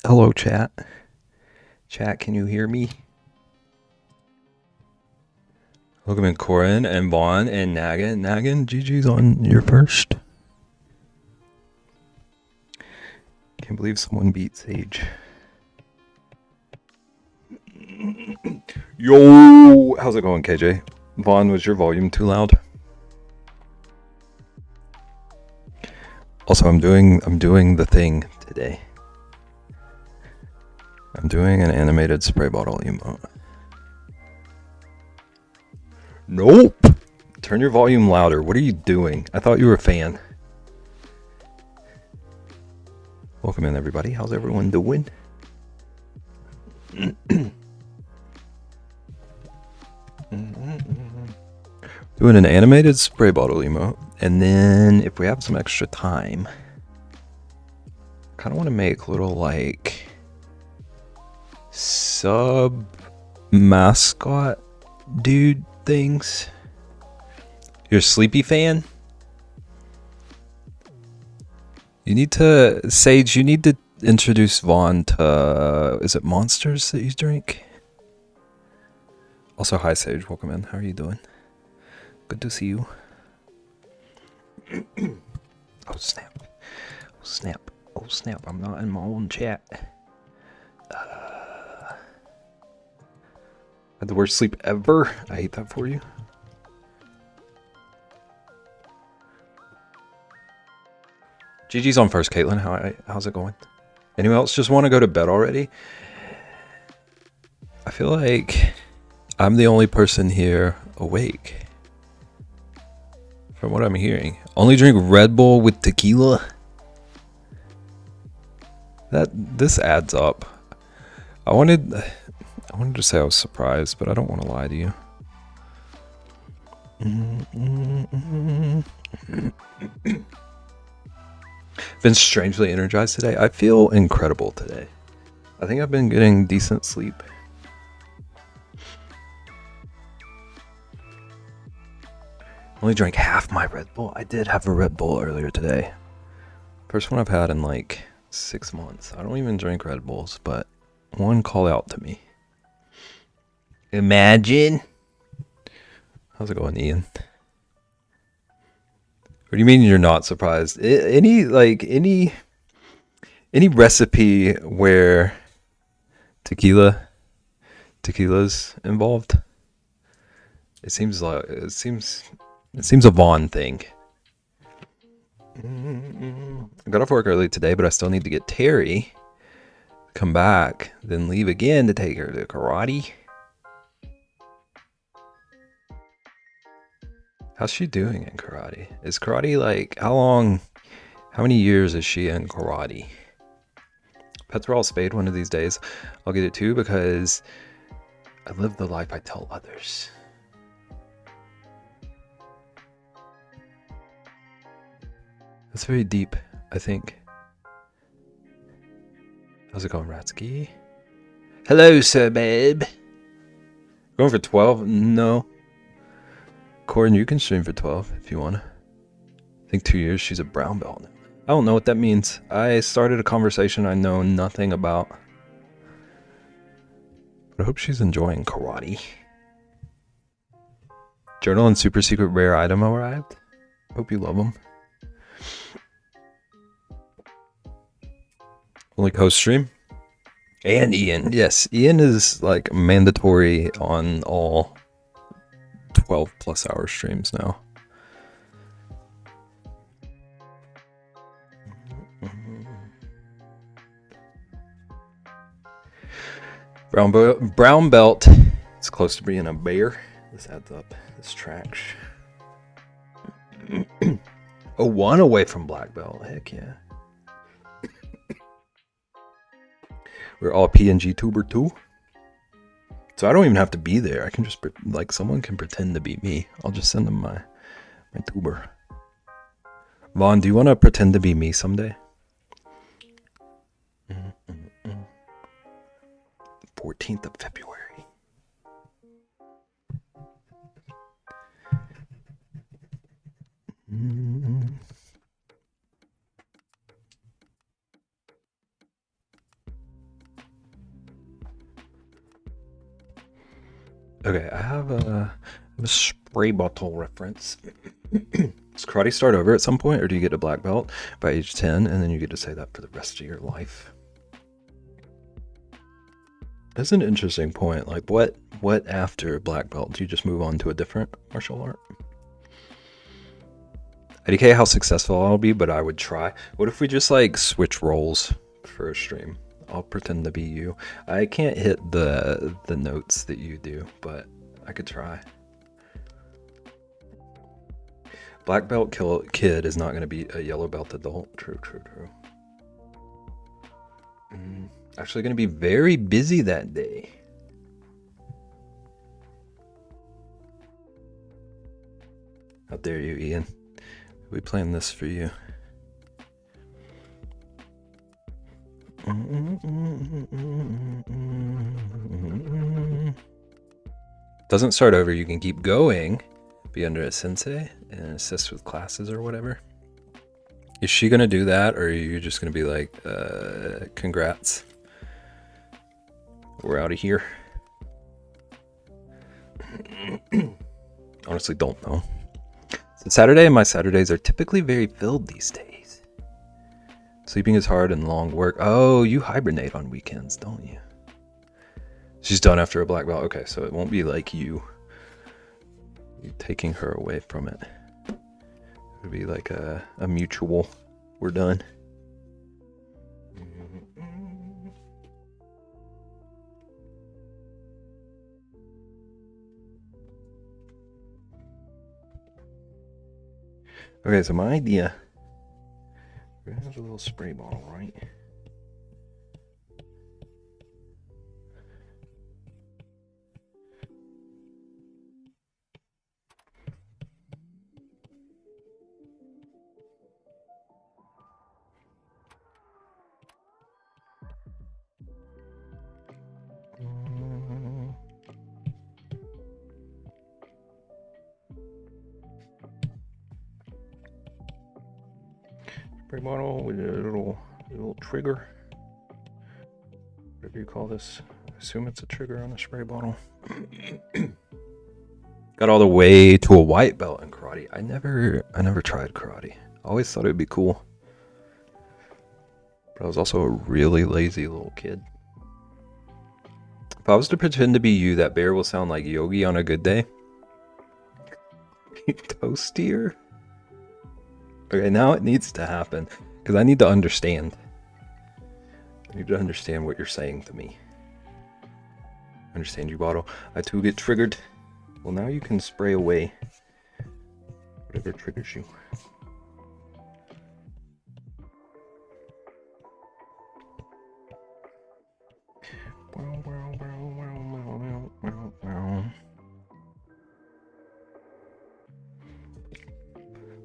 Hello, chat. Chat, can you hear me? Welcome in Corin and Vaughn and Nagin. Nagin, GG's on your first. Can't believe someone beat Sage. Yo! How's it going, KJ? Vaughn, was your volume too loud? Also, I'm doing the thing today. I'm doing an animated spray bottle emote. Nope! Turn your volume louder. What are you doing? I thought you were a fan. Welcome in, everybody. How's everyone doing? Doing an animated spray bottle emote. And then, if we have some extra time, I kind of want to make little, like, sub-mascot dude things. You're a Sleepy fan? You need to, Sage, you need to introduce Vaughn to, is it Monsters that you drink? Also, hi Sage, welcome in. How are you doing? Good to see you. Oh snap. Oh snap. Oh snap, I'm not in my own chat. Had the worst sleep ever. I hate that for you. GG's on first, Caitlin. How's it going? Anyone else just want to go to bed already? I feel like I'm the only person here awake. From what I'm hearing. Only drink Red Bull with tequila? This adds up. I wanted to say I was surprised, but I don't want to lie to you. Been strangely energized today. I feel incredible today. I think I've been getting decent sleep. Only drank half my Red Bull. I did have a Red Bull earlier today. First one I've had in like 6 months. I don't even drink Red Bulls, but one called out to me. Imagine. How's it going, Ian? What do you mean you're not surprised? Any recipe where tequila's involved? It seems a Vaughn thing. I got off work early today, but I still need to get Terry, come back, then leave again to take her to karate. How's she doing in karate? Is karate like, how many years is she in karate? Pets were all spayed one of these days. I'll get it too because I live the life I tell others. That's very deep, I think. How's it going, Ratsky? Hello, sir, babe. Going for 12? No. Corin, you can stream for 12 if you want. I think 2 years, she's a brown belt. I don't know what that means. I started a conversation I know nothing about. But I hope she's enjoying karate. Journal and super secret rare item arrived. Hope you love them. Only co-stream. And Ian. Yes, Ian is like mandatory on all 12 plus hour streams now. Brown belt. It's close to being a bear. This adds up. This tracks. Oh, one away from black belt. Heck yeah. We're all PNG tuber too. So I don't even have to be there. I can just, like, someone can pretend to be me. I'll just send them my tuber. Vaughn, do you want to pretend to be me someday? 14th of February. Okay, I have a spray bottle reference. Does karate start over at some point, or do you get a black belt by age 10, and then you get to say that for the rest of your life? That's an interesting point. Like, what after black belt? Do you just move on to a different martial art? IDK how successful I'll be, but I would try. What if we just like switch roles for a stream? I'll pretend to be you. I can't hit the notes that you do, but I could try. Black belt kid is not going to be a yellow belt adult. True, true, true. Actually going to be very busy that day. How dare you, Ian? We planned this for you. Doesn't start over. You can keep going, be under a sensei, and assist with classes or whatever. Is she gonna do that, or are you just gonna be like, congrats, we're out of here? Honestly, don't know. So Saturday and my Saturdays are typically very filled these days. Sleeping is hard and long work. Oh, you hibernate on weekends, don't you? She's done after a black belt. Okay, so it won't be like you taking her away from it. It'll be like a mutual, we're done. Okay, so my idea, we're gonna have a little spray bottle, right? Spray bottle with a little trigger. Whatever you call this. I assume it's a trigger on a spray bottle. Got all the way to a white belt in karate. I never tried karate. I always thought it would be cool. But I was also a really lazy little kid. If I was to pretend to be you, that bear will sound like Yogi on a good day. Toastier? Okay, now it needs to happen. Because I need to understand. I need to understand what you're saying to me. Understand you, bottle. I too get triggered. Well, now you can spray away whatever triggers you.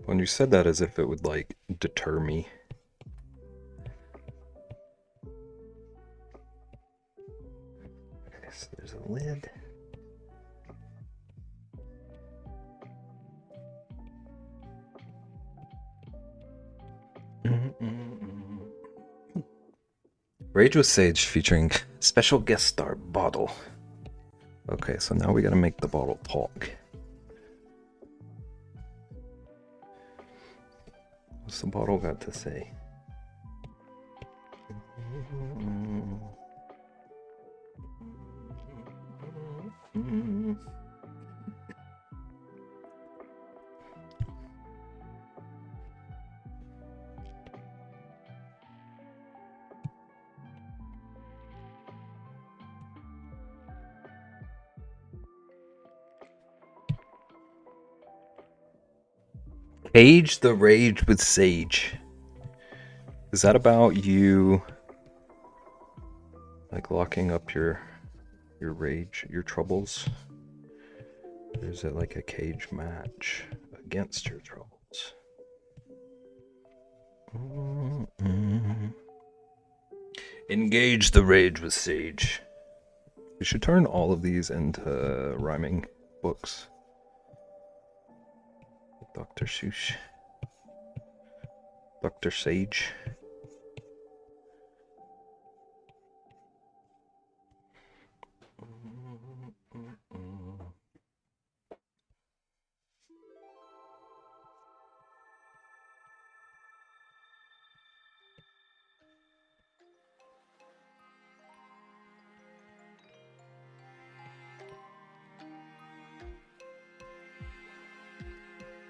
When you said that as if it would, like, deter me. Okay, so there's a lid. Rage with Sage featuring special guest star Bottle. Okay, so now we gotta make the bottle talk. What's the bottle got to say? Cage the Rage with Sage. Is that about you, like, locking up your rage, your troubles? Or is it like a cage match against your troubles? Engage the rage with Sage. We should turn all of these into rhyming books. Dr. Seuss. Dr. Sage.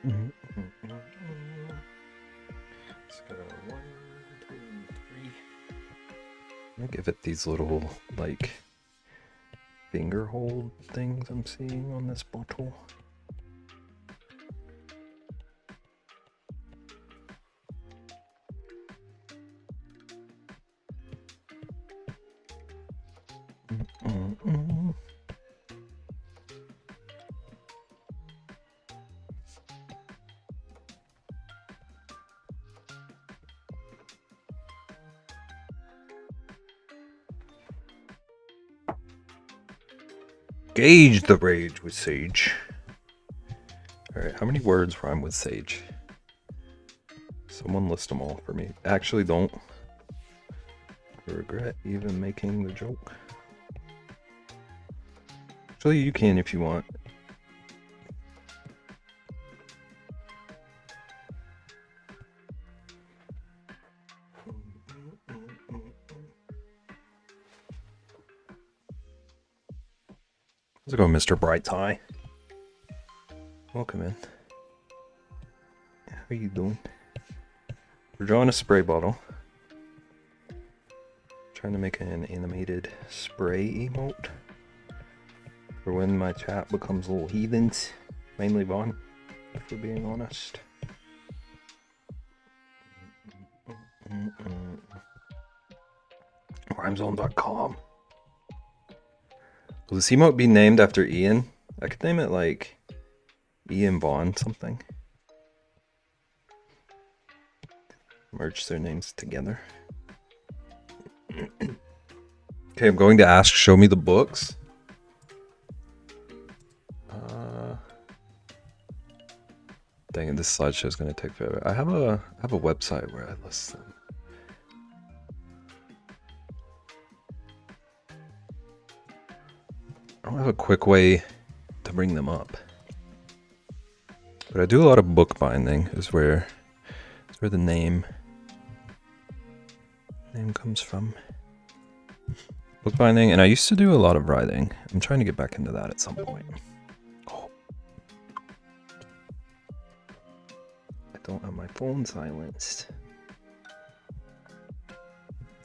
It's got a 1, 2, 3. I'm gonna give it these little like finger hold things I'm seeing on this bottle. Gauge the rage with sage. Alright, how many words rhyme with sage? Someone list them all for me. Actually, don't. I regret even making the joke. Actually, you can if you want. How's it going, Mr. Bright Tie? Welcome in. How you doing? We're drawing a spray bottle. Trying to make an animated spray emote for when my chat becomes little heathens. Mainly Vaughn, if we're being honest. Rhymezone.com. Will this emote be named after Ian? I could name it like Ian Vaughn something. Merge their names together. Okay, I'm going to ask, show me the books. Dang it, this slideshow is going to take forever. I have a website where I list them. I don't have a quick way to bring them up. But I do a lot of bookbinding, is where the name comes from. Bookbinding, and I used to do a lot of writing. I'm trying to get back into that at some point. Oh. I don't have my phone silenced.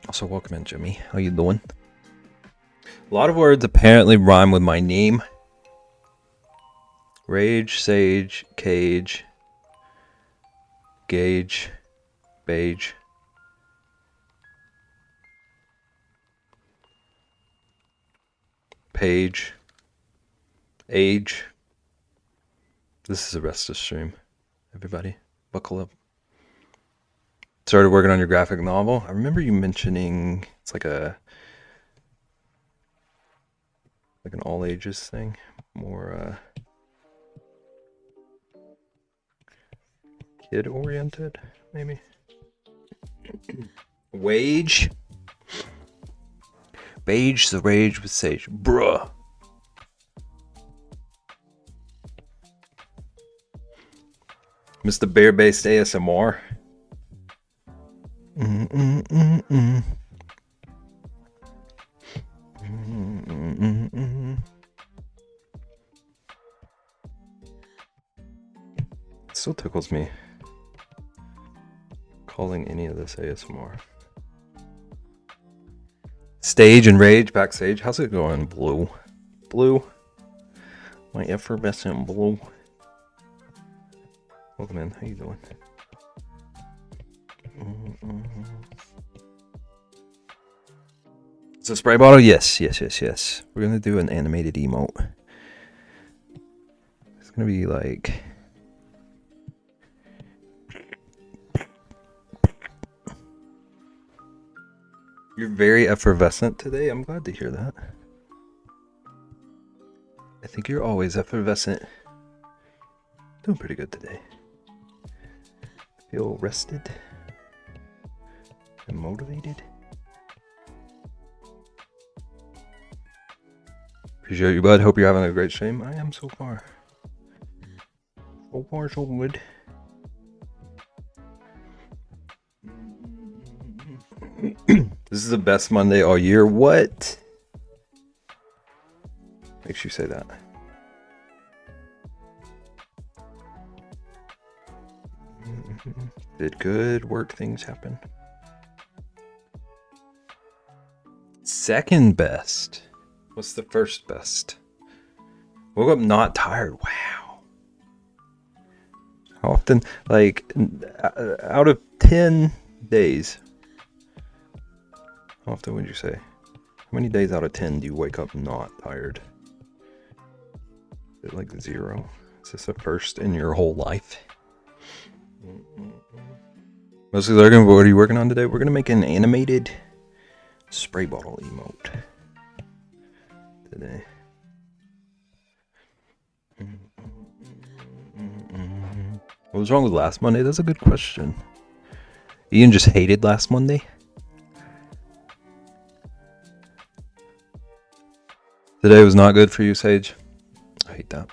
Also, welcome in, Jimmy. How you doing? A lot of words apparently rhyme with my name. Rage, sage, cage, gauge, beige. Page, age. This is a rest of stream. Everybody, buckle up. Started working on your graphic novel. I remember you mentioning it's like an all ages thing, more kid oriented, maybe. Wage. Beige the rage with sage. Bruh. Mr. Bear Based ASMR. It still tickles me calling any of this ASMR. Stage and rage backstage. How's it going, Blue? Blue? My effervescent Blue. Welcome in. How you doing? It's a spray bottle? Yes. We're gonna do an animated emote. It's gonna be like... You're very effervescent today. I'm glad to hear that. I think you're always effervescent. Doing pretty good today. Feel rested and motivated. Appreciate you, bud. Hope you're having a great stream. I am so far. So far, so good. This is the best Monday all year. What? Makes you say that. Did good work things happen? Second best. What's the first best? Woke up not tired. Wow. How often, like, out of 10 days, how often would you say? How many days out of 10 do you wake up not tired? Is it like 0? Is this a first in your whole life? Mostly lurking, what are you working on today? We're going to make an animated spray bottle emote today. What was wrong with last Monday? That's a good question. Ian just hated last Monday. Today was not good for you, Sage. I hate that.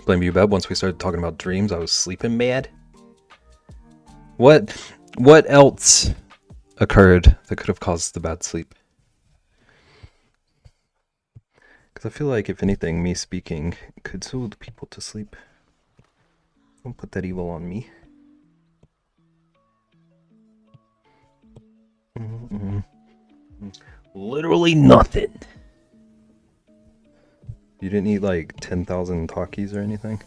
Blame you bad. Once we started talking about dreams, I was sleeping bad. What else occurred that could have caused the bad sleep? Because I feel like, if anything, me speaking could soothe people to sleep. Don't put that evil on me. Literally nothing. You didn't eat like 10,000 Takis or anything?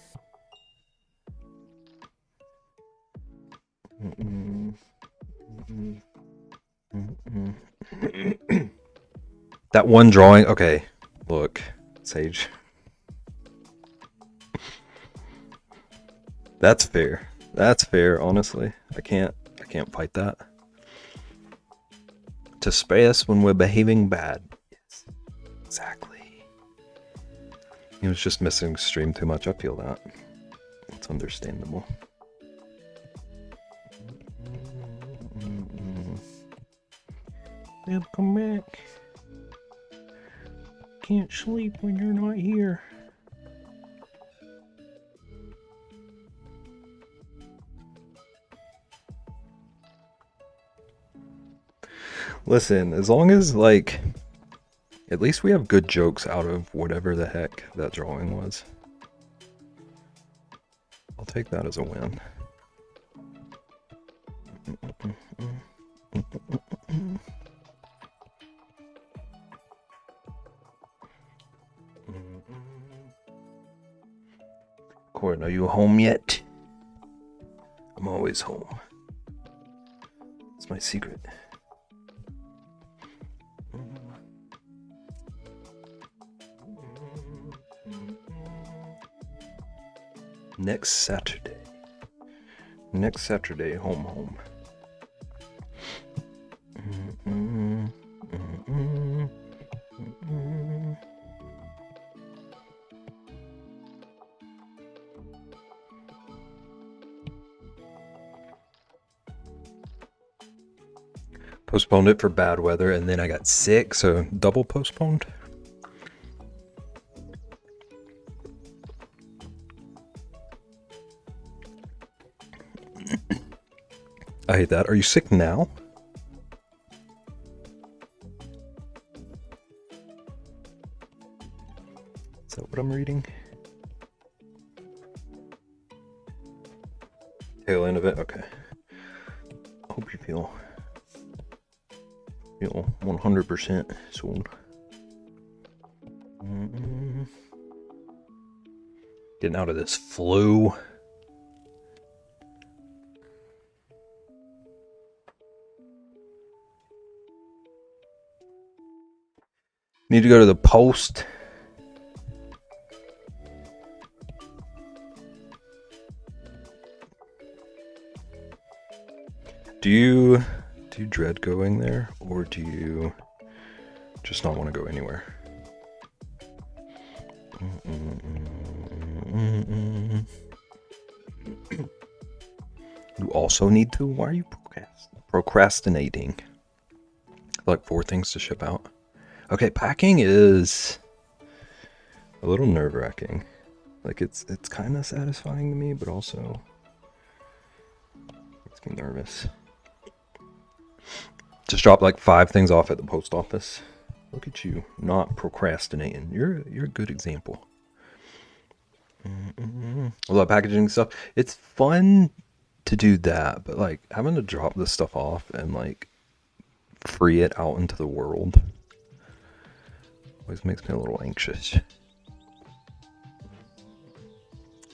That one drawing. Okay, look, Sage. That's fair. That's fair, honestly. I can't fight that. To spray us when we're behaving bad. Yes, exactly. He was just missing stream too much. I feel that. It's understandable. They'll come back. Can't sleep when you're not here. Listen, as long as, like, at least we have good jokes out of whatever the heck that drawing was. I'll take that as a win. Corin, are you home yet? I'm always home. It's my secret. Next Saturday, home. Postponed it for bad weather, and then I got sick, so double postponed. I hate that. Are you sick now? Is that what I'm reading? Tail end of it? Okay. Hope you feel 100% sold. Getting out of this flu. Need to go to the post. Do you dread going there, or do you just not want to go anywhere? You also need to. Why are you procrastinating? Like 4 things to ship out. Okay, packing is a little nerve-wracking. Like, it's kind of satisfying to me, but also makes me nervous. Just dropped like 5 things off at the post office. Look at you, not procrastinating. You're a good example. All that packaging stuff. It's fun to do that, but like having to drop this stuff off and like free it out into the world always makes me a little anxious.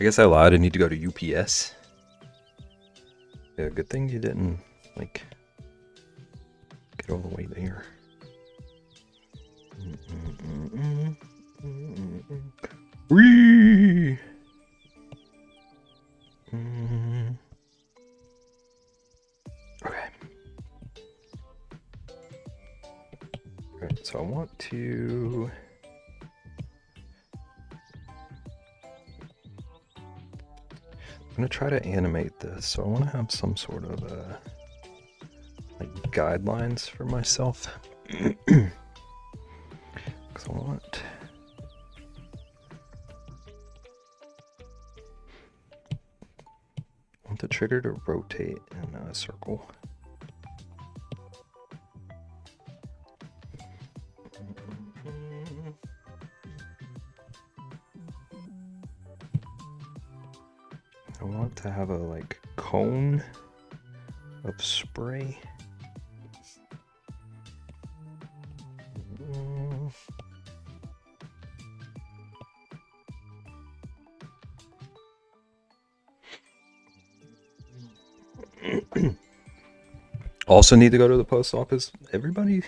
I guess I lied. I need to go to UPS. Yeah, good thing you didn't like get all the way there. Whee! Okay. Alright, so I want to... I'm gonna try to animate this, so I want to have some sort of like guidelines for myself. Because I want the trigger to rotate in a circle. I want to have a like cone of spray. Also need to go to the post office. Everybody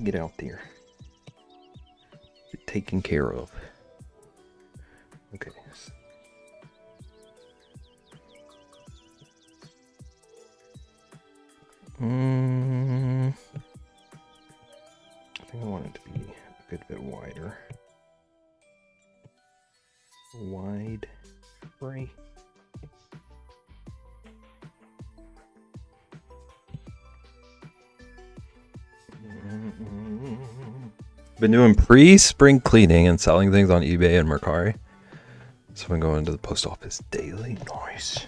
get out there. Get taken care of. Okay. I think I want it to be a good bit wider. Wide spray. Been doing pre-spring cleaning and selling things on eBay and Mercari. So I'm going to the post office daily. Nice.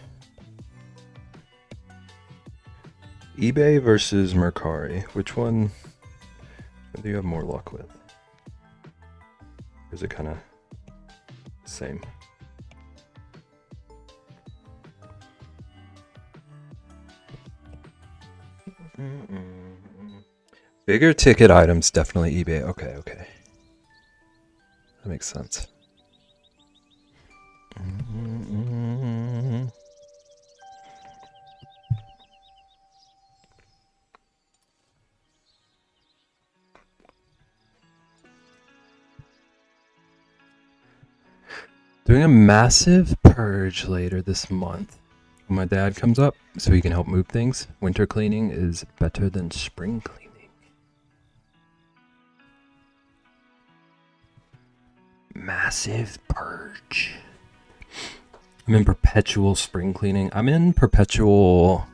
eBay versus Mercari. Which one do you have more luck with? Or is it kind of the same? Bigger ticket items, definitely eBay. Okay. That makes sense. Doing a massive purge later this month. When my dad comes up, so he can help move things. Winter cleaning is better than spring cleaning. Massive purge. I'm in perpetual spring cleaning. I'm in perpetual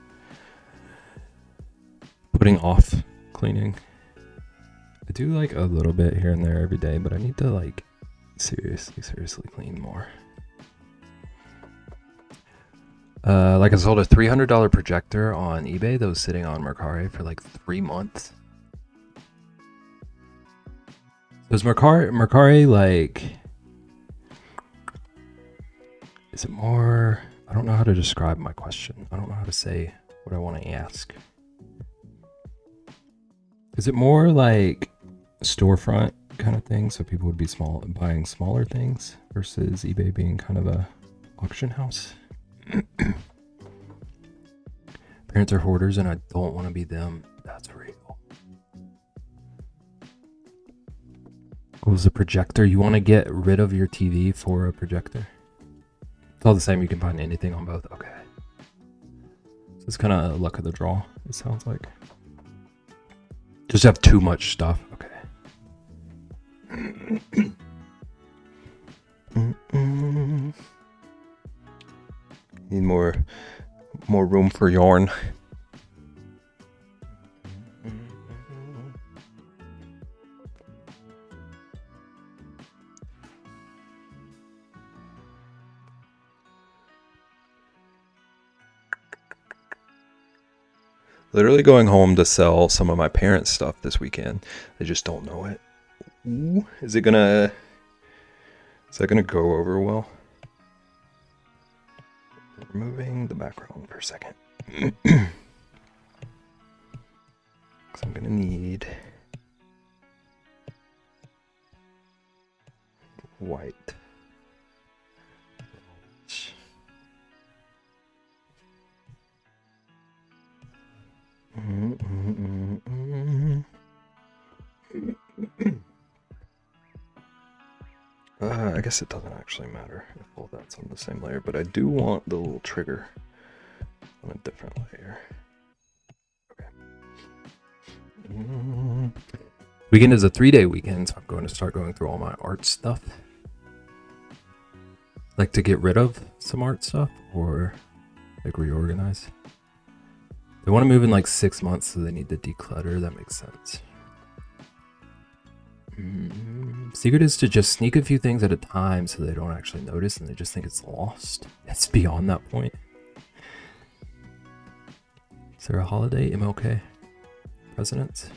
putting off cleaning. I do like a little bit here and there every day, but I need to like seriously clean more. Like I sold a $300 projector on eBay that was sitting on Mercari for like 3 months. Does Mercari like... Is it more... I don't know how to describe my question. I don't know how to say what I want to ask. Is it more like storefront kind of thing, so people would be buying smaller things versus eBay being kind of a auction house? Parents are hoarders and I don't want to be them. That's real. What was the projector? You want to get rid of your TV for a projector? It's all the same. You can find anything on both. Okay. So it's kind of luck of the draw, it sounds like. Just have too much stuff. Okay. Need more room for yarn. Literally going home to sell some of my parents' stuff this weekend. They just don't know it. Ooh, is that gonna go over well? Removing the background for a second. Because I'm going to need white. I guess it doesn't actually matter if all that's on the same layer, but I do want the little trigger on a different layer. Okay. Weekend is a 3-day weekend, so I'm going to start going through all my art stuff. Like to get rid of some art stuff or like reorganize. They want to move in like 6 months, so they need to declutter. That makes sense. Secret is to just sneak a few things at a time so they don't actually notice and they just think it's lost. It's beyond that point. Is there a holiday? MLK? Presidents?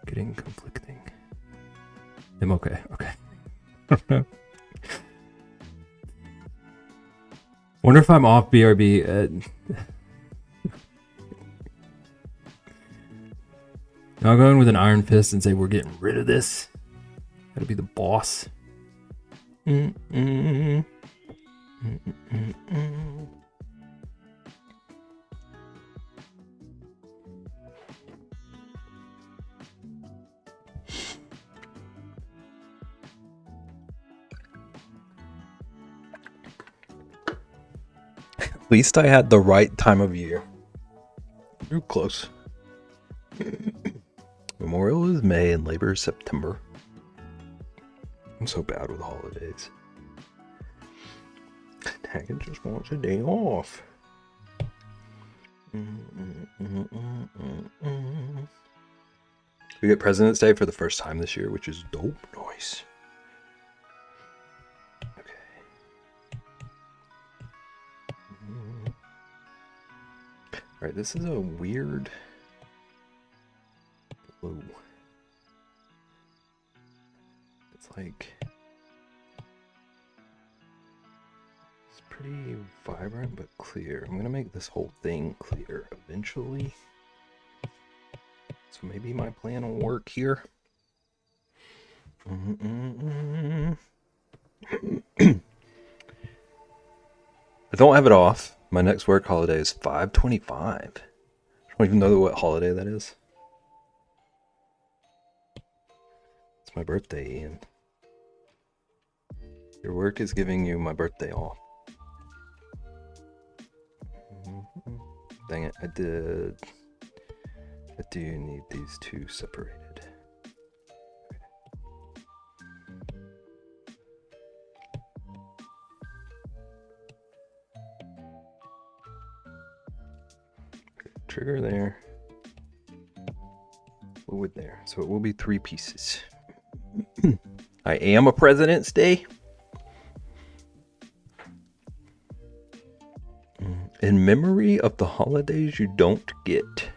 Getting conflicting. MLK, okay. Wonder if I'm off BRB. I'll go in with an iron fist and say we're getting rid of this. Gotta be the boss. At least I had the right time of year. You're close. Memorial is May and Labor is September. I'm so bad with holidays. Taggin just wants a day off. We get President's Day for the first time this year, which is dope. Nice. Okay. Alright, this is a weird blue. It's like... it's pretty vibrant but clear. I'm gonna make this whole thing clear eventually. So maybe my plan will work here. I don't have it off. My next work holiday is 5/25. I don't even know what holiday that is. It's my birthday, Ian. Your work is giving you my birthday off. Dang it, I do need these two separated. Trigger there. Wood there. So it will be 3 pieces. I am a President's Day. In memory of the holidays you don't get.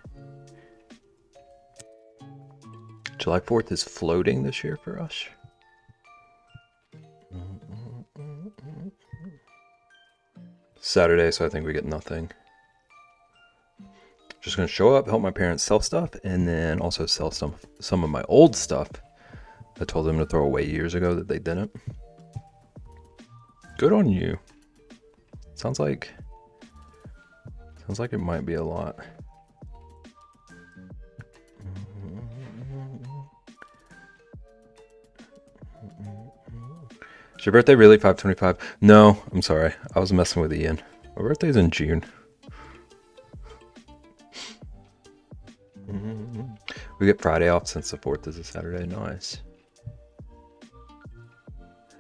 July 4th is floating this year for us. Saturday, so I think we get nothing. Just gonna show up, help my parents sell stuff, and then also sell some of my old stuff I told them to throw away years ago that they didn't. Good on you. Sounds like it might be a lot. Is your birthday really 5/25? No, I'm sorry. I was messing with Ian. My birthday's in June. We get Friday off since the 4th is a Saturday. Nice.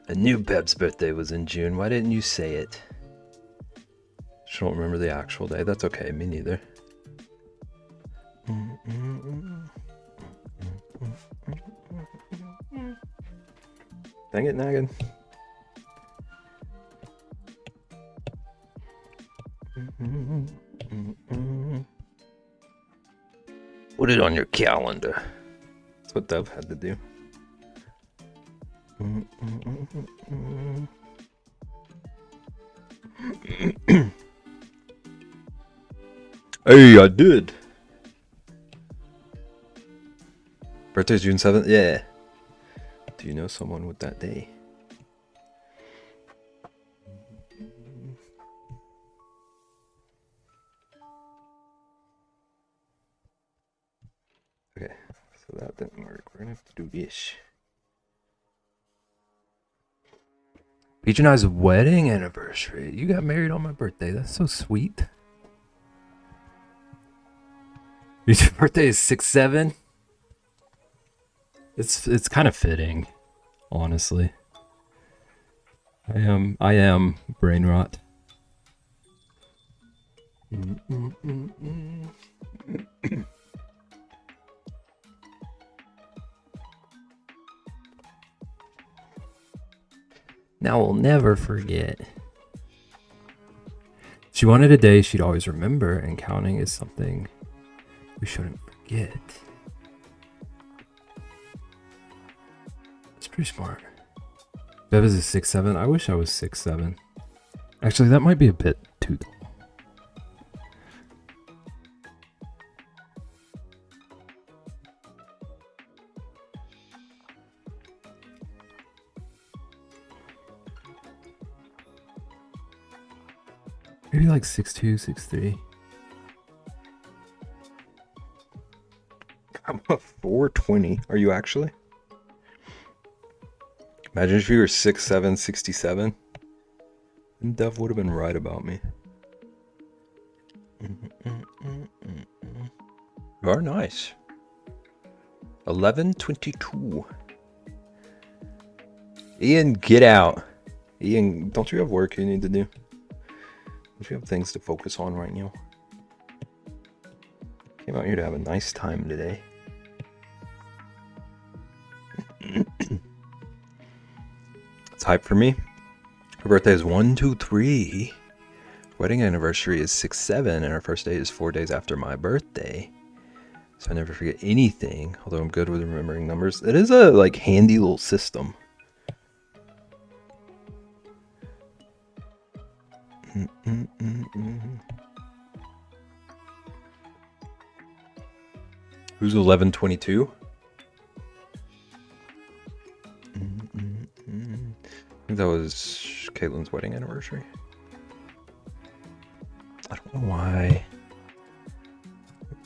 I knew Beb's birthday was in June. Why didn't you say it? Just don't remember the actual day. That's okay. Me neither. Dang it, Naggin. Put it on your calendar. That's what Dove had to do. Hey, I did. Birthday's June 7th? Yeah. Do you know someone with that day? Okay, so that didn't work. We're gonna have to do this. Peach and I's wedding anniversary. You got married on my birthday. That's so sweet. Your birthday is 6/7. It's kind of fitting, honestly. I am brain rot. Now we'll never forget. She wanted a day she'd always remember, and counting is something we shouldn't forget. It's pretty smart. Bev is a 6/7. I wish I was 6/7. Actually, that might be a bit too tall. Maybe like 6'2", 6'3". I'm a 420. Are you actually? Imagine if you were 6'7", 67. And Dev would have been right about me. You are nice. 11:22. Ian, get out. Ian, don't you have work you need to do? Don't you have things to focus on right now? Came out here to have a nice time today. It's hype for me. Her birthday is 123. Wedding anniversary is 6/7, and our first day is 4 days after my birthday. So I never forget anything, although I'm good with remembering numbers. It is a like handy little system. Who's 11:22? I think that was Caitlin's wedding anniversary. I don't know why.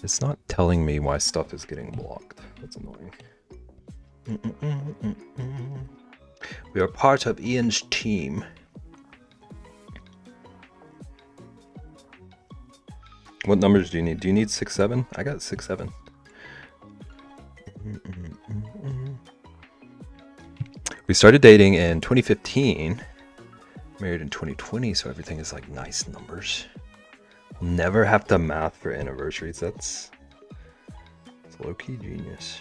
It's not telling me why stuff is getting blocked. That's annoying. We are part of Ian's team. What numbers do you need? Do you need 6/7? I got 6/7. We started dating in 2015, married in 2020, so everything is like nice numbers. We'll never have to math for anniversaries. That's low-key genius.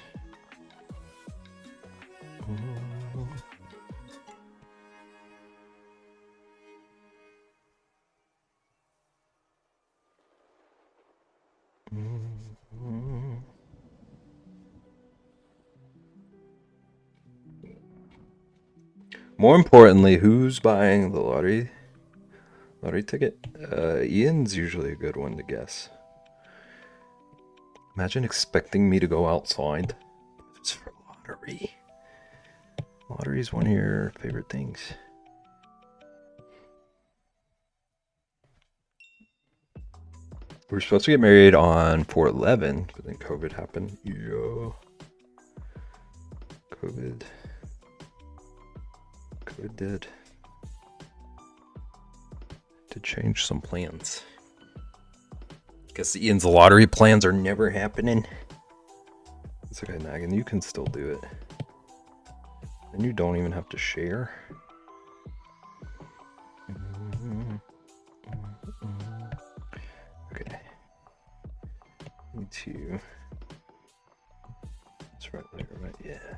More importantly, who's buying the lottery ticket? Ian's usually a good one to guess. Imagine expecting me to go outside. It's for lottery. Lottery is one of your favorite things. We were supposed to get married on 4/11, but then COVID happened. Yeah. COVID did change some plans. Guess Ian's lottery plans are never happening. It's okay, Nagan, you can still do it. And you don't even have to share. Okay. Need to. It's right there, right? Yeah.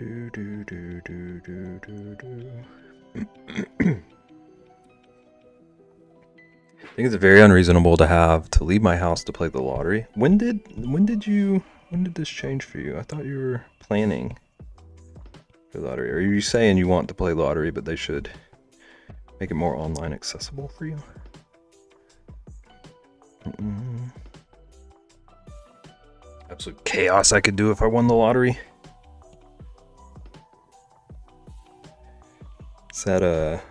I think it's very unreasonable to leave my house to play the lottery. When did this change for you? I thought you were planning for lottery. Or are you saying you want to play lottery, but they should make it more online accessible for you? Absolute chaos I could do if I won the lottery. Is that a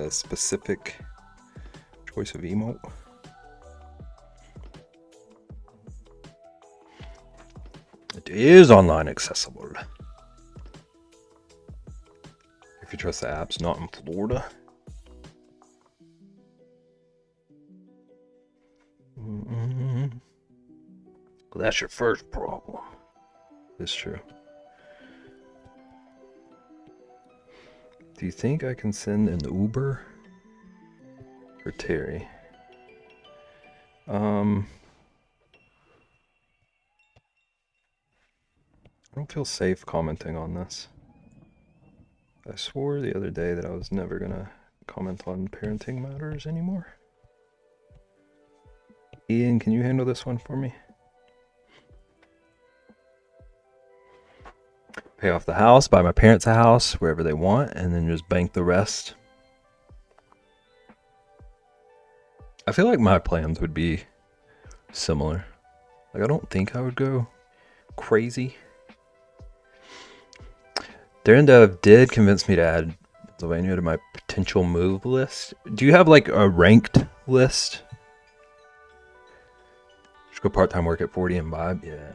specific choice of emote? It is online accessible. If you trust the app's not in Florida. Well, that's your first problem. That's true. Do you think I can send an Uber for Terry? I don't feel safe commenting on this. I swore the other day that I was never gonna comment on parenting matters anymore. Ian, can you handle this one for me? Pay off the house, buy my parents a house wherever they want, and then just bank the rest. I feel like my plans would be similar. Like, I don't think I would go crazy. Darren Dove did convince me to add Pennsylvania to my potential move list. Do you have like a ranked list? Just go part-time work at 40 and vibe? Yeah.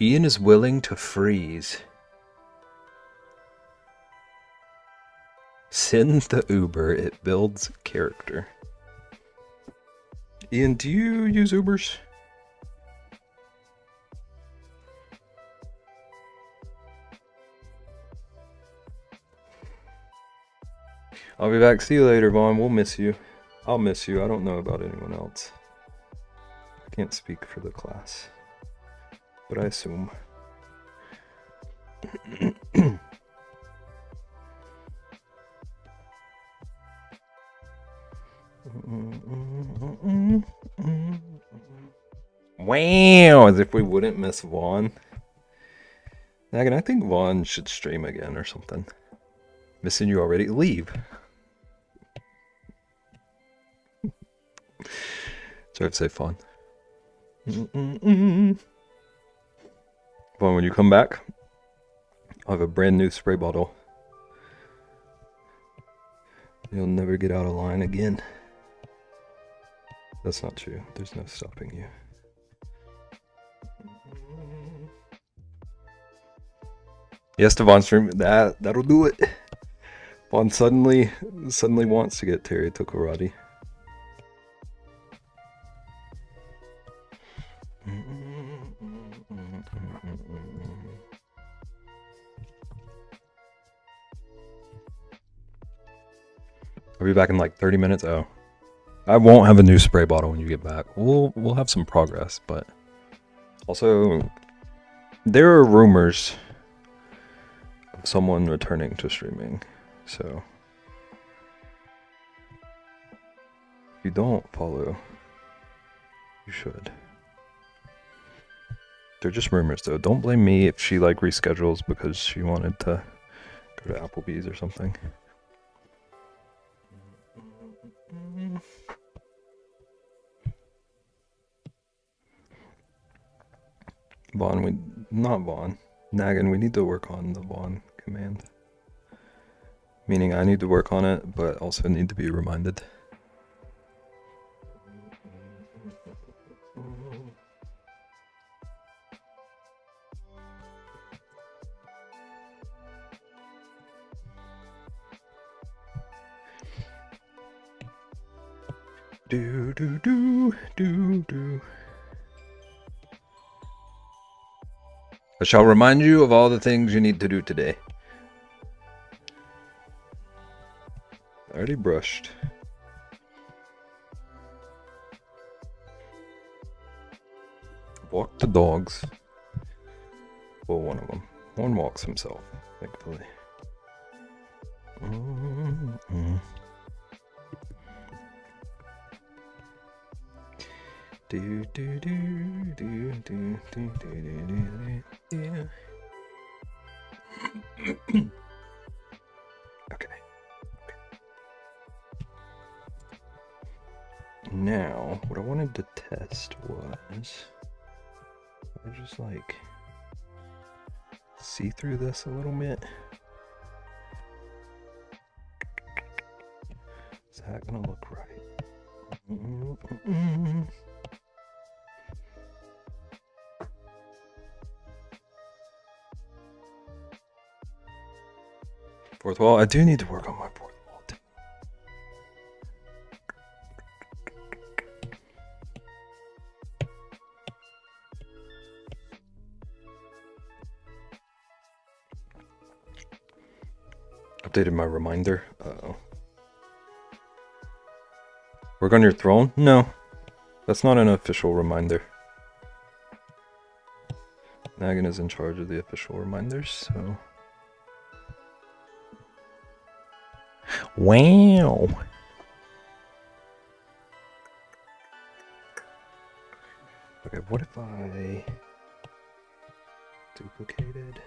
Ian is willing to freeze. Send the Uber, it builds character. Ian, do you use Ubers? I'll be back. See you later, Vaughn. We'll miss you. I'll miss you. I don't know about anyone else. I can't speak for the class, but I assume. Wow, as if we wouldn't miss Vaughn. Nagan, I think Vaughn should stream again or something. Missing you already. Leave. Sorry to say fun. Vaughn, when you come back, I'll have a brand new spray bottle. You'll never get out of line again. That's not true. There's no stopping you. Yes, to Vaughn stream. That'll do it. Vaughn suddenly wants to get Terry to karate. I'll be back in like 30 minutes. Oh, I won't have a new spray bottle when you get back. We'll have some progress, but also there are rumors of someone returning to streaming. So if you don't follow, you should. They're just rumors though. Don't blame me if she like reschedules because she wanted to go to Applebee's or something. Nagan, we need to work on the Vaughn command. Meaning I need to work on it, but also need to be reminded. I shall remind you of all the things you need to do today. I already brushed. Walked the dogs. Well, one of them. One walks himself, thankfully. Do do do do do do do do. Okay. Now, what I wanted to test was, I just like see through this a little bit. Is that gonna look right? Fourth wall. I do need to work on my fourth wall too. Updated my reminder. Uh-oh. Work on your throne? No. That's not an official reminder. Nagan is in charge of the official reminders, so... Wow! Okay, what if I... duplicated...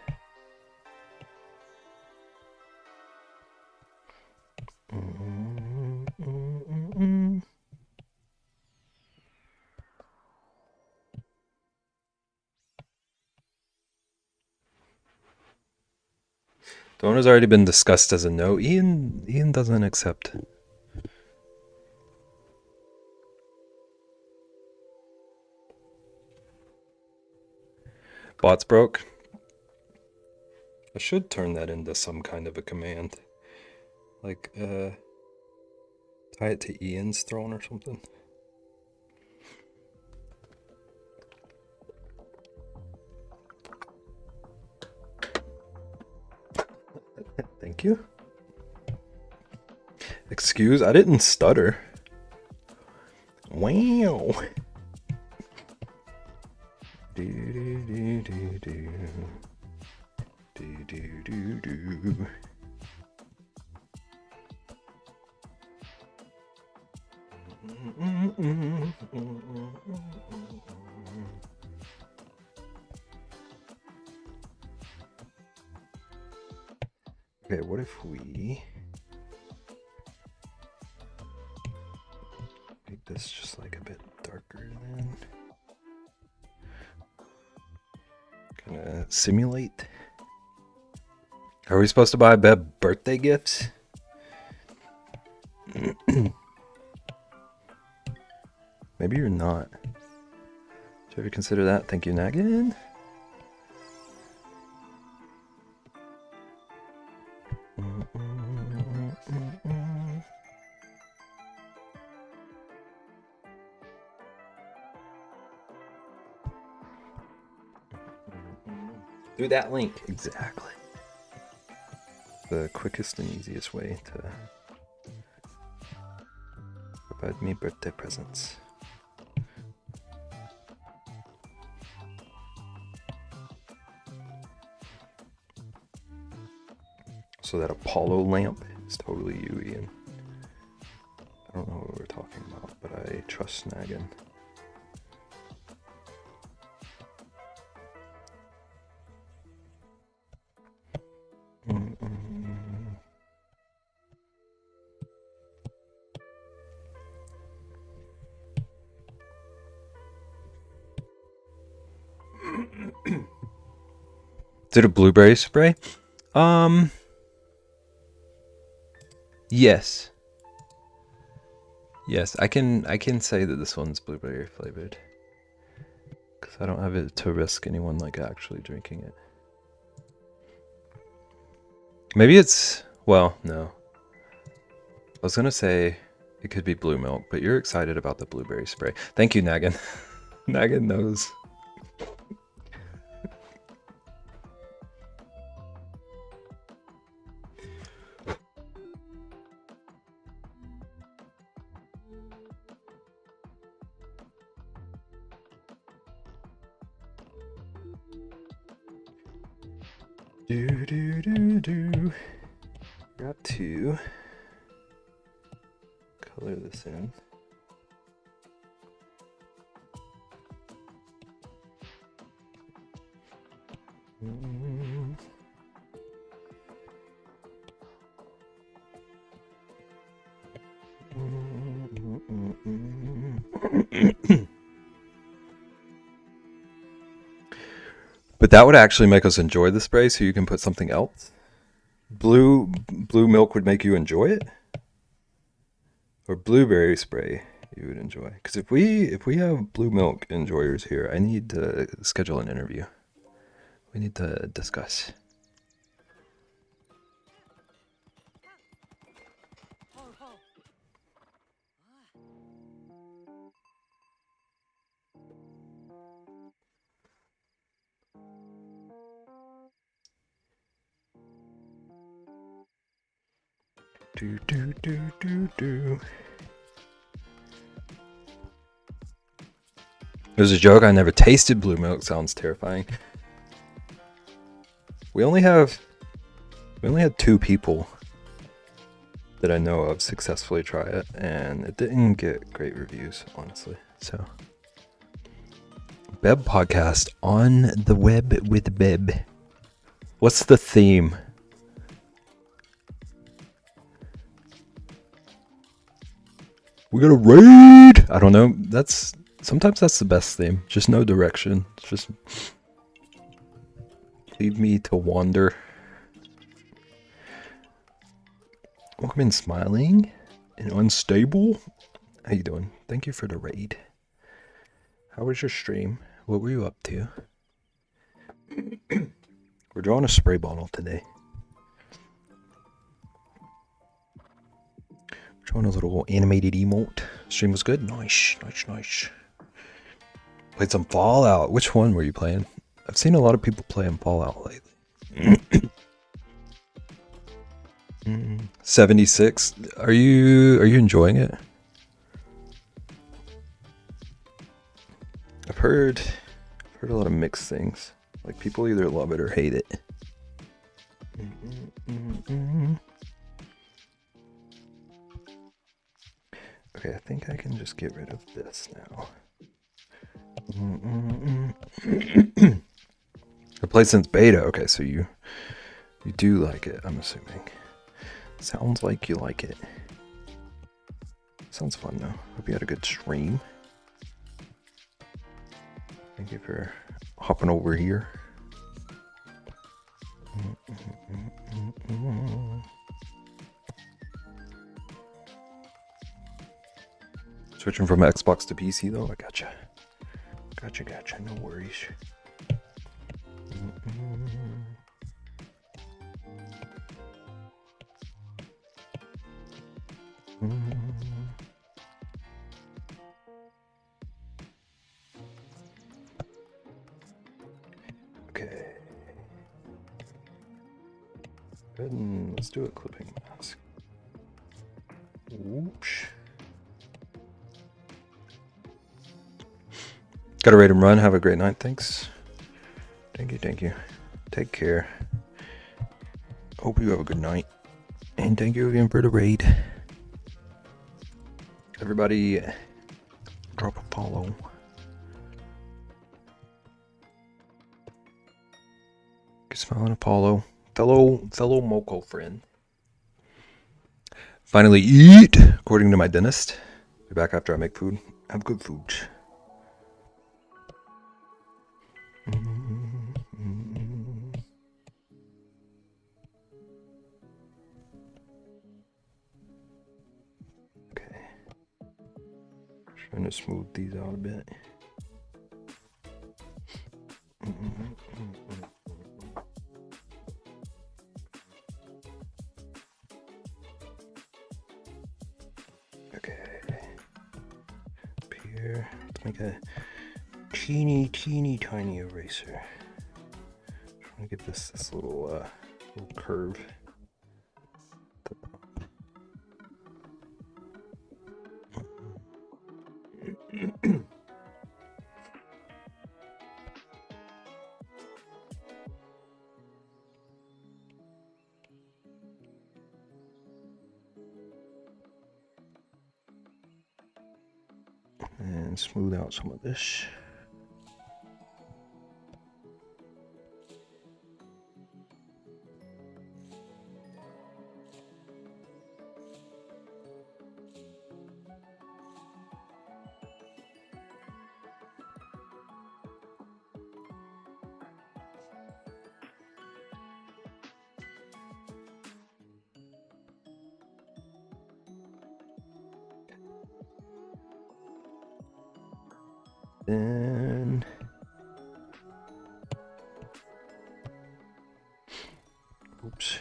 The one has already been discussed as a no. Ian doesn't accept. Bots broke. I should turn that into some kind of a command. Like, tie it to Ian's throne or something. Thank you. Excuse, I didn't stutter. Wow. Do do do do do. Do do do do. Okay, what if we make this just like a bit darker then? Kind of simulate. Are we supposed to buy Beb birthday gifts? Maybe you're not. Did you ever consider that? Thank you, Nagan. Through that link. Exactly. The quickest and easiest way to provide me birthday presents. So that Apollo lamp is totally you, Ian. I don't know what we're talking about, but I trust Nagan. Is it a blueberry spray? Yes. Yes, I can say that this one's blueberry flavored. Because I don't have it to risk anyone like actually drinking it. Maybe it's, well, no. I was gonna say it could be blue milk, but you're excited about the blueberry spray. Thank you, Nagan. Nagan knows. Got to color this in. But that would actually make us enjoy the spray, so you can put something else. Blue milk would make you enjoy it, or blueberry spray you would enjoy. Because if we have blue milk enjoyers here, I need to schedule an interview. We need to discuss. Do. There's a joke. I never tasted blue milk. Sounds terrifying. We only had 2 people that I know of successfully try it, and it didn't get great reviews, honestly. So, Beb podcast on the web with Beb. What's the theme? We got a raid. I don't know. Sometimes that's the best theme. Just no direction. Just leave me to wander. Welcome in, Smiling and Unstable. How you doing? Thank you for the raid. How was your stream? What were you up to? We're drawing a spray bottle today. We're drawing a little animated emote. Stream was good. Nice. Played some Fallout. Which one were you playing? I've seen a lot of people playing Fallout lately. 76. Are you enjoying it? I've heard a lot of mixed things. Like, people either love it or hate it. Okay, I think I can just get rid of this now. I played since beta. Okay, so you do like it, I'm assuming. Sounds like you like it. Sounds fun though. Hope you had a good stream. Thank you for hopping over here. Switching from Xbox to PC though, I gotcha. Gotcha, no worries. Okay. Go ahead and let's do a clipping mask. Oops. Got to rate and run. Have a great night. Thanks. Thank you. Take care. Hope you have a good night. And thank you again for the raid. Everybody, drop a follow. Good smile and a follow. Fellow Moco friend. Finally eat, according to my dentist. Be back after I make food. Have good food. Okay. Trying to smooth these out a bit. Okay. Up here. Let's make a teeny tiny eraser. Trying to get this little curve. And smooth out some of this. Then oops.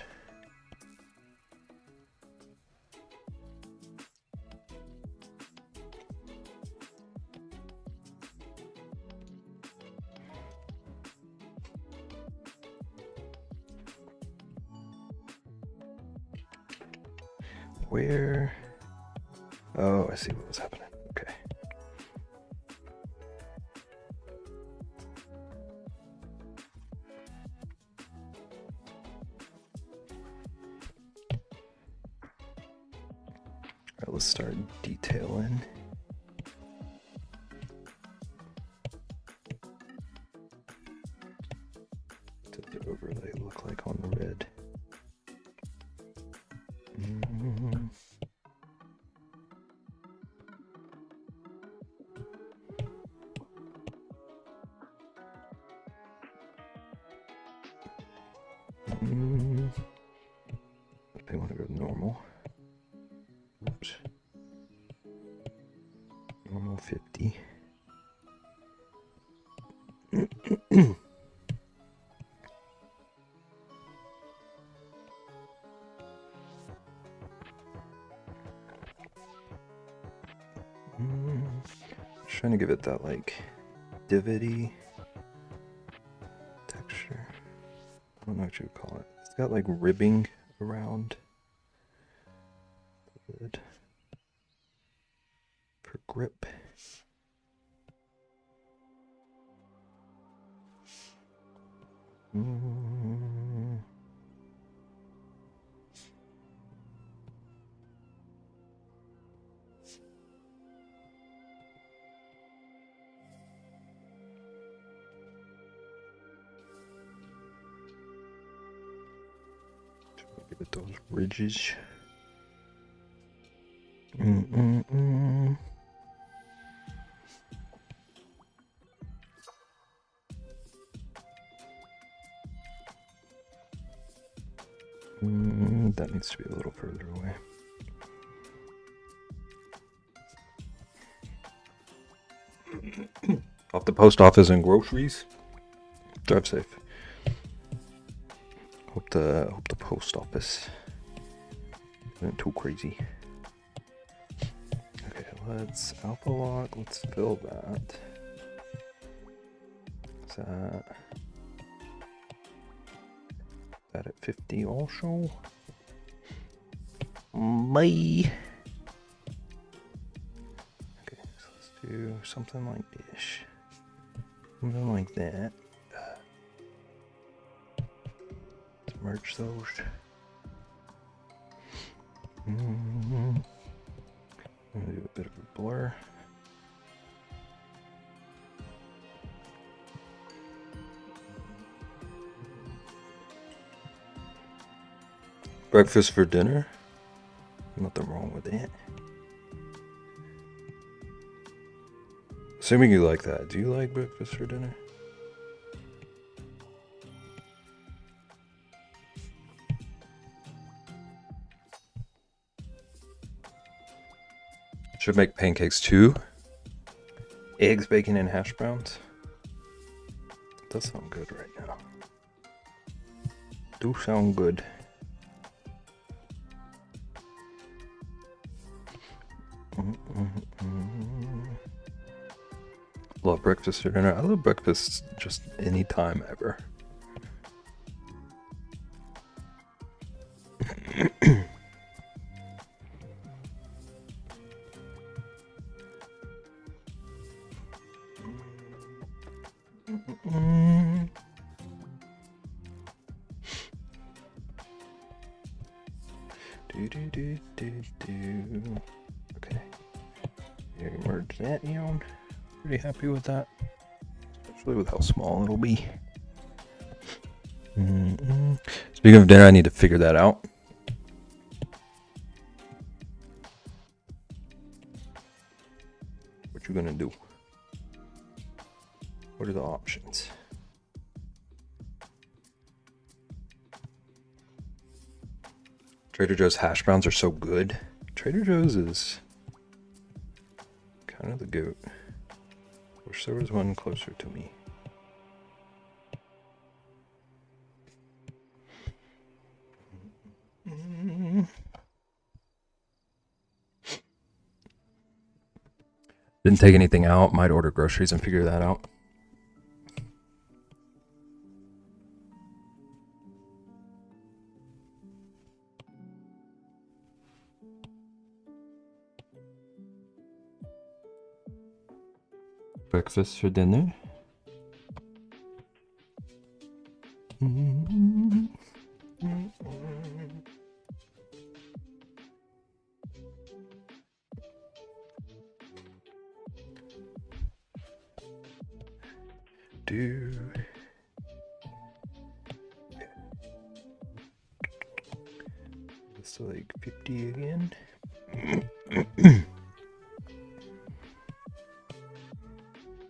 Where? Oh, I see what was happening. Okay. All right, let's start detailing. What does the overlay look like on the red? They want to go normal. Oops. Normal 50. Just trying to give it that like divot-y texture. I don't know what you would call it. It's got like ribbing around the lid for grip. Give it those ridges. That needs to be a little further away. Off the post office and groceries. Drive safe. Hope the post office isn't too crazy. Okay, let's alpha lock. Let's fill that. Is that at 50 also? Bye. Okay, so let's do something like this. Something like that. Let's merge those. I'm gonna do a bit of a blur. Breakfast for dinner? Nothing wrong with it. Assuming you like that. Do you like breakfast for dinner? Should make pancakes too. Eggs, bacon, and hash browns. Does sound good right now. Do sound good. Love breakfast for dinner. I love breakfast just any time ever. Okay. Yeah, merge that in. Pretty happy with that, especially with how small it'll be. Speaking of dinner, I need to figure that out. What you gonna do? What are the options? Trader Joe's hash browns are so good. Trader Joe's is kind of the goat. Wish there was one closer to me. Didn't take anything out. Might order groceries and figure that out. Breakfast for dinner. So like 50 again.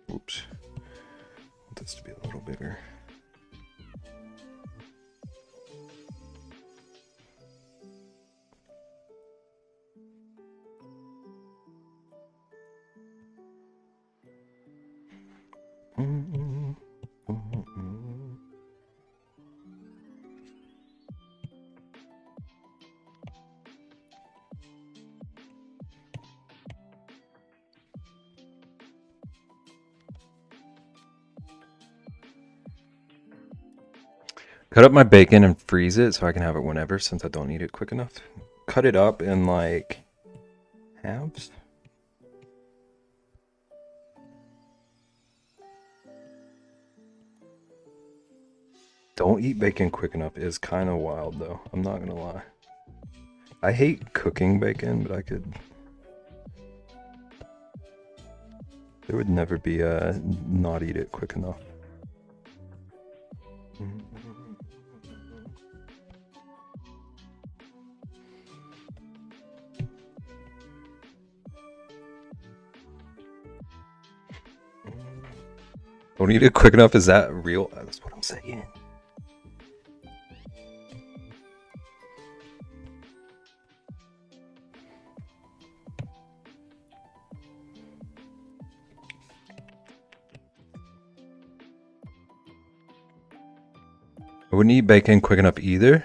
Oops. I want this to be a little bigger. Cut up my bacon and freeze it so I can have it whenever, since I don't need it quick enough. Cut it up in like halves. Don't eat bacon quick enough is kind of wild though. I'm not gonna lie. I hate cooking bacon, but I could. There would never be a not eat it quick enough. Don't eat it quick enough? Is that real? That's what I'm saying. I wouldn't eat bacon quick enough either.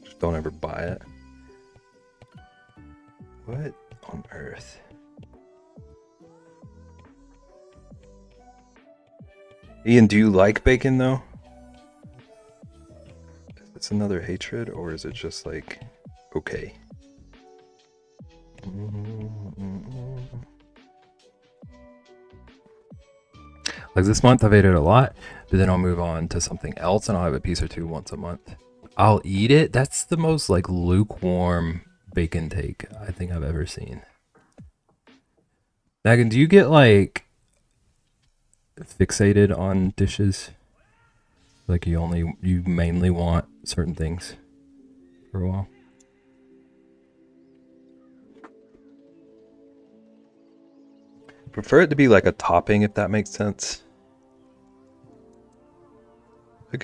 Just don't ever buy it. What on earth? Ian, do you like bacon though? It's another hatred, or is it just like okay? Like this month I've ate it a lot, but then I'll move on to something else and I'll have a piece or two once a month. I'll eat it. That's the most like lukewarm bacon take I think I've ever seen. Nagan, do you get like fixated on dishes? Like you mainly want certain things for a while? Prefer it to be like a topping, if that makes sense. I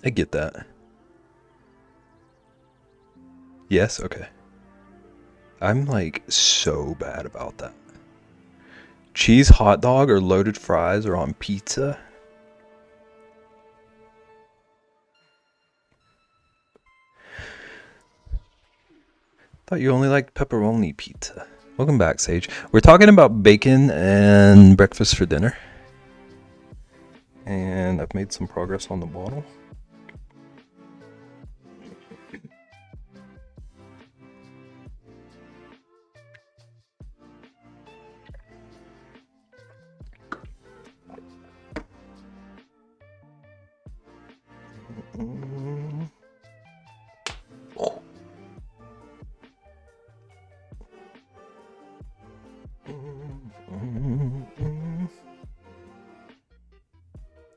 get that. Yes, okay. I'm like so bad about that. Cheese hot dog or loaded fries or on pizza. Thought you only liked pepperoni pizza. Welcome back, Sage. We're talking about bacon and breakfast for dinner. And I've made some progress on the bottle.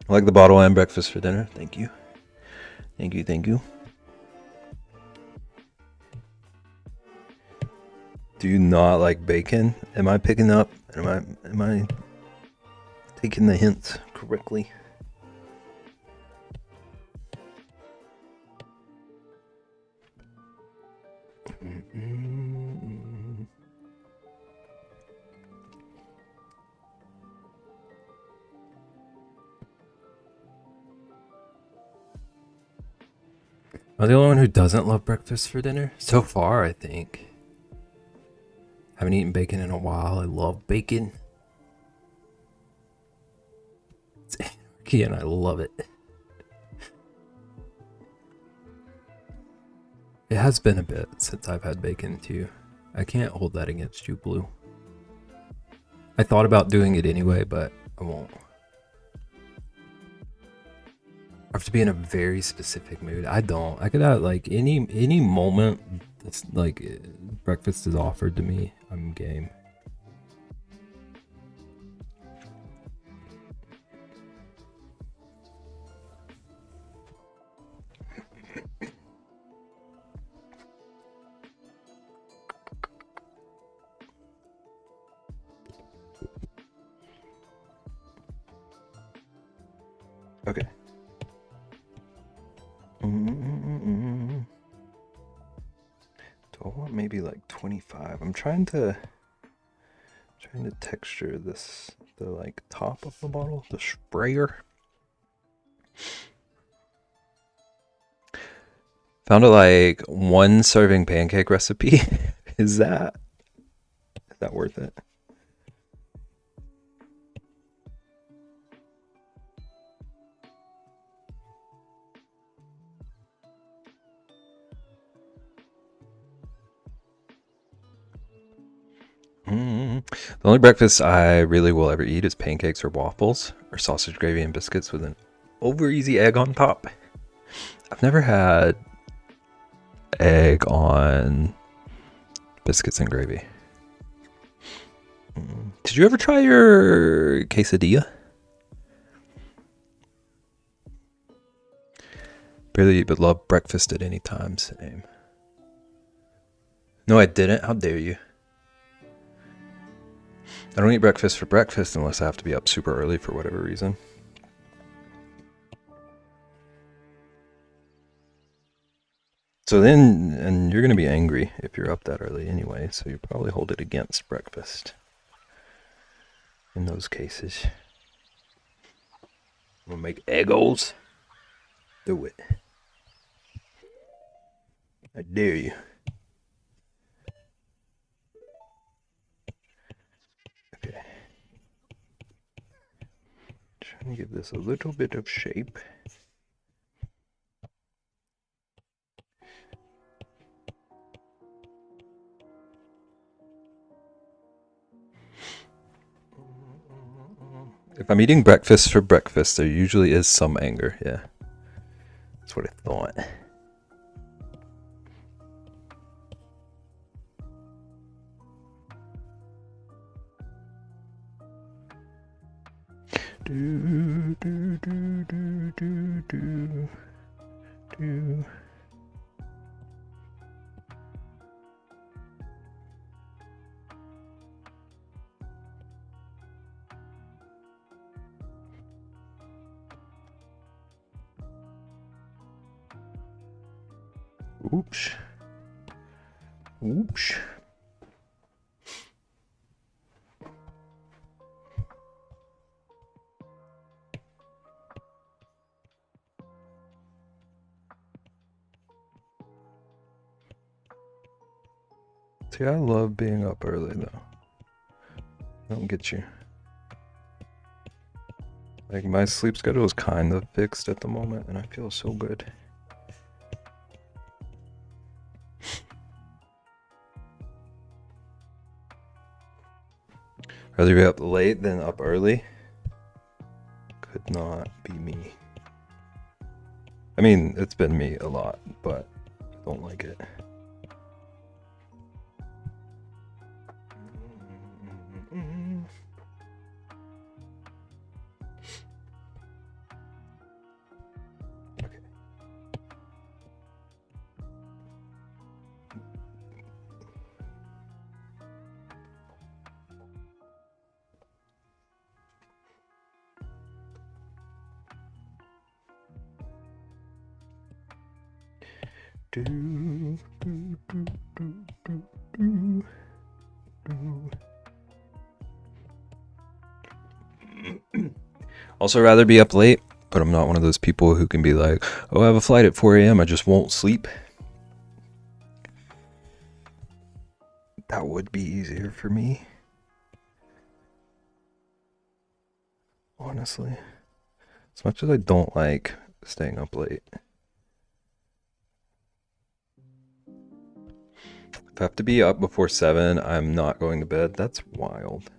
I like the bottle and breakfast for dinner. Thank you. Thank you, thank you. Do you not like bacon? Am I picking up? Am I taking the hints correctly? I'm the only one who doesn't love breakfast for dinner? So far, I think. Haven't eaten bacon in a while. I love bacon. It's anarchy and I love it. It has been a bit since I've had bacon too. I can't hold that against you, Blue. I thought about doing it anyway, but I won't. I have to be in a very specific mood. I don't. I could have like any moment that's like breakfast is offered to me. I'm game. Okay. Do I want maybe like 25? I'm trying to texture this, the like top of the bottle, the sprayer. Found a like 1 serving pancake recipe. Is that worth it? The only breakfast I really will ever eat is pancakes or waffles or sausage gravy and biscuits with an over easy egg on top. I've never had egg on biscuits and gravy. Did you ever try your quesadilla? Barely eat but love breakfast at any time. Same. No, I didn't. How dare you? I don't eat breakfast for breakfast unless I have to be up super early for whatever reason. So then, and you're going to be angry if you're up that early anyway, so you probably hold it against breakfast in those cases. I'm going to make Eggos. Do it. I dare you. Okay. Trying to give this a little bit of shape. If I'm eating breakfast for breakfast, there usually is some anger, yeah. That's what I thought. Do, do, do, do, do, do, do. Oops. Oops. See, I love being up early though. I don't get you. Like my sleep schedule is kind of fixed at the moment and I feel so good. Rather be up late than up early. Could not be me. I mean, it's been me a lot, but I don't like it. Also, rather be up late, but I'm not one of those people who can be like, oh, I have a flight at 4 a.m. I just won't sleep. That would be easier for me. Honestly. As much as I don't like staying up late. If I have to be up before 7, I'm not going to bed. That's wild.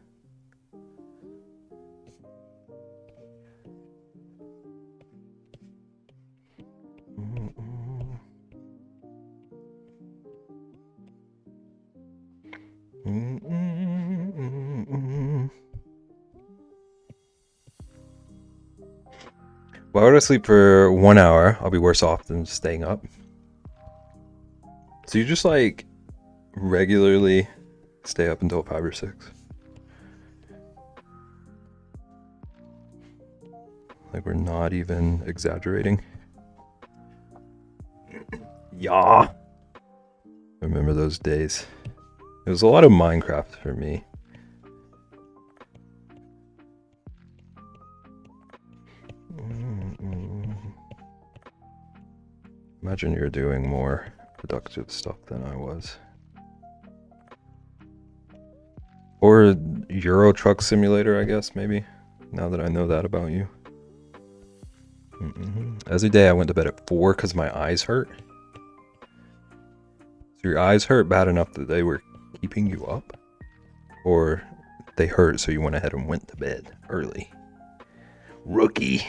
If I were to sleep for 1 hour, I'll be worse off than staying up. So you just like regularly stay up until 5 or 6? Like we're not even exaggerating. Yeah. I remember those days. It was a lot of Minecraft for me. Imagine you're doing more productive stuff than I was. Or Euro Truck Simulator, I guess, maybe. Now that I know that about you. Every day I went to bed at 4 because my eyes hurt. So your eyes hurt bad enough that they were keeping you up? Or they hurt so you went ahead and went to bed early? Rookie.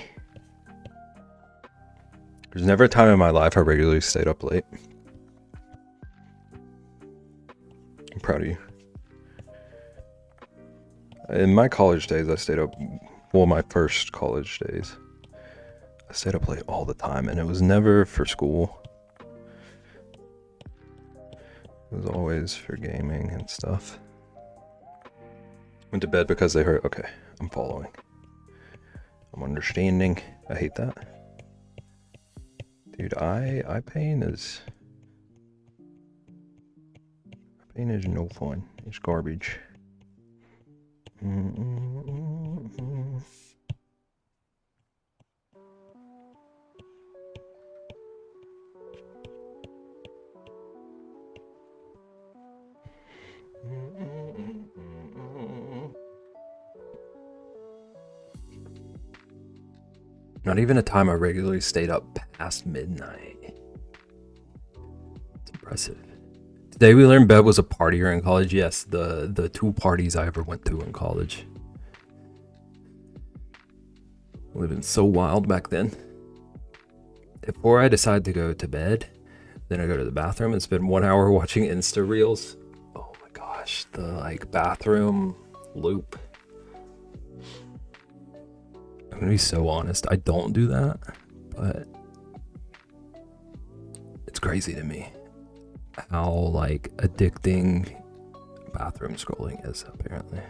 There's never a time in my life I regularly stayed up late. I'm proud of you. In my college days, I stayed up, well, my first college days, I stayed up late all the time, and it was never for school. It was always for gaming and stuff. Went to bed because they hurt. Okay, I'm following. I'm understanding. I hate that. Dude, eye pain is no fun. It's garbage. Not even a time I regularly stayed up past midnight. It's impressive. Today we learned Bev was a partier in college. Yes, the 2 parties I ever went to in college. Living so wild back then. Before I decide to go to bed, then I go to the bathroom and spend 1 hour watching Insta Reels. Oh my gosh, the like bathroom loop. I'm gonna be so honest, I don't do that, but it's crazy to me how like addicting bathroom scrolling is, apparently.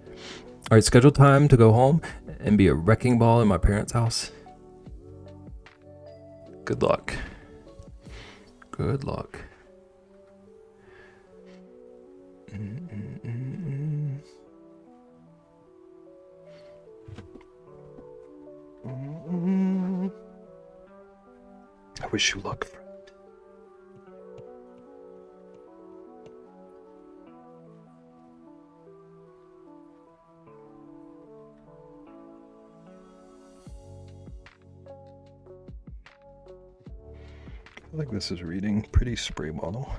All right, scheduled time to go home and be a wrecking ball in my parents' house. Good luck. Good luck. I wish you luck, friend. I feel like this is reading pretty spray bottle.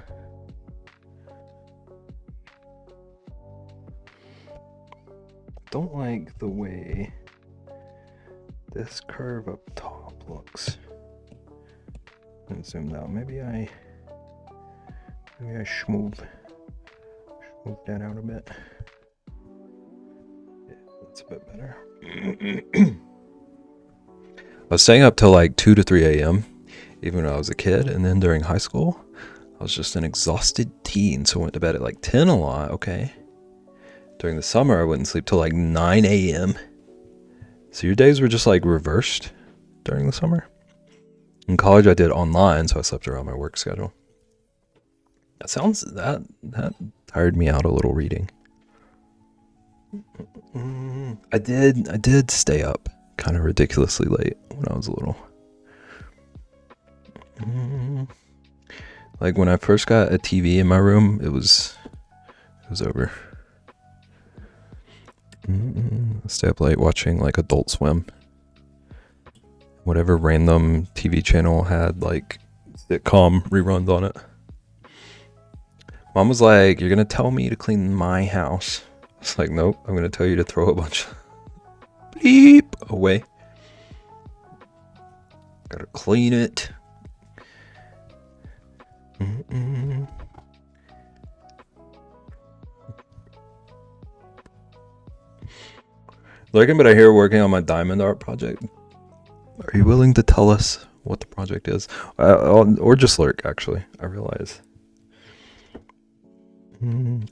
Don't like the way this curve up top looks. And zoomed out. Maybe I schmoove that out a bit. Yeah, that's a bit better. I was staying up till like 2 to 3 a.m. even when I was a kid, and then during high school, I was just an exhausted teen, so I went to bed at like 10 a lot, okay. During the summer, I wouldn't sleep till like 9 a.m. So your days were just like reversed during the summer? In college, I did online, so I slept around my work schedule. That tired me out a little reading. I did stay up kind of ridiculously late when I was little. Like when I first got a TV in my room, it was over. Stay up late watching like Adult Swim. Whatever random TV channel had like sitcom reruns on it. Mom was like, "You're gonna tell me to clean my house." I was like, "Nope, I'm gonna tell you to throw a bunch of beep away. Gotta clean it." Lurking, but I hear working on my diamond art project. Are you willing to tell us what the project is? Or just lurk, actually. I realize.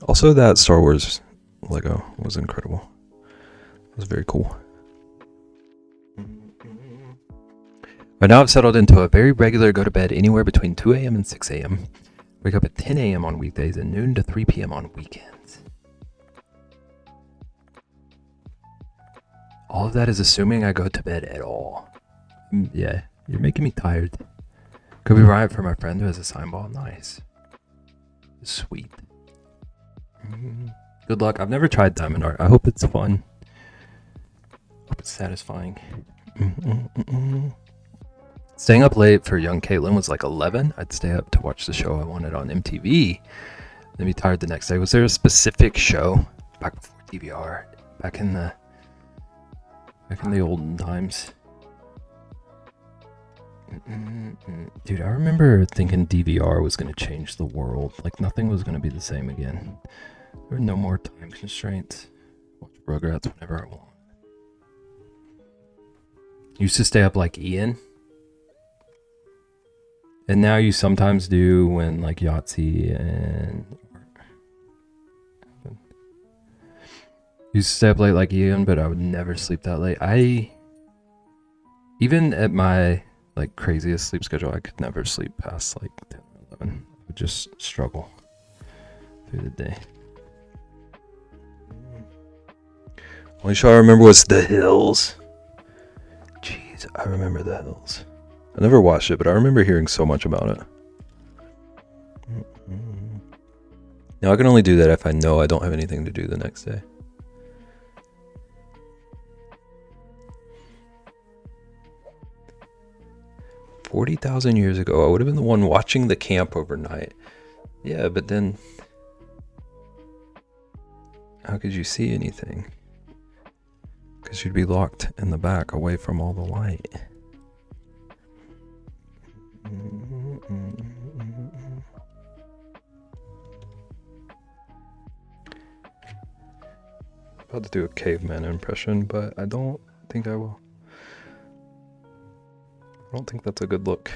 Also, that Star Wars Lego was incredible. It was very cool. Right now I've settled into a very regular go to bed anywhere between 2 a.m. and 6 a.m. Wake up at 10 a.m. on weekdays and noon to 3 p.m. on weekends. All of that is assuming I go to bed at all. Yeah, you're making me tired. Could be right for my friend who has a sign ball. Nice. Sweet. Good luck. I've never tried diamond art. I hope it's fun. Hope it's satisfying. Staying up late for young Caitlin was like 11. I'd stay up to watch the show I wanted on MTV. Then be tired the next day. Was there a specific show back before DVR? Back in the olden times? Dude, I remember thinking DVR was going to change the world. Like nothing was going to be the same again. There were no more time constraints. Watch Rugrats whenever I want. Used to stay up like Ian. And now you sometimes do when like Yahtzee and... Used to stay up late like Ian, but I would never sleep that late. Even at my like craziest sleep schedule, I could never sleep past like 10 or 11. I would just struggle through the day. Only show I remember was The Hills. Jeez, I remember The Hills. I never watched it, but I remember hearing so much about it. Now I can only do that if I know I don't have anything to do the next day. $40,000 years ago, I would have been the one watching the camp overnight. Yeah, but then how could you see anything? Because you'd be locked in the back away from all the light. About to do a caveman impression, but I don't think I will. I don't think that's a good look.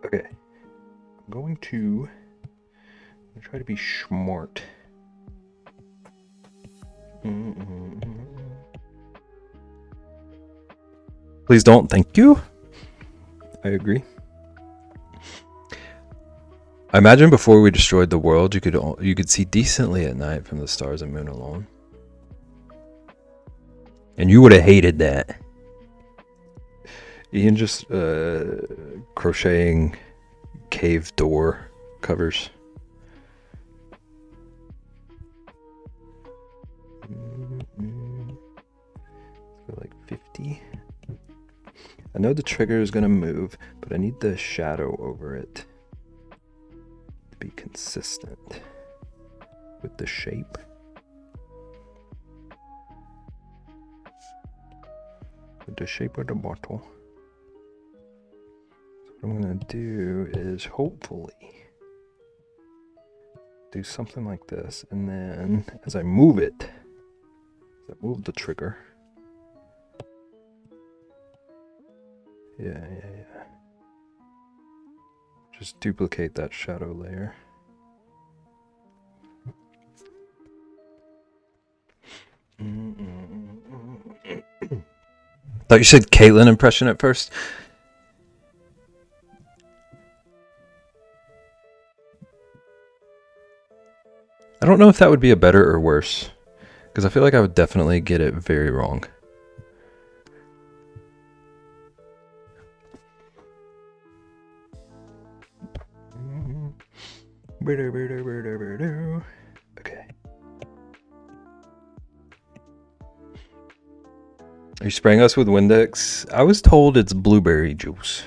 Okay, I'm going to try to be smart. Please don't. Thank you. I agree. I imagine before we destroyed the world, you could see decently at night from the stars and moon alone. And you would have hated that. Ian just crocheting cave door covers. Let's go like 50. I know the trigger is gonna move, but I need the shadow over it to be consistent with the shape. With the shape of the bottle. So what I'm gonna do is hopefully do something like this, and then as I move it, as I move the trigger. Yeah. Just duplicate that shadow layer. Thought you said Caitlyn impression at first. I don't know if that would be a better or worse, because I feel like I would definitely get it very wrong. Okay. Are you spraying us with Windex? I was told it's blueberry juice.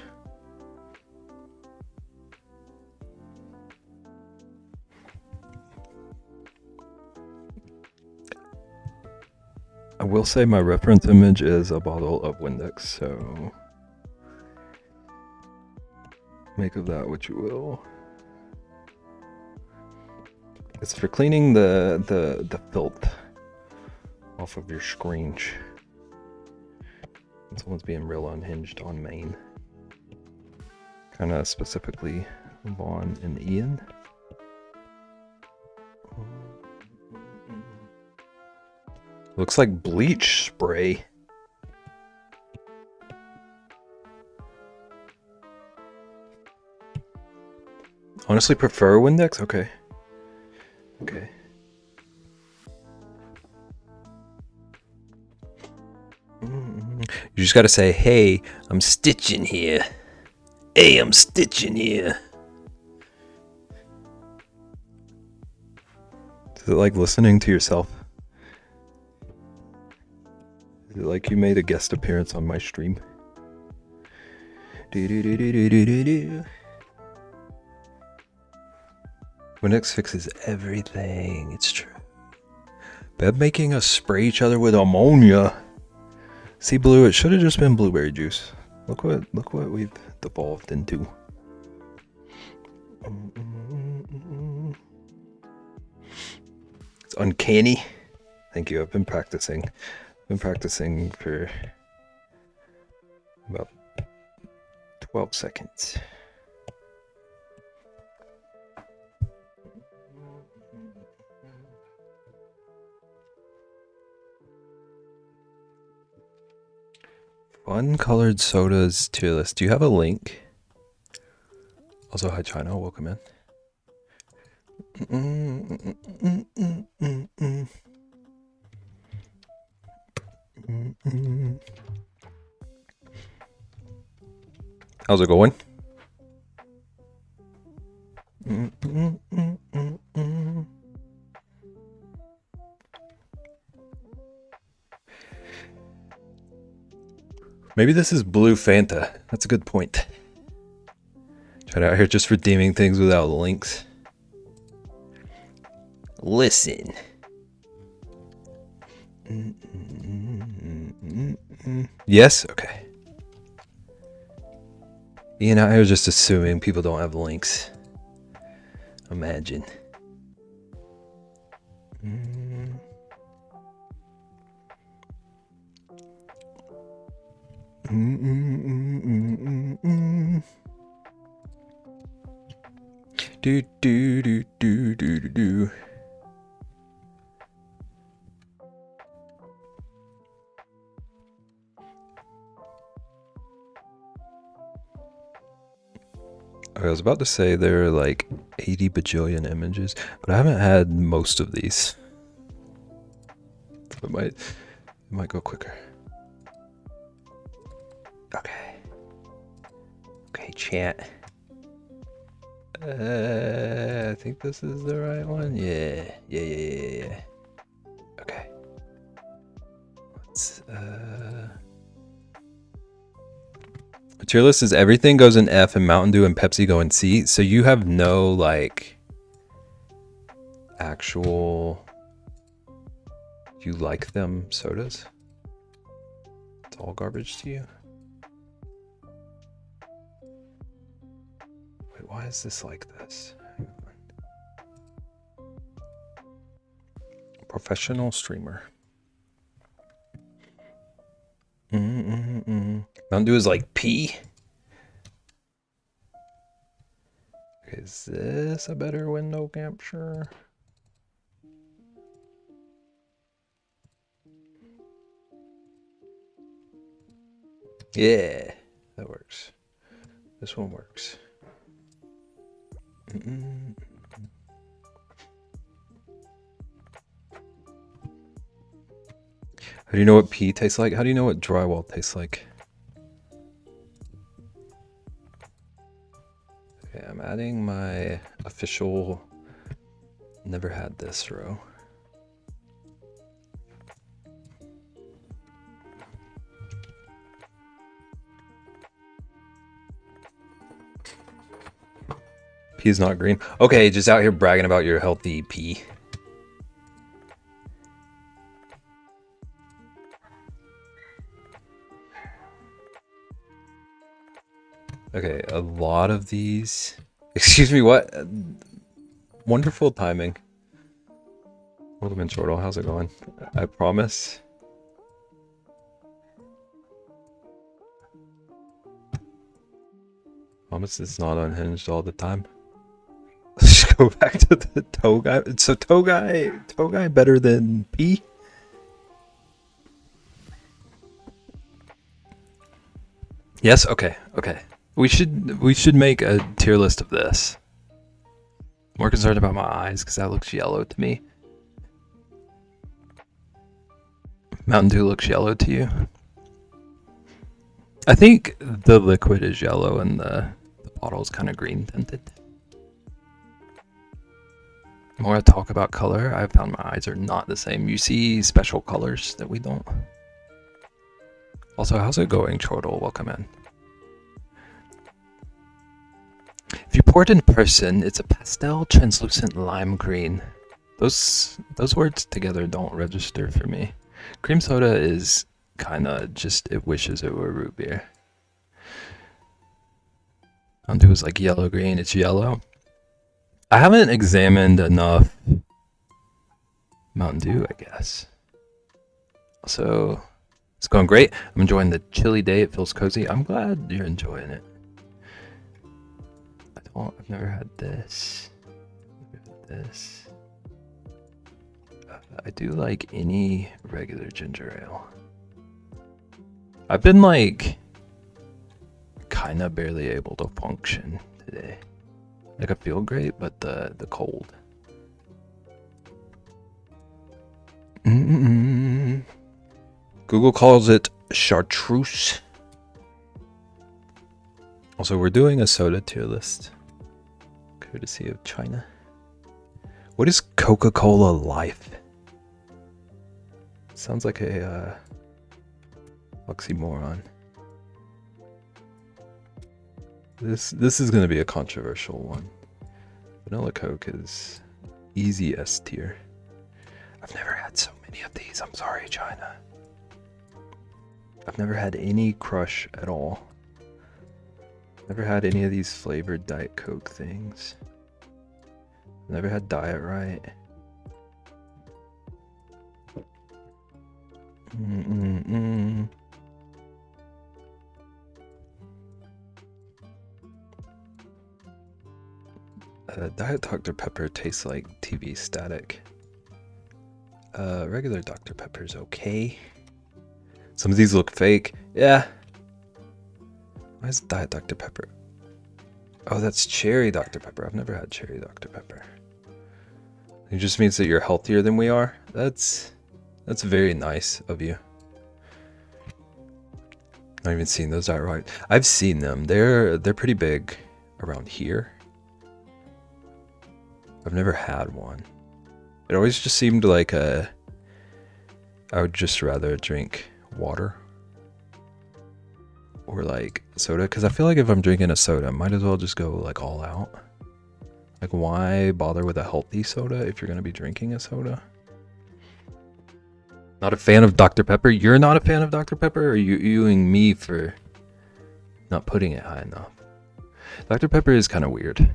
I will say my reference image is a bottle of Windex, so make of that what you will. It's for cleaning the filth off of your screen. Someone's being real unhinged on Maine. Kind of specifically Vaughn and Ian. Looks like bleach spray. Honestly prefer Windex? Okay. Okay. You just gotta say, hey, I'm stitching here. Hey, I'm stitching here. Is it like listening to yourself? Is it like you made a guest appearance on my stream? Windex fixes everything. It's true. Beb making us spray each other with ammonia. See, Blue, it should have just been blueberry juice. Look what we've devolved into. It's uncanny. Thank you. I've been practicing. For about 12 seconds. Fun colored sodas tier list. Do you have a link? Also, hi China, welcome in. How's it going? Maybe this is blue Fanta. That's a good point. Try out here just redeeming things without links. Listen. Yes? Okay. Ian, I was just assuming people don't have links. Imagine. Do do do do do do. I was about to say there are like 80 bajillion images, but I haven't had most of these. So it might go quicker. Okay. Okay, chat. I think this is the right one. Yeah. Okay. Let's tier list is everything goes in F and Mountain Dew and Pepsi go in C. So you have no like actual you like them sodas? It's all garbage to you? Wait, why is this like this? Professional streamer. Mountain Dew is like P. Is this a better window capture? Yeah, that works. This one works. Mm-mm. How do you know what pee tastes like? How do you know what drywall tastes like? Okay, I'm adding my official never had this row. Pee is not green. Okay, just out here bragging about your healthy pee. Okay, a lot of these. Excuse me, what? Wonderful timing. Wilderman Chortle, how's it going? I promise. Promise it's not unhinged all the time. Let's go back to the toe guy. So toe guy better than P? Yes, okay. We should make a tier list of this. More concerned about my eyes because that looks yellow to me. Mountain Dew looks yellow to you. I think the liquid is yellow and the bottle is kind of green tinted. The more I talk about color, I've found my eyes are not the same. You see special colors that we don't. Also, how's it going, Chortle? Welcome in. If you pour it in person, it's a pastel translucent lime green. Those words together don't register for me. Cream soda is kinda just, it wishes it were root beer. Mountain Dew is like yellow green, it's yellow. I haven't examined enough Mountain Dew, I guess. So it's going great. I'm enjoying the chilly day. It feels cozy. I'm glad you're enjoying it. I've never had this. I do like any regular ginger ale. I've been like kind of barely able to function today. Like I feel great, but the cold. Google calls it chartreuse. Also, we're doing a soda tier list, courtesy of China. What is Coca-Cola Life? Sounds like a oxymoron. This is gonna be a controversial one. Vanilla Coke is easy S tier. I've never had so many of these. I'm sorry, China. I've never had any crush at all. Never had any of these flavored Diet Coke things. Never had Diet Right. Diet Dr. Pepper tastes like TV static. Regular Dr. Pepper's okay. Some of these look fake. Yeah. Why is Diet Dr. Pepper? Oh, that's Cherry Dr. Pepper. I've never had Cherry Dr. Pepper. It just means that you're healthier than we are. That's very nice of you. Not even seen those Diet Right. I've seen them. They're pretty big around here. I've never had one. It always just seemed like I would just rather drink water or like soda, because I feel like if I'm drinking a soda, I might as well just go like all out. Like, why bother with a healthy soda if you're going to be drinking a soda? Not a fan of Dr. Pepper? You're not a fan of Dr. Pepper? Or are you viewing me for not putting it high enough? Dr. Pepper is kind of weird.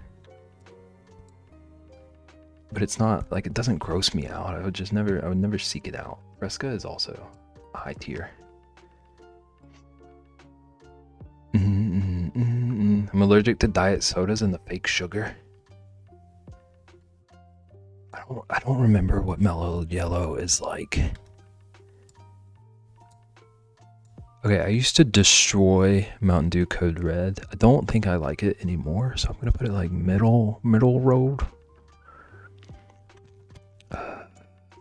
But it's not, like, it doesn't gross me out. I would never seek it out. Fresca is also a high tier. I'm allergic to diet sodas and the fake sugar. I don't remember what Mellow Yellow is like. Okay, I used to destroy Mountain Dew Code Red. I don't think I like it anymore, so I'm gonna put it like middle road.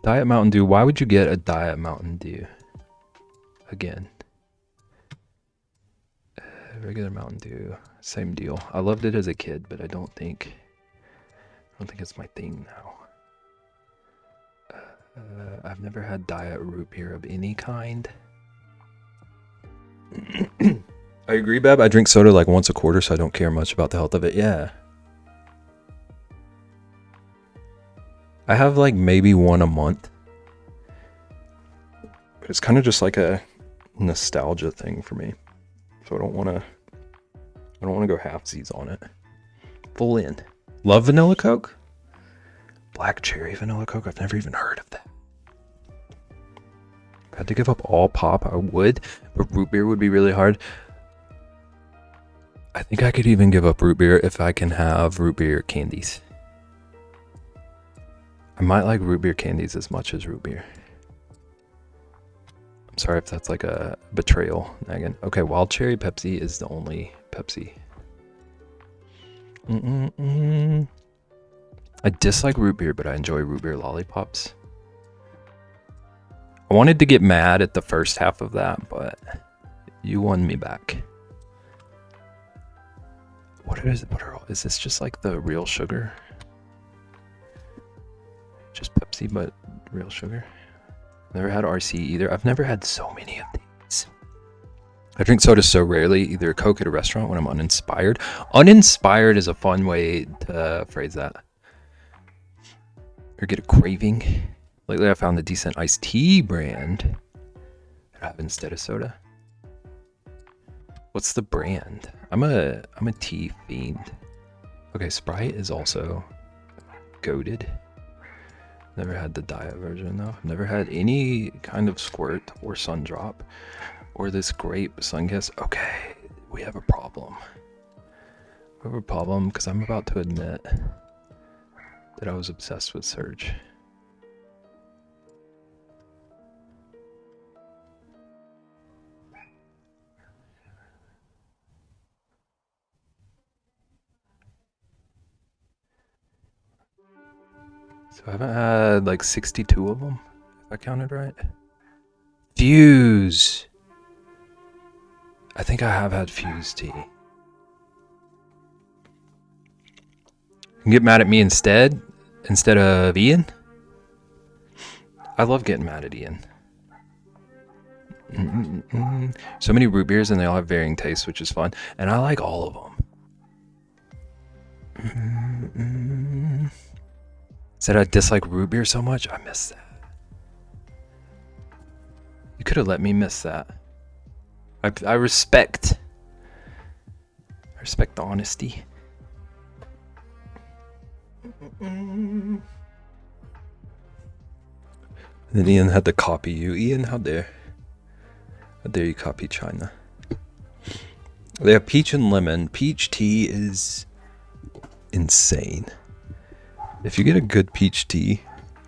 Diet Mountain Dew. Why would you get a Diet Mountain Dew? Again. Regular Mountain Dew. Same deal. I loved it as a kid, but I don't think it's my thing now. I've never had Diet Root Beer of any kind. I agree, Beb. I drink soda like once a quarter, so I don't care much about the health of it. Yeah. I have like maybe one a month. But it's kind of just like a nostalgia thing for me. So I don't want to go halfsies on it. Full in. Love vanilla Coke? Black cherry vanilla Coke? I've never even heard of that. If I had to give up all pop, I would. But root beer would be really hard. I think I could even give up root beer if I can have root beer candies. I might like root beer candies as much as root beer. I'm sorry if that's like a betrayal, Megan. Okay, wild cherry Pepsi is the only Pepsi. I dislike root beer, but I enjoy root beer lollipops. I wanted to get mad at the first half of that, but you won me back. Is this just like the real sugar? Just Pepsi, but real sugar? Never had RC either. I've never had so many of these. I drink soda so rarely, either a Coke at a restaurant when I'm uninspired. Uninspired is a fun way to phrase that. Or get a craving. Lately I found a decent iced tea brand that I have instead of soda. What's the brand? I'm a tea fiend. Okay, Sprite is also goated. Never had the diet version though. I've never had any kind of squirt or sun drop or this grape Sunkiss. Okay, we have a problem. We have a problem because I'm about to admit that I was obsessed with Surge. So I haven't had like 62 of them, if I counted right. Fuse. I think I have had Fuse tea. You can get mad at me instead of Ian? I love getting mad at Ian. So many root beers and they all have varying tastes, which is fun. And I like all of them. Said I dislike root beer so much? I miss that. You could have let me miss that. I respect the honesty. And then Ian had to copy you. Ian, how dare you copy China? They have peach and lemon. Peach tea is insane. If you get a good peach tea,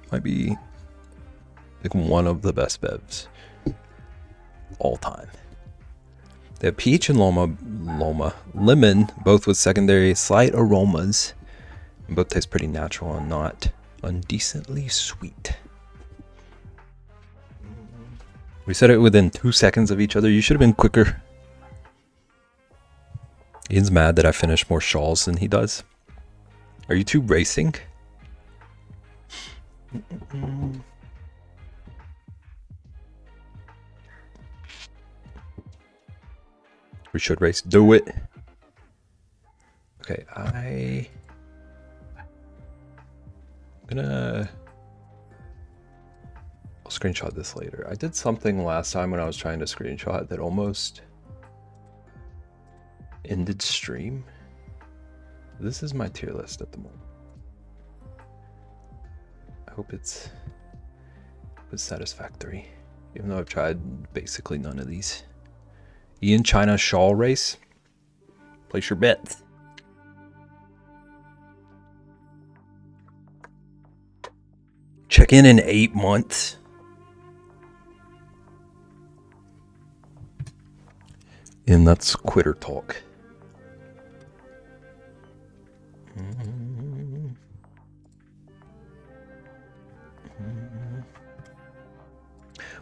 might be like one of the best bevs all time. They have peach and lemon, both with secondary slight aromas. And both taste pretty natural and not undecently sweet. We said it within 2 seconds of each other. You should have been quicker. Ian's mad that I finish more shawls than he does. Are you two racing? We should race. Do it. Okay, I'm gonna... I'll screenshot this later. I did something last time when I was trying to screenshot that almost ended stream. This is my tier list at the moment. I hope it's satisfactory, even though I've tried basically none of these. Ian China Shawl race. Place your bets. Check in 8 months. And that's quitter talk.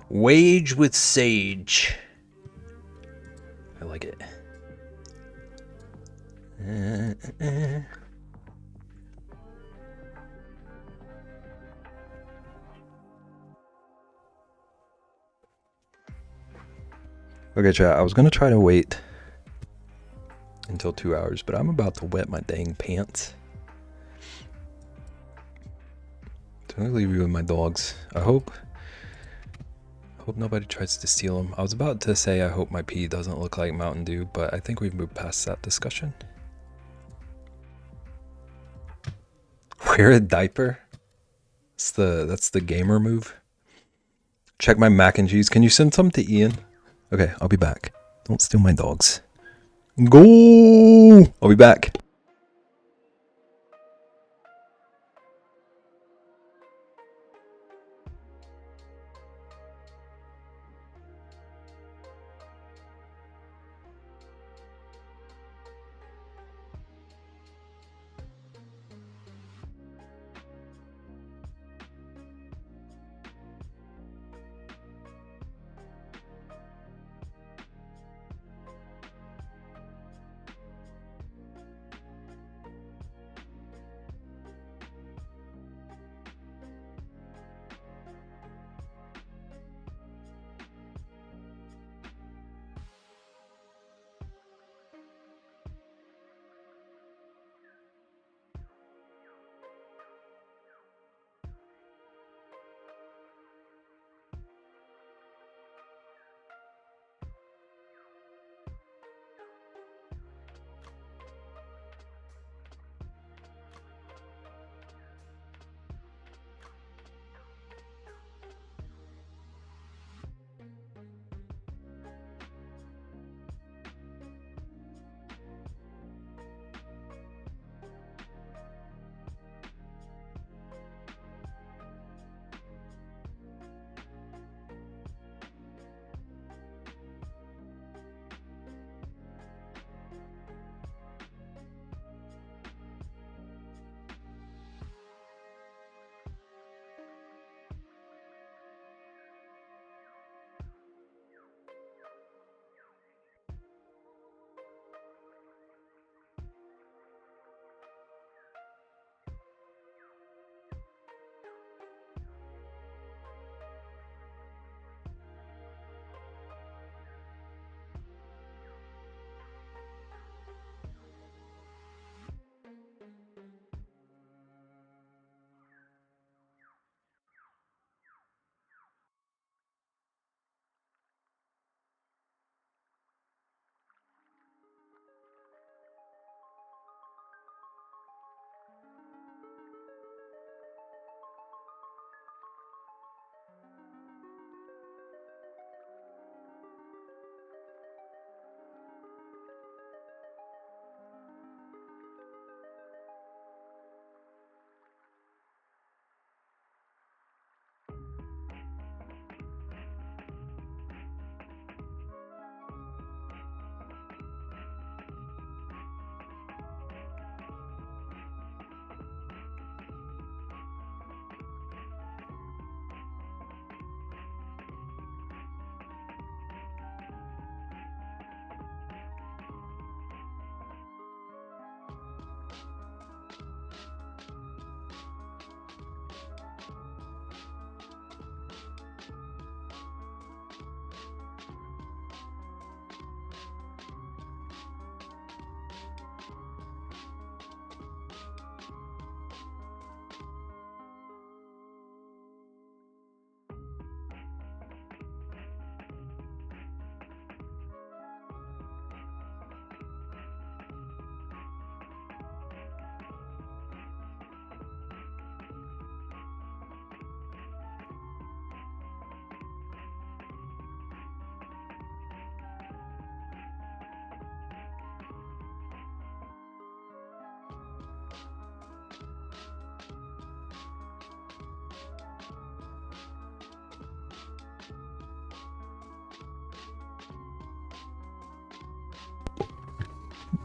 Wage with Sage. I like it. Okay, chat. I was gonna try to wait until 2 hours, but I'm about to wet my dang pants. So I'm gonna leave you with my dogs. I hope nobody tries to steal them. I was about to say I hope my pee doesn't look like Mountain Dew, but I think we've moved past that discussion. Wear a diaper? That's the gamer move. Check my mac and cheese. Can you send some to Ian? Okay, I'll be back. Don't steal my dogs. Go! I'll be back.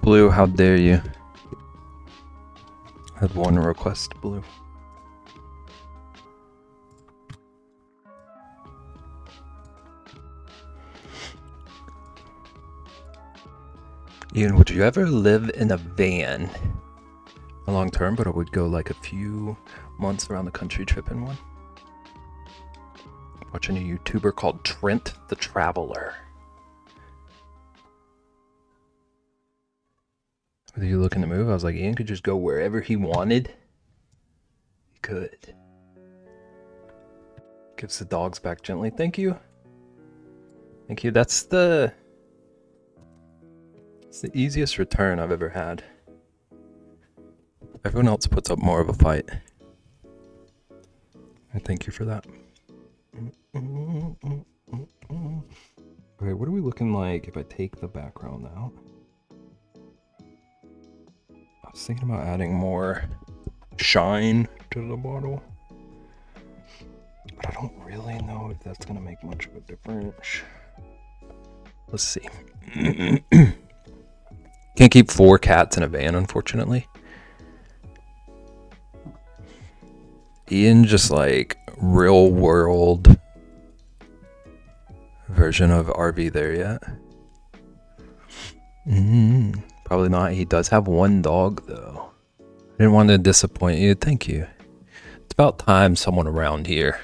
Blue, how dare you? I had one request, Blue. Ian, would you ever live in a van? A long term, but I would go like a few months around the country trip in one. Watching a YouTuber called Trent the Traveler. Were you looking to move? I was like, Ian could just go wherever he wanted. He could. Gives the dogs back gently. Thank you. Thank you. It's the easiest return I've ever had. Everyone else puts up more of a fight. I thank you for that. Okay, what are we looking like if I take the background out? I was thinking about adding more shine to the bottle, but I don't really know if that's gonna make much of a difference. Let's see. Can't keep 4 cats in a van, unfortunately. Ian just like real world version of RV there yet? Probably not. He does have 1 dog though. I didn't want to disappoint you. Thank you. It's about time someone around here.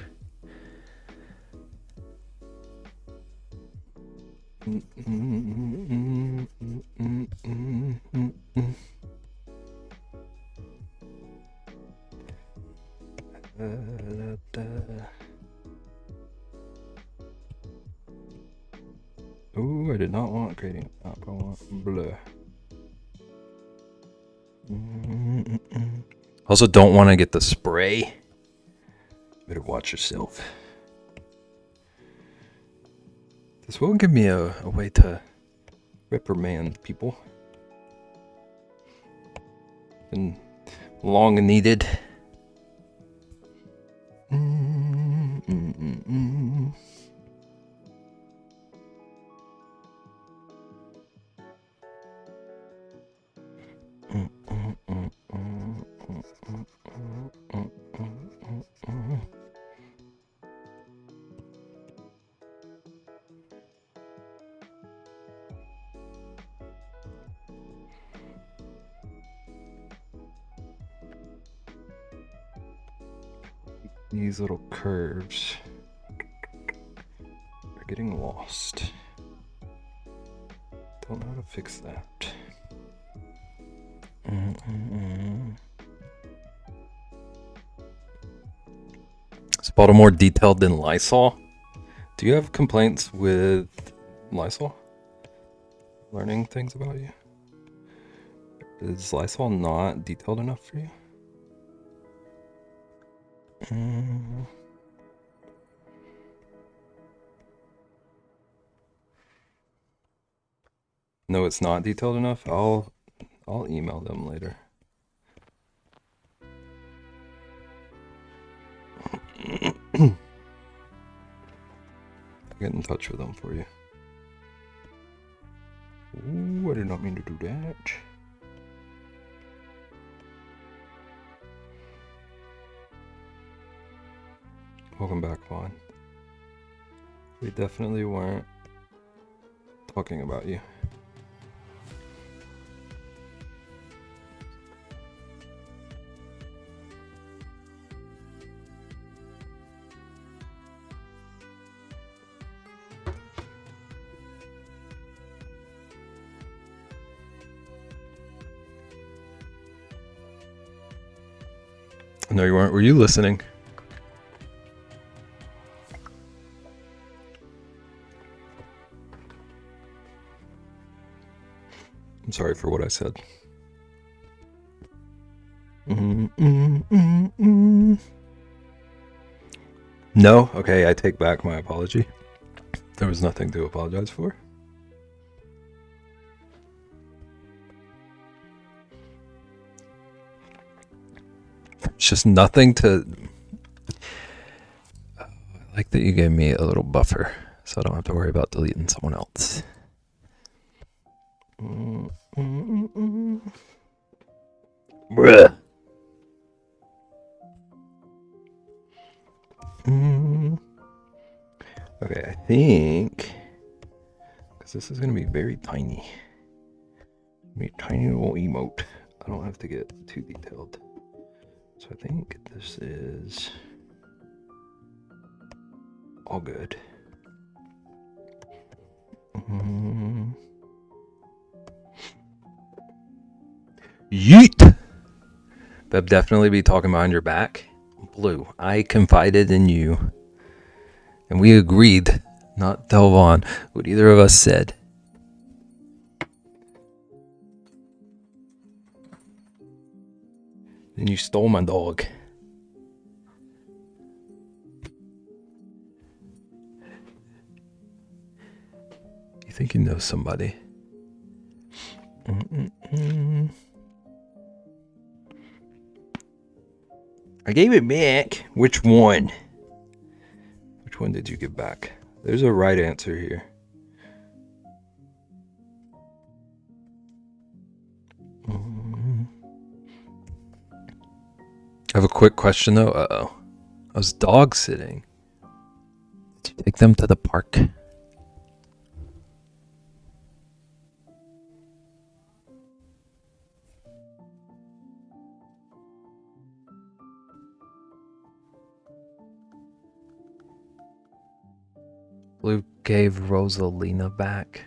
Ooh, I did not want gradient up. I want blur. Also, don't want to get the spray. Better watch yourself. This will give me a way to reprimand people. Been long needed. These little curves are getting lost. Don't know how to fix that. Is Baltimore detailed than Lysol? Do you have complaints with Lysol? Learning things about you? Is Lysol not detailed enough for you? No, it's not detailed enough. I'll email them later. I'll get in touch with them for you. Ooh, I did not mean to do that. Welcome back, Vaughn. We definitely weren't talking about you. No, you weren't. Were you listening? I'm sorry for what I said. No? Okay, I take back my apology. There was nothing to apologize for. It's just nothing to... I like that you gave me a little buffer, so I don't have to worry about deleting someone else. Bruh. Okay, I think because this is gonna be very tiny. Be a tiny little emote. I don't have to get too detailed. So I think this is all good. Yeet! Beb definitely be talking behind your back. Blue, I confided in you. And we agreed not to tell Vaughn what either of us said. Then you stole my dog. You think you know somebody? I gave it back. Which one? Which one did you give back? There's a right answer here. I have a quick question though. Uh-oh. I was dog sitting. Did you take them to the park? Blue gave Rosalina back.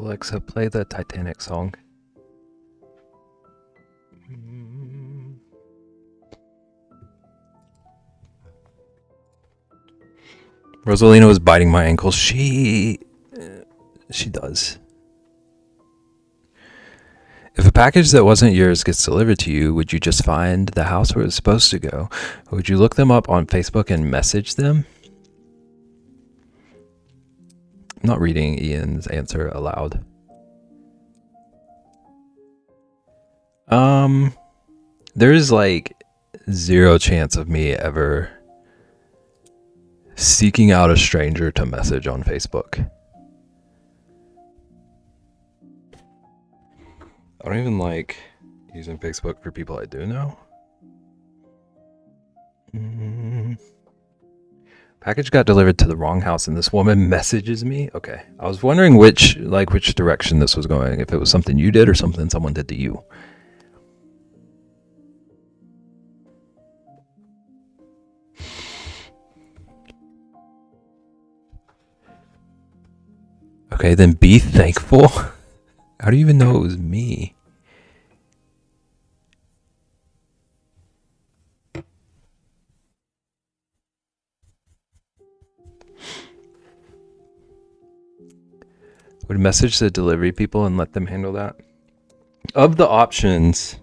Alexa, play the Titanic song. Rosalina was biting my ankle. She does. If a package that wasn't yours gets delivered to you, would you just find the house where it's supposed to go? Or would you look them up on Facebook and message them? I'm not reading Ian's answer aloud. There is like zero chance of me ever seeking out a stranger to message on Facebook. I don't even like using Facebook for people I do know. Package got delivered to the wrong house and this woman messages me. Okay. I was wondering which direction this was going. If it was something you did or something someone did to you. Okay, then be thankful. How do you even know it was me? Would message the delivery people and let them handle that? Of the options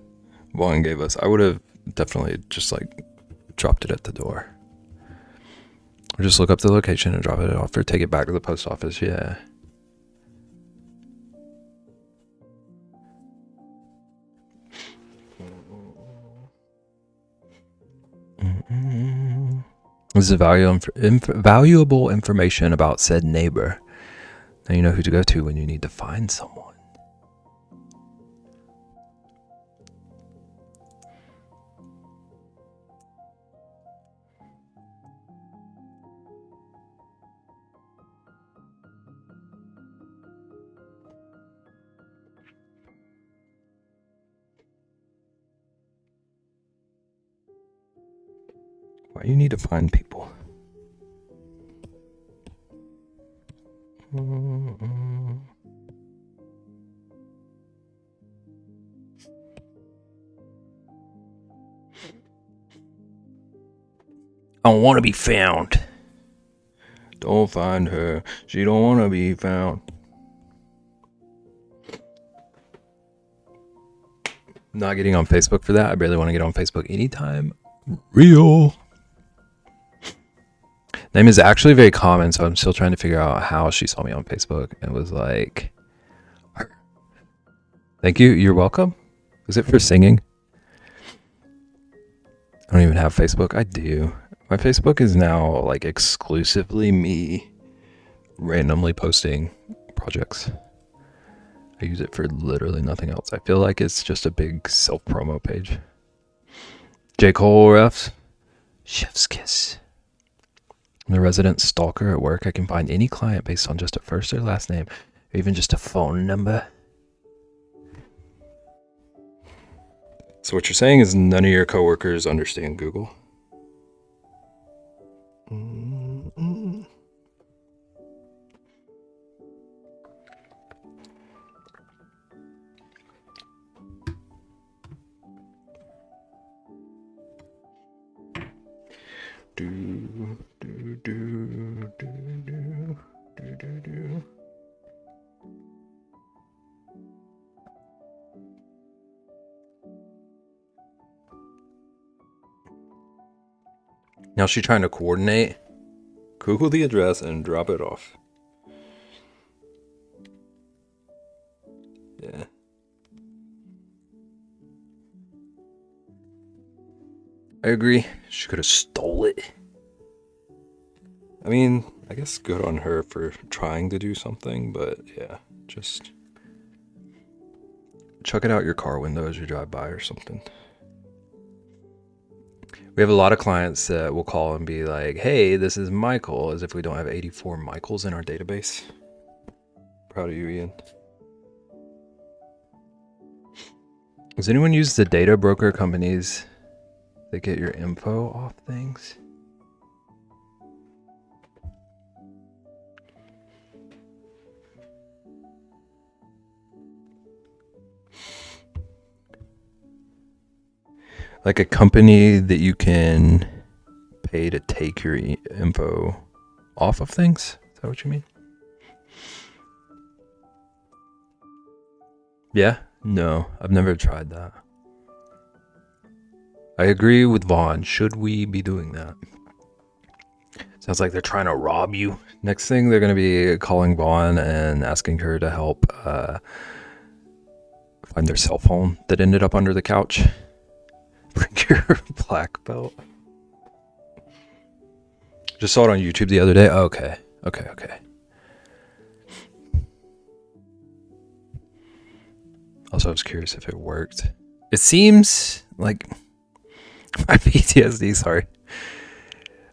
Vaughn gave us, I would have definitely just like dropped it at the door. Or just look up the location and drop it off or take it back to the post office, yeah. This is valuable information about said neighbor. Now you know who to go to when you need to find someone. Why you need to find people? I don't want to be found. Don't find her. She don't want to be found. Not getting on Facebook for that. I barely want to get on Facebook anytime. Real. Name is actually very common, so I'm still trying to figure out how she saw me on Facebook and was like, her. Thank you. You're welcome. Is it for singing? I don't even have Facebook. I do. My Facebook is now like exclusively me randomly posting projects. I use it for literally nothing else. I feel like it's just a big self-promo page. J. Cole refs. Chef's kiss. I'm the resident stalker at work. I can find any client based on just a first or last name, or even just a phone number. So what you're saying is none of your coworkers understand Google? Mm-mm. Do. Now she's trying to coordinate. Google the address and drop it off. Yeah. I agree. She could have stole it. I mean, I guess good on her for trying to do something, but yeah, just chuck it out your car window as you drive by or something. We have a lot of clients that will call and be like, hey, this is Michael, as if we don't have 84 Michaels in our database. Proud of you, Ian. Does anyone use the data broker companies that get your info off things? Like a company that you can pay to take your info off of things? Is that what you mean? Yeah? No, I've never tried that. I agree with Vaughn. Should we be doing that? Sounds like they're trying to rob you. Next thing, they're going to be calling Vaughn and asking her to help find their cell phone that ended up under the couch. Bring your black belt. Just saw it on YouTube the other day. Oh, okay. Also, I was curious if it worked. It seems like my PTSD, sorry.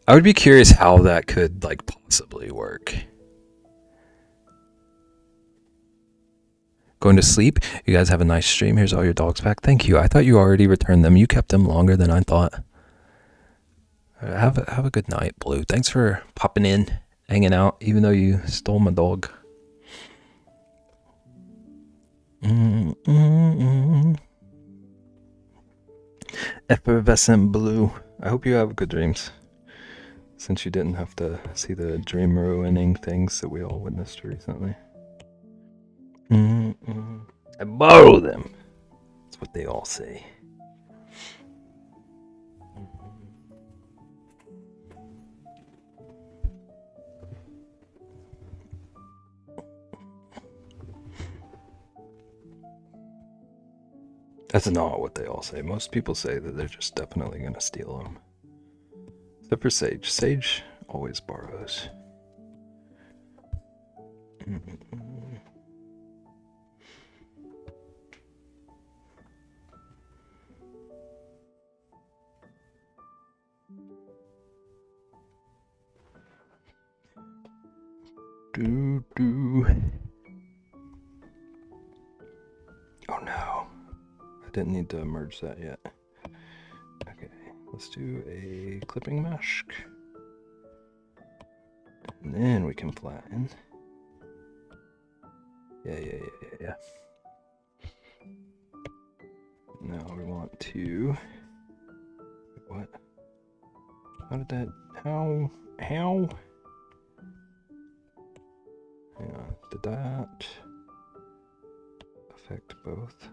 I would be curious how that could like possibly work. Going to sleep? You guys have a nice stream. Here's all your dogs back. Thank you. I thought you already returned them. You kept them longer than I thought. Have a good night, Blue. Thanks for popping in, hanging out, even though you stole my dog. Effervescent Blue. I hope you have good dreams. Since you didn't have to see the dream ruining things that we all witnessed recently. I borrow them. That's what they all say. That's not what they all say. Most people say that they're just definitely going to steal them. Except for Sage. Sage always borrows. Oh no. I didn't need to merge that yet. Okay, let's do a clipping mask. And then we can flatten. Yeah. Now we want to... What? How did that... How? Hang on. Did that affect both?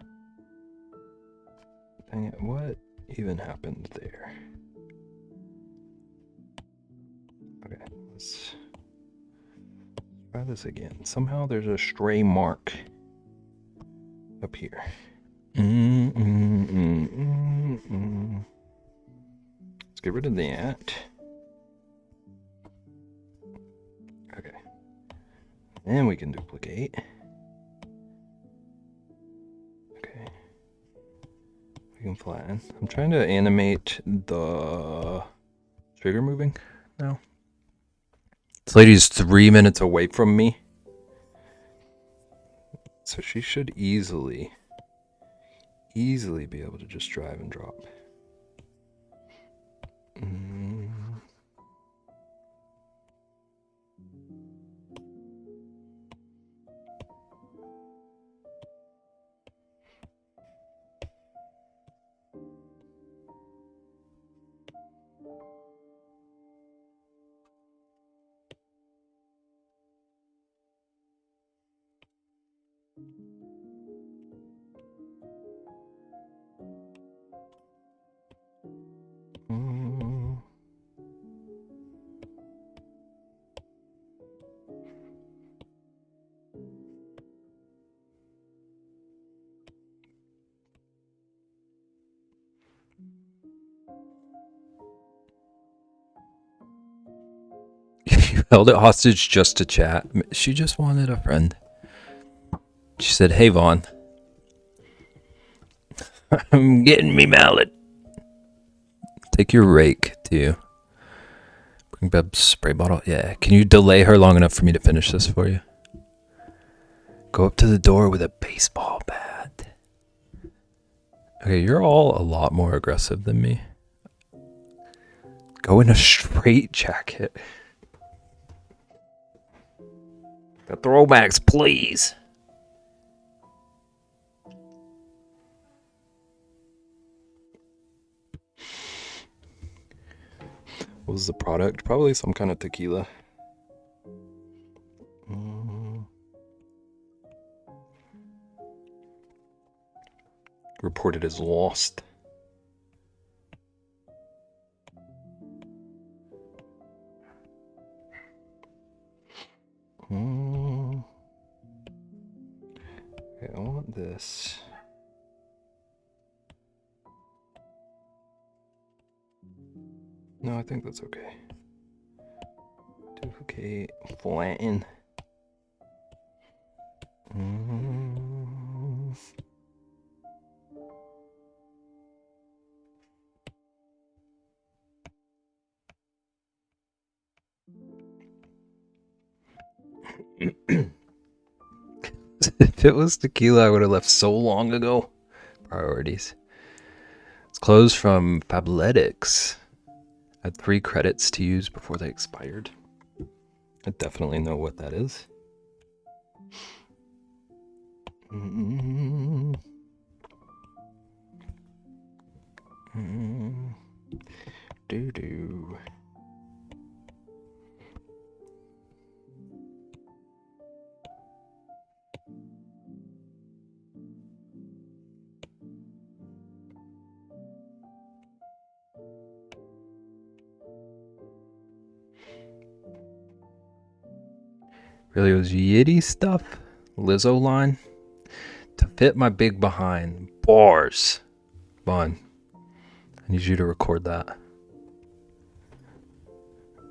Dang it, what even happened there? Okay, let's try this again. Somehow there's a stray mark up here. Let's get rid of that. Okay. And we can duplicate. Okay. We can flatten. I'm trying to animate the trigger moving now. This lady's 3 minutes away from me. So she should easily be able to just drive and drop. You held it hostage just to chat. She just wanted a friend. She said, "Hey, Vaughn, I'm getting me mallet. Take your rake, too. Bring Beb's spray bottle. Yeah. Can you delay her long enough for me to finish this for you? Go up to the door with a baseball bat." Okay, you're all a lot more aggressive than me. Go in a straight jacket. The throwbacks, please. What was the product? Probably some kind of tequila. Reported as lost. Okay, I want this. No, I think that's okay. Duplicate, flatten. If it was tequila, I would have left so long ago. Priorities. It's closed from Fabletics. I had 3 credits to use before they expired. I definitely know what that is. Doo-doo. Really was Yiddy stuff? Lizzo line? To fit my big behind. Bars. Vaughn, I need you to record that.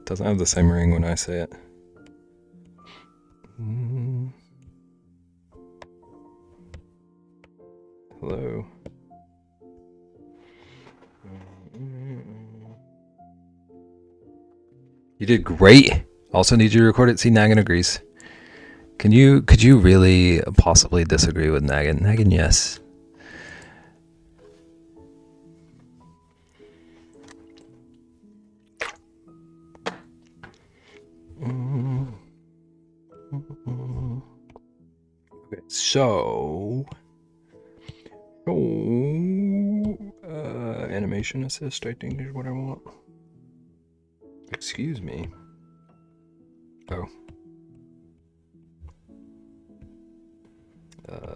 It doesn't have the same ring when I say it. Hello. You did great. Also need you to record it. See, Nagan agrees. Could you really possibly disagree with Nagan? Nagan, yes. Okay, so animation assist, I think, is what I want. Excuse me. Oh.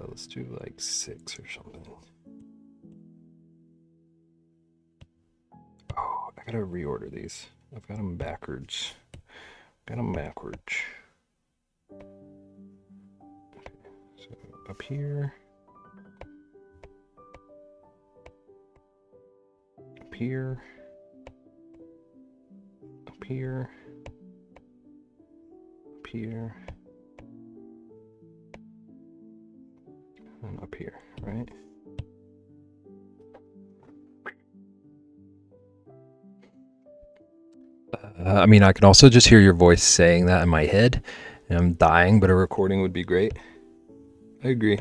Let's do like 6 or something. Oh, I gotta reorder these. I've got them backwards. Okay, so up here. here, up here, up here, and up here, right? I mean, I can also just hear your voice saying that in my head, and I'm dying, but a recording would be great. I agree.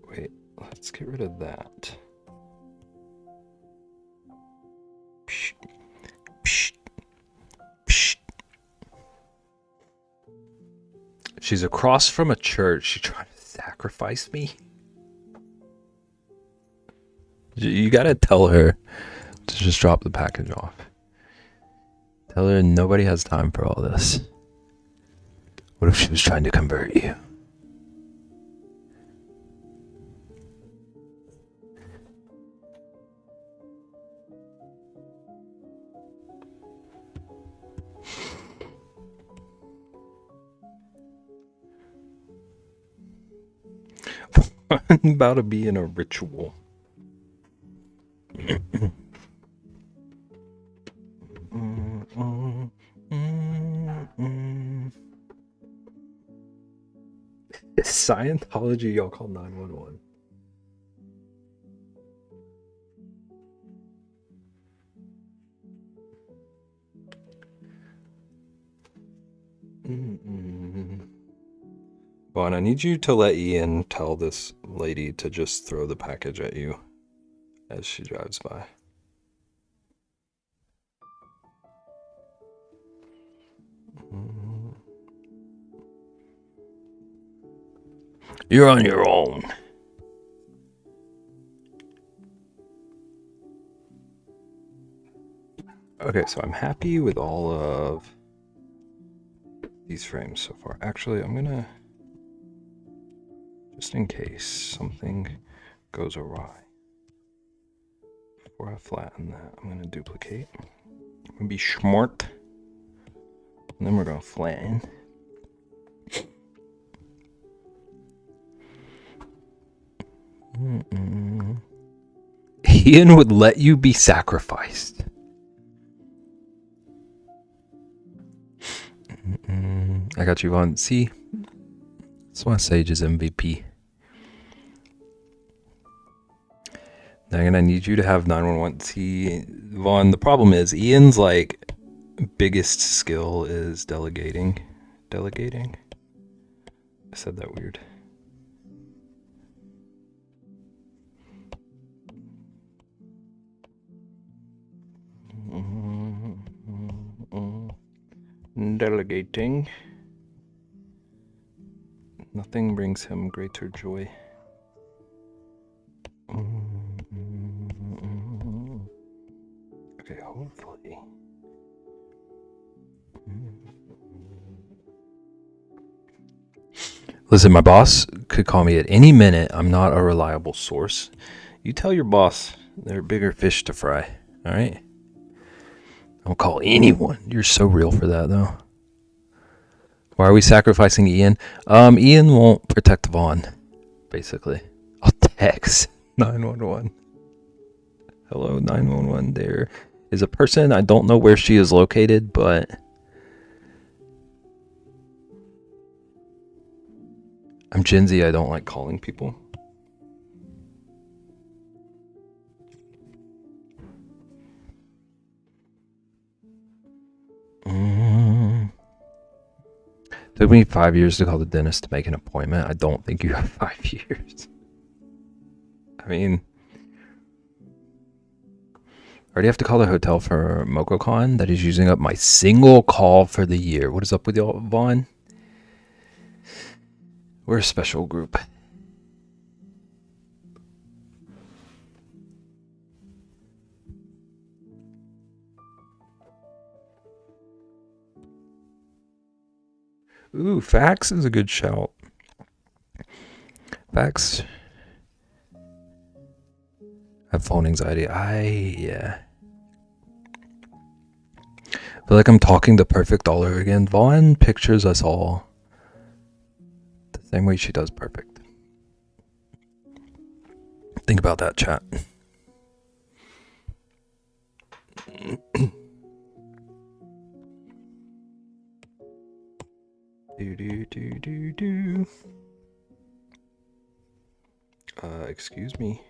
Wait, let's get rid of that. Psh, psh, psh. She's across from a church. She's trying to sacrifice me. You gotta tell her to just drop the package off. Tell her nobody has time for all this. What if she was trying to convert you? I'm about to be in a ritual. Scientology, y'all call 911. Vaughn, I need you to let Ian tell this lady to just throw the package at you as she drives by. You're on your own. Okay, so I'm happy with all of these frames so far. Actually, I'm gonna, just in case something goes awry, before I flatten that, I'm gonna duplicate. I'm gonna be smart, and then we're gonna flatten. Ian would let you be sacrificed. I got you, Vaughn. See, that's why Sage is MVP. Now I need you to have 911. See, Vaughn, the problem is Ian's like biggest skill is delegating. Delegating? I said that weird. Delegating. Nothing brings him greater joy. Okay, hopefully. Listen, my boss could call me at any minute. I'm not a reliable source. You tell your boss there are bigger fish to fry, all right? Don't call anyone. You're so real for that, though. Why are we sacrificing Ian? Ian won't protect Vaughn, basically. I'll text 911. Hello, 911. There is a person. I don't know where she is located, but I'm Gen Z. I don't like calling people. Took me 5 years to call the dentist to make an appointment. I don't think you have 5 years. I mean, I already have to call the hotel for MocoCon. That is using up my single call for the year. What is up with y'all, Vaughn? We're a special group. Ooh, fax is a good shout. Fax. I have phone anxiety. Yeah. I feel like I'm talking to Perfect all over again. Vaughn pictures us all the same way she does Perfect. Think about that, chat. Do. Excuse me.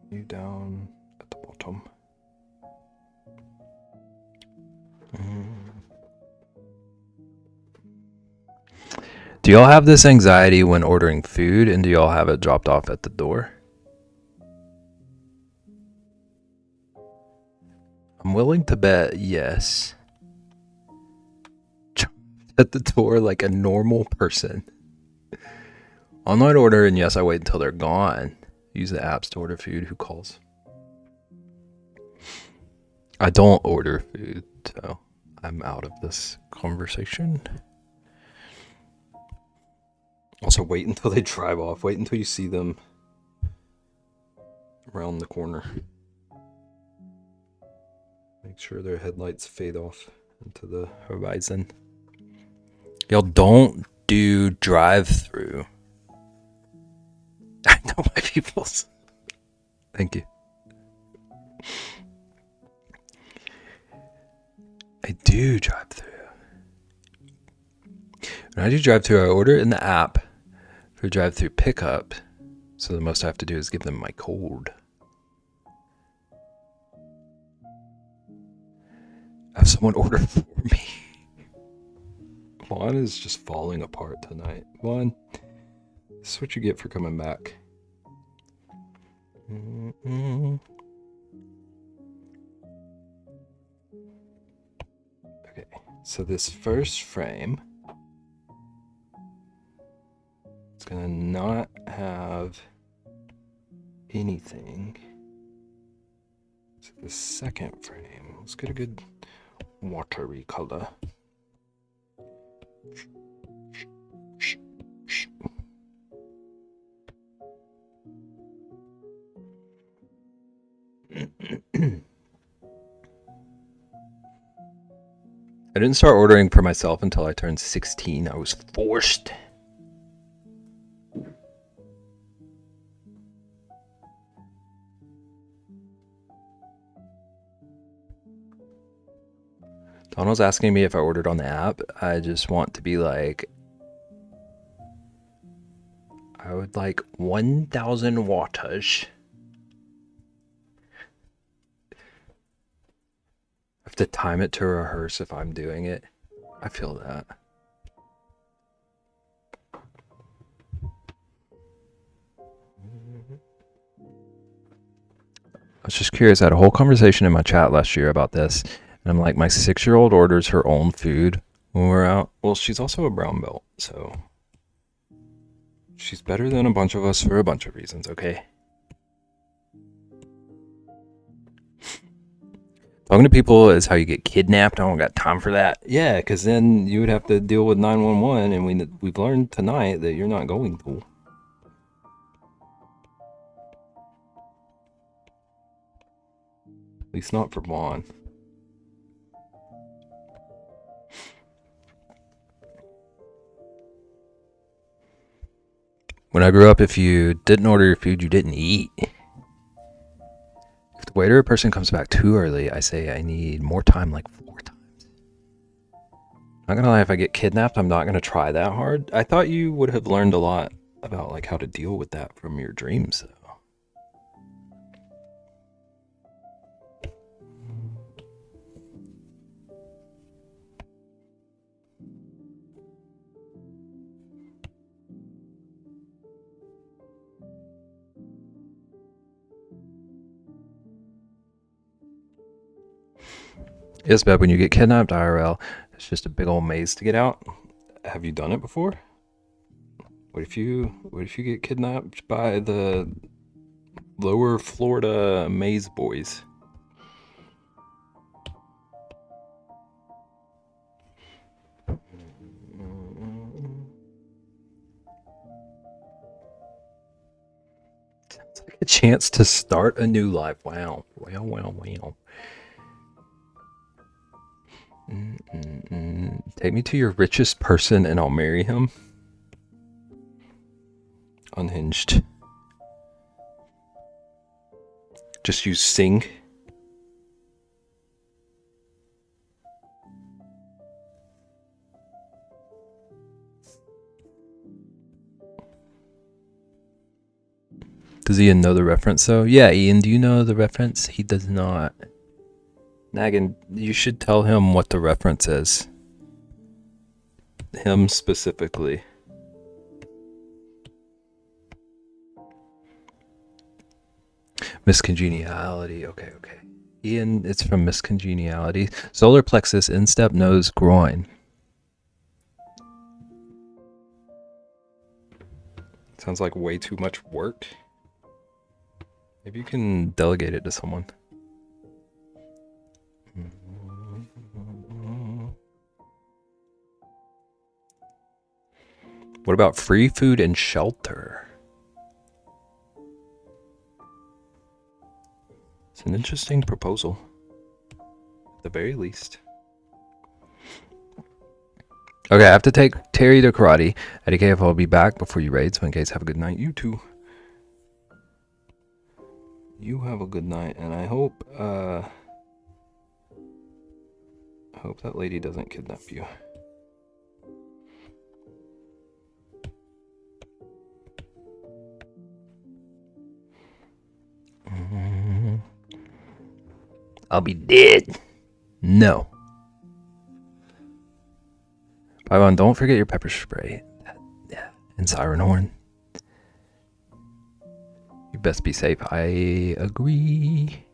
You down at the bottom. Do y'all have this anxiety when ordering food, and do y'all have it dropped off at the door? I'm willing to bet yes. At the door like a normal person. Online order, and yes, I wait until they're gone. Use the apps to order food. Who calls? I don't order food, so I'm out of this conversation. Also, wait until they drive off. Wait until you see them around the corner. Make sure their headlights fade off into the horizon. Y'all don't do drive-through. I know my peoples. Thank you. I do drive-through. When I do drive-through, I order in the app for drive-through pickup. So the most I have to do is give them my code. Have someone order for me. Vaughn is just falling apart tonight. Vaughn, this is what you get for coming back. Okay, so this first frame, it's gonna not have anything. So the second frame, let's get a good watery color. I didn't start ordering for myself until I turned 16. I was forced. Donald's asking me if I ordered on the app. I just want to be like, I would like 1,000 wattage. I have to time it to rehearse if I'm doing it. I feel that. I was just curious. I had a whole conversation in my chat last year about this. And I'm like, my 6-year-old orders her own food when we're out. Well, she's also a brown belt, so she's better than a bunch of us for a bunch of reasons, okay? Talking to people is how you get kidnapped. I don't got time for that. Yeah, because then you would have to deal with 911, and we've learned tonight that you're not going to. At least not for Vaughn. When I grew up, if you didn't order your food, you didn't eat. If the waiter or person comes back too early, I say I need more time, like 4 times. Not gonna lie, if I get kidnapped, I'm not gonna try that hard. I thought you would have learned a lot about like how to deal with that from your dreams, though. Yes, Beb, when you get kidnapped IRL, it's just a big old maze to get out. Have you done it before? What if you get kidnapped by the Lower Florida Maze Boys? Sounds like a chance to start a new life. Wow. Wow. Take me to your richest person and I'll marry him. Unhinged. Just use sing. Does Ian know the reference though? Yeah, Ian, do you know the reference? He does not. Nagan, you should tell him what the reference is. Him specifically. Miscongeniality. Okay. Ian, it's from miscongeniality. Solar plexus, instep, nose, groin. Sounds like way too much work. Maybe you can delegate it to someone. What about free food and shelter? It's an interesting proposal, at the very least. Okay, I have to take Terry to karate. Eddie KF, I'll be back before you raid, so in case, have a good night. You too. You have a good night, and I hope that lady doesn't kidnap you. I'll be dead. No. Python, don't forget your pepper spray. Yeah, and siren horn. You best be safe. I agree.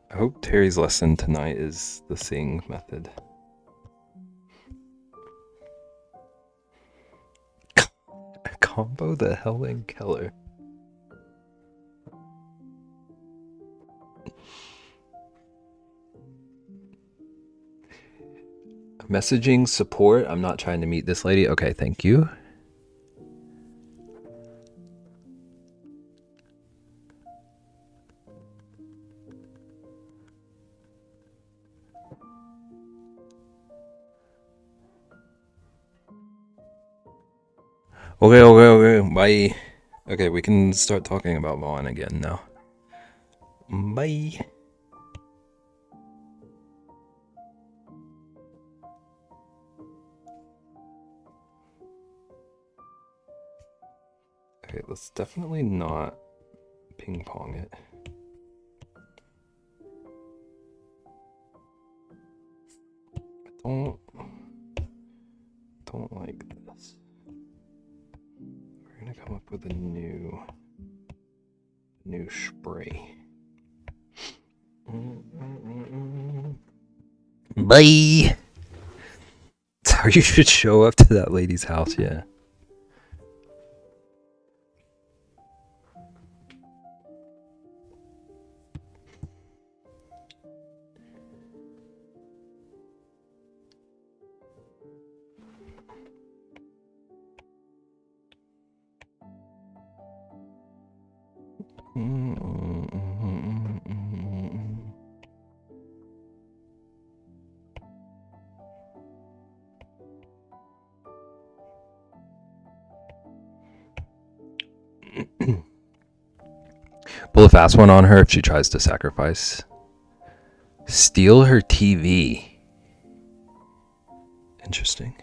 I hope Terry's lesson tonight is the sing method. Combo the Helen Keller. Messaging support. I'm not trying to meet this lady. Okay, thank you. Okay. Bye. Okay, we can start talking about Vaughn again now. Bye. Okay, let's definitely not ping pong it. I don't like this. We're gonna come up with a new spray. Bye. That's how you should show up to that lady's house, yeah. Pull a fast one on her if she tries to sacrifice. Steal her TV. Interesting.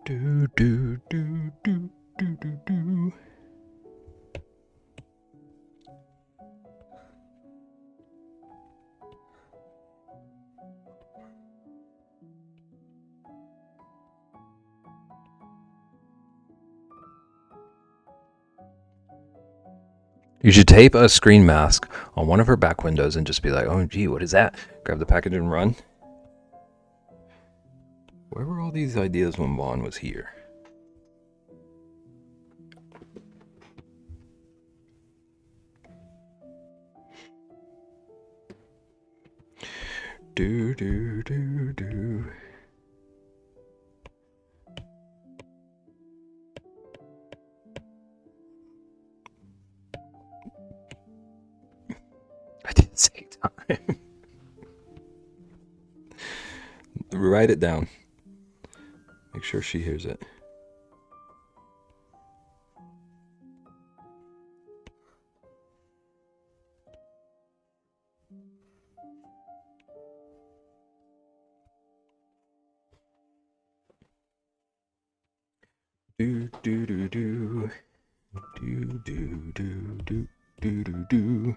Do. You should tape a screen mask on one of her back windows and just be like, oh, gee, what is that? Grab the package and run. Where were all these ideas when Vaughn was here? Do do do do. I didn't say time. Write it down. Make sure she hears it. Do do do do do do do do do do do.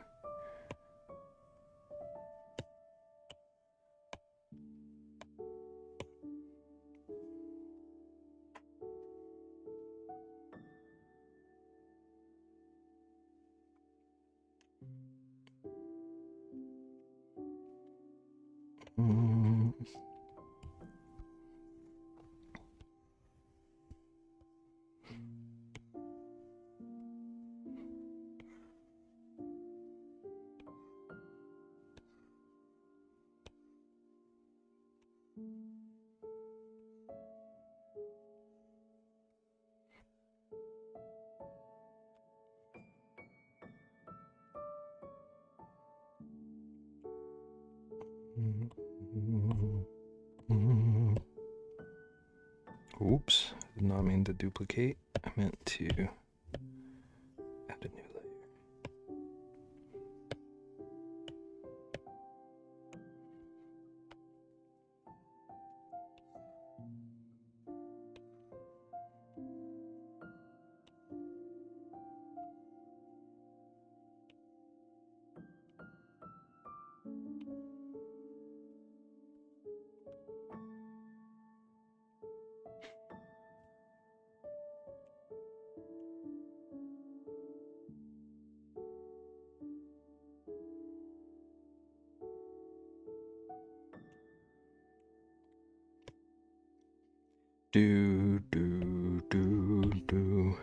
Oops, did not mean to duplicate. I meant to add a new layer. Do do do do.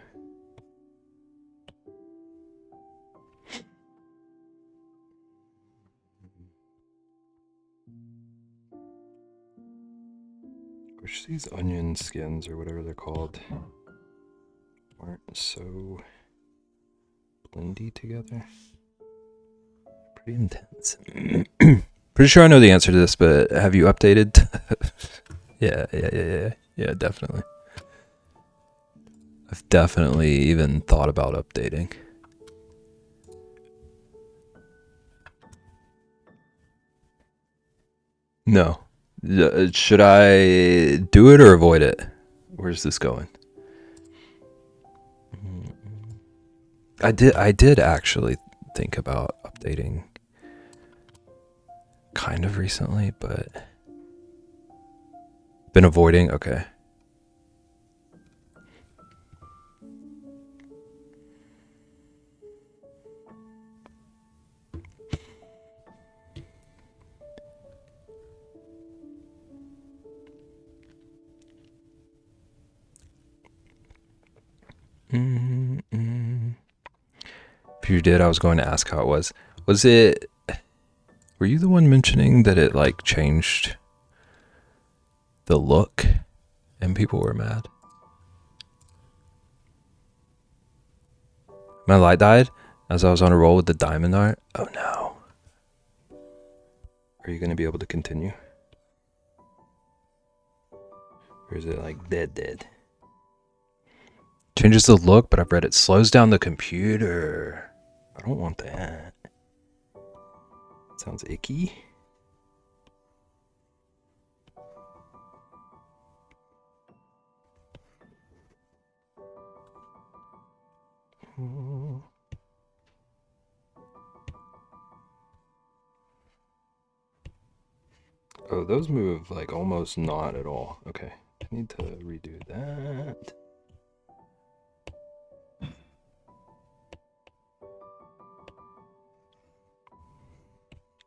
Wish these onion skins or whatever they're called weren't so blendy together. Pretty intense. Pretty sure I know the answer to this, but have you updated? Yeah, definitely. I've definitely even thought about updating. No. Should I do it or avoid it? Where's this going? I did actually think about updating kind of recently, but been avoiding. Okay. If you did, I was going to ask how it was. Was it? Were you the one mentioning that it like changed the look and people were mad? My light died as I was on a roll with the diamond art. Oh no. Are you going to be able to continue? Or is it like dead? Changes the look, but I've read it slows down the computer. I don't want that. Sounds icky. Oh, those move like almost not at all. Okay, I need to redo that.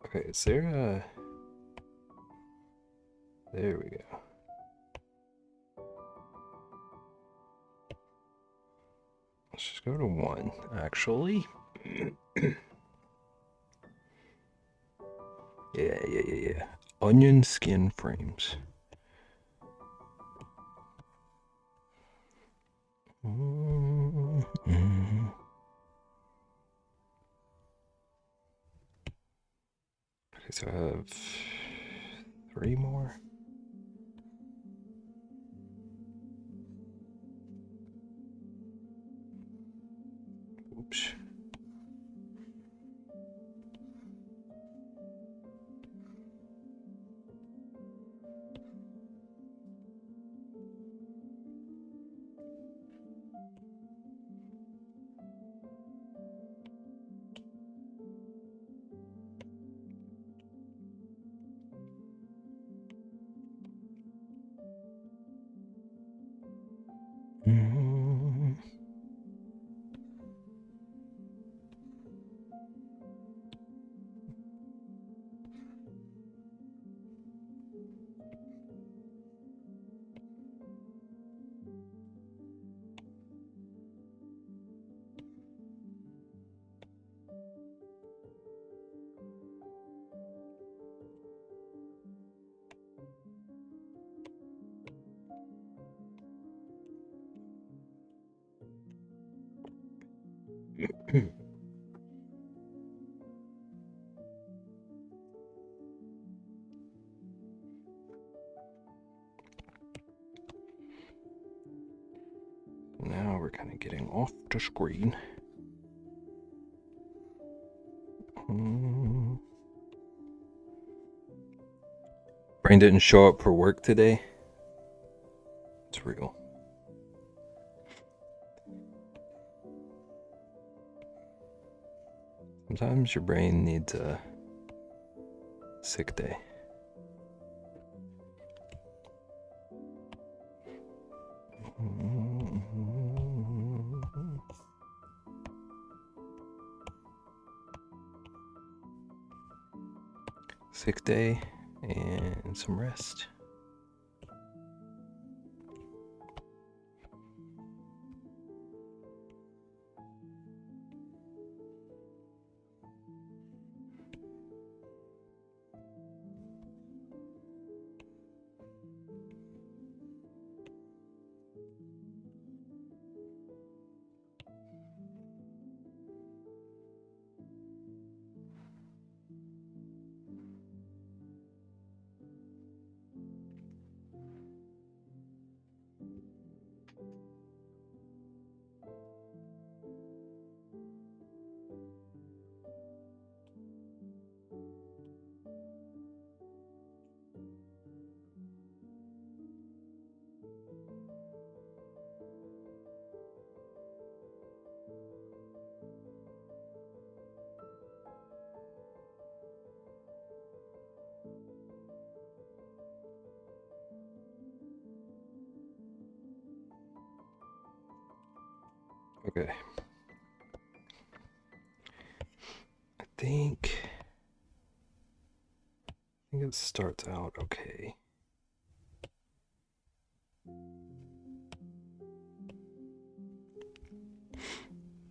Okay, is there a... There we go. Let's just go to 1, actually. Yeah. Onion skin frames. Okay, so I have 3 more. Oops. Now we're kind of getting off the screen. Brain didn't show up for work today. It's real. Sometimes your brain needs a sick day. Sick day and some rest. Okay. I think it starts out okay.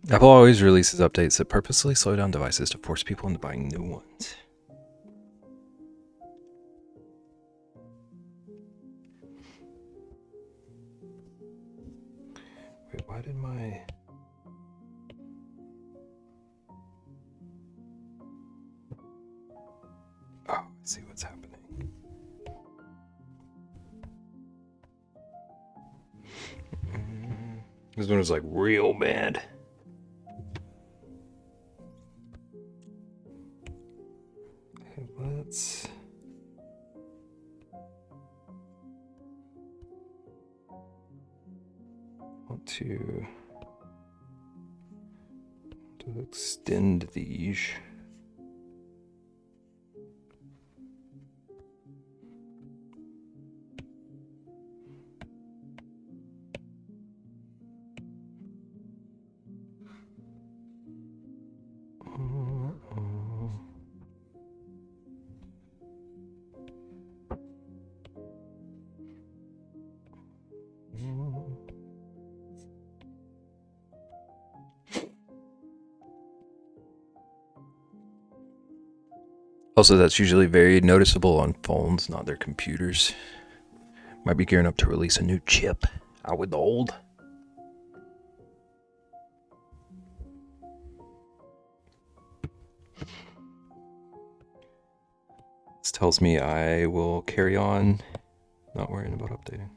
Apple always releases updates that purposely slow down devices to force people into buying new ones. Wait, why did my... Oh, I see what's happening. This one was like real bad. Okay, let's... want to extend these. Also, that's usually very noticeable on phones, not their computers. Might be gearing up to release a new chip. Out with the old. This tells me I will carry on not worrying about updating.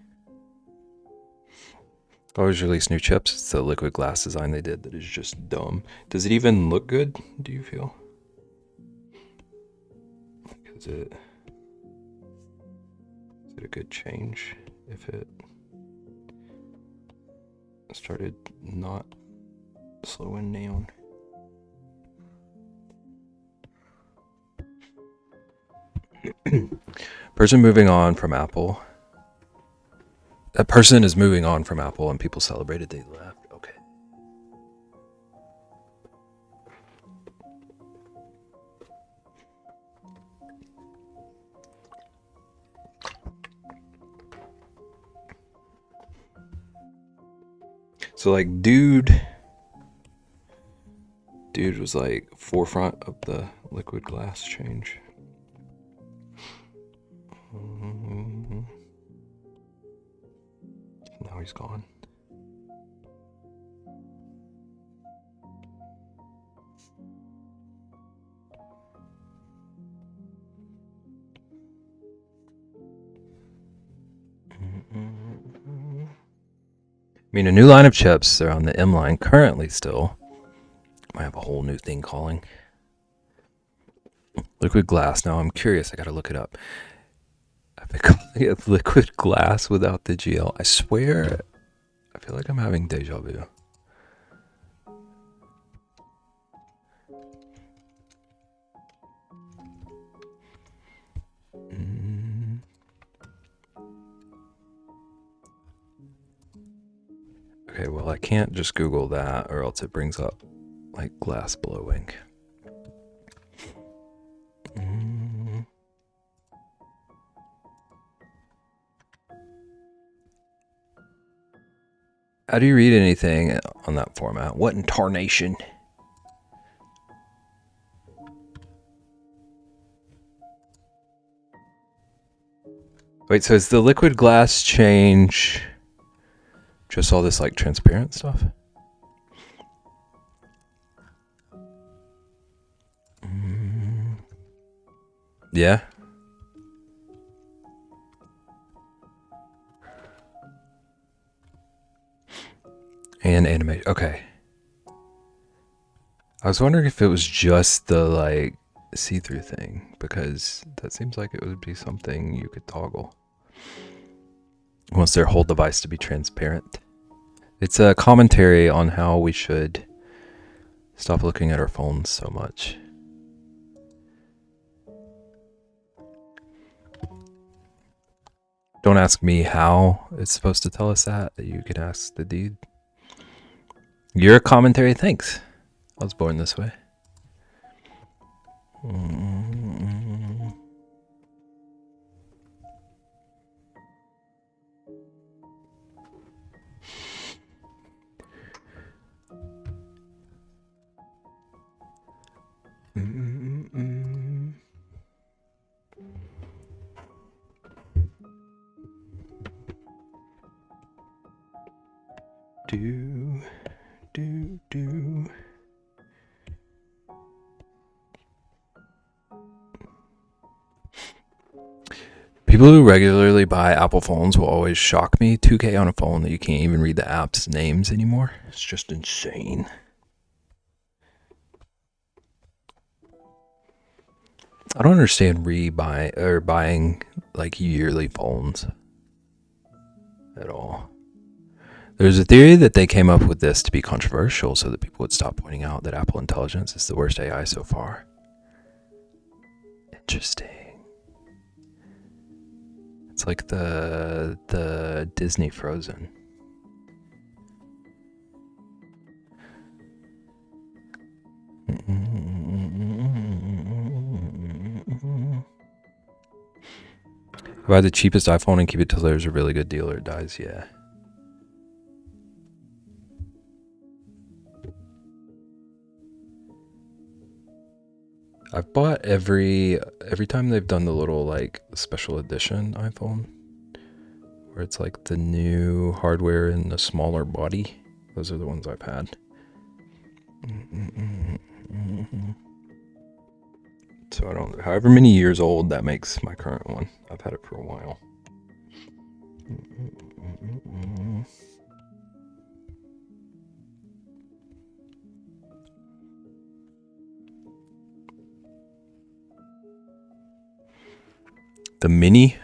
Always release new chips. It's the liquid glass design they did that is just dumb. Does it even look good, do you feel? Is it a good change if it started not slowing down? Person moving on from Apple. That person is moving on from Apple and people celebrated they left. Okay. So like dude was like forefront of the liquid glass change. Now he's gone. I mean, a new line of chips. They're on the M line currently still. Might have a whole new thing calling. Liquid glass. Now I'm curious. I gotta look it up. I've been calling it liquid glass without the GL. I swear, I feel like I'm having deja vu. Okay, well, I can't just Google that or else it brings up like glass blowing. How do you read anything on that format? What in tarnation? Wait, so is the liquid glass change just all this like transparent stuff? Yeah. And animation. Okay. I was wondering if it was just the like see-through thing, because that seems like it would be something you could toggle. Wants their whole device to be transparent. It's a commentary on how we should stop looking at our phones so much. Don't ask me how it's supposed to tell us that. You can ask the dude. Your commentary, thanks. I was born this way. Do. People who regularly buy Apple phones will always shock me. 2K on a phone that you can't even read the app's names anymore. It's just insane. I don't understand buying like yearly phones at all. There's a theory that they came up with this to be controversial so that people would stop pointing out that Apple Intelligence is the worst AI so far. Interesting. It's like the Disney Frozen. Buy the cheapest iPhone and keep it till there's a really good deal or it dies. Yeah. I've bought every time they've done the little like special edition iPhone where it's like the new hardware in the smaller body. Those are the ones I've had. So I don't, however many years old that makes my current one. I've had it for a while. The mini,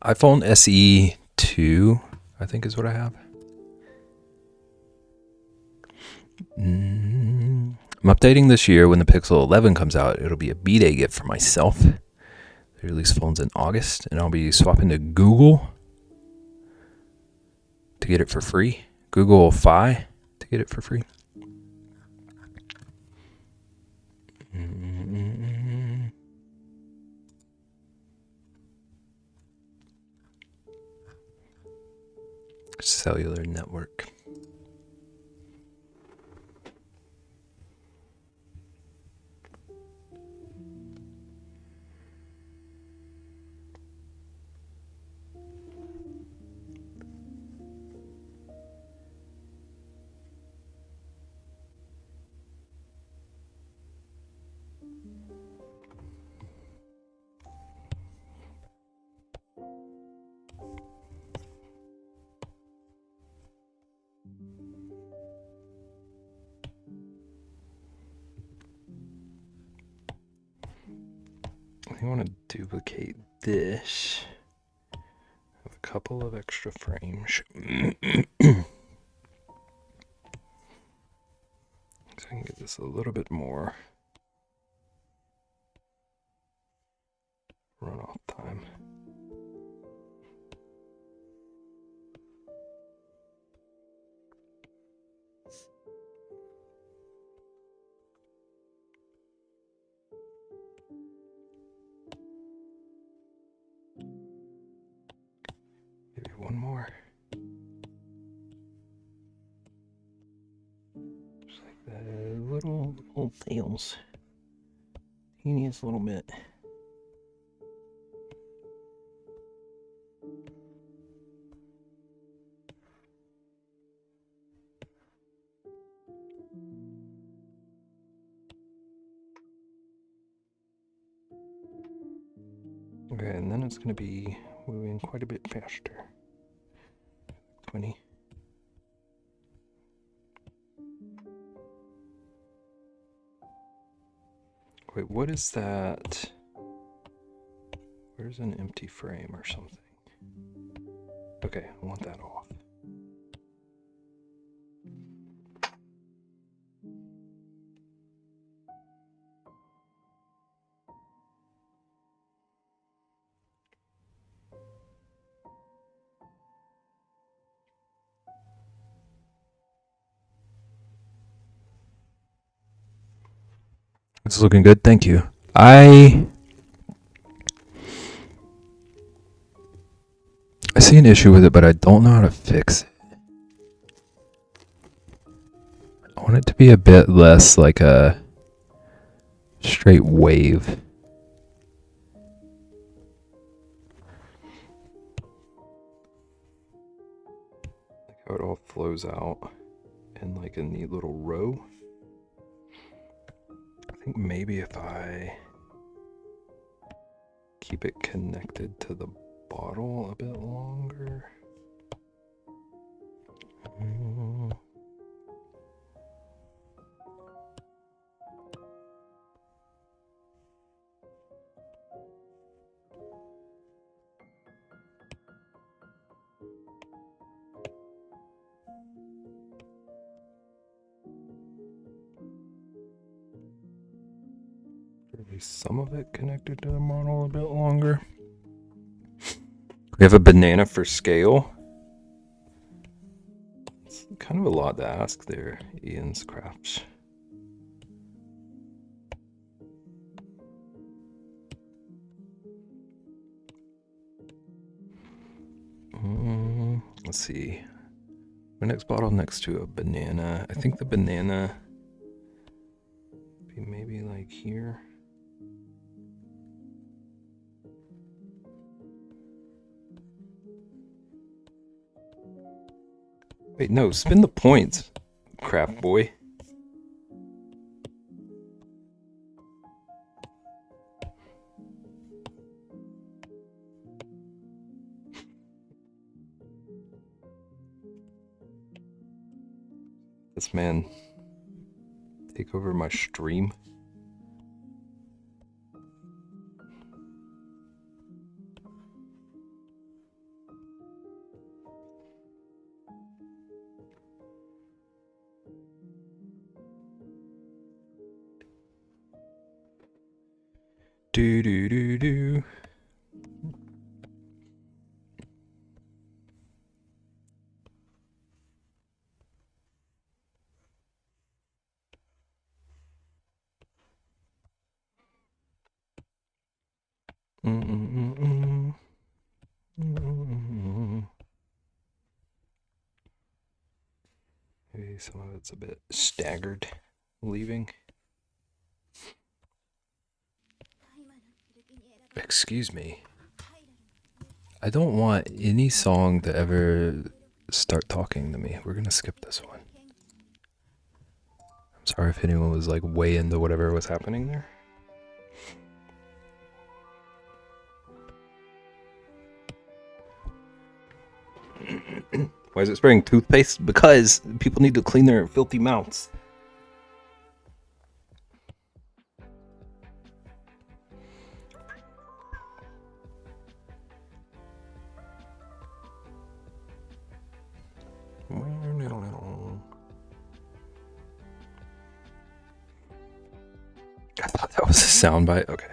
iPhone SE 2, I think is what I have. I'm updating this year. When the Pixel 11 comes out, it'll be a B-Day gift for myself. They release phones in August, and I'll be swapping to Google to get it for free. Google Fi to get it for free. Cellular network. I want to duplicate this. Have a couple of extra frames. So I can get this a little bit more runoff time. Maybe one more. Just like the little tails. Teeniest little bit. Okay, and then it's going to be moving quite a bit faster. 20. Wait, what is that? Where's an empty frame or something? Okay, I want that off. This is looking good, thank you. I see an issue with it, but I don't know how to fix it. I want it to be a bit less like a straight wave. Like how it all flows out in like a neat little row. I think maybe if I keep it connected to the bottle a bit longer. Or at least some of it connected to the model a bit longer. We have a banana for scale. It's kind of a lot to ask there, Ian's Crafts. Let's see. My next bottle next to a banana. I think the banana be maybe like here. Wait, no, spin the points, crap boy. This man take over my stream. Do do do do. Maybe some of it's a bit staggered leaving. Excuse me. I don't want any song to ever start talking to me. We're gonna skip this one. I'm sorry if anyone was like way into whatever was happening there. Why is it spraying toothpaste? Because people need to clean their filthy mouths. I thought that was a soundbite. Okay.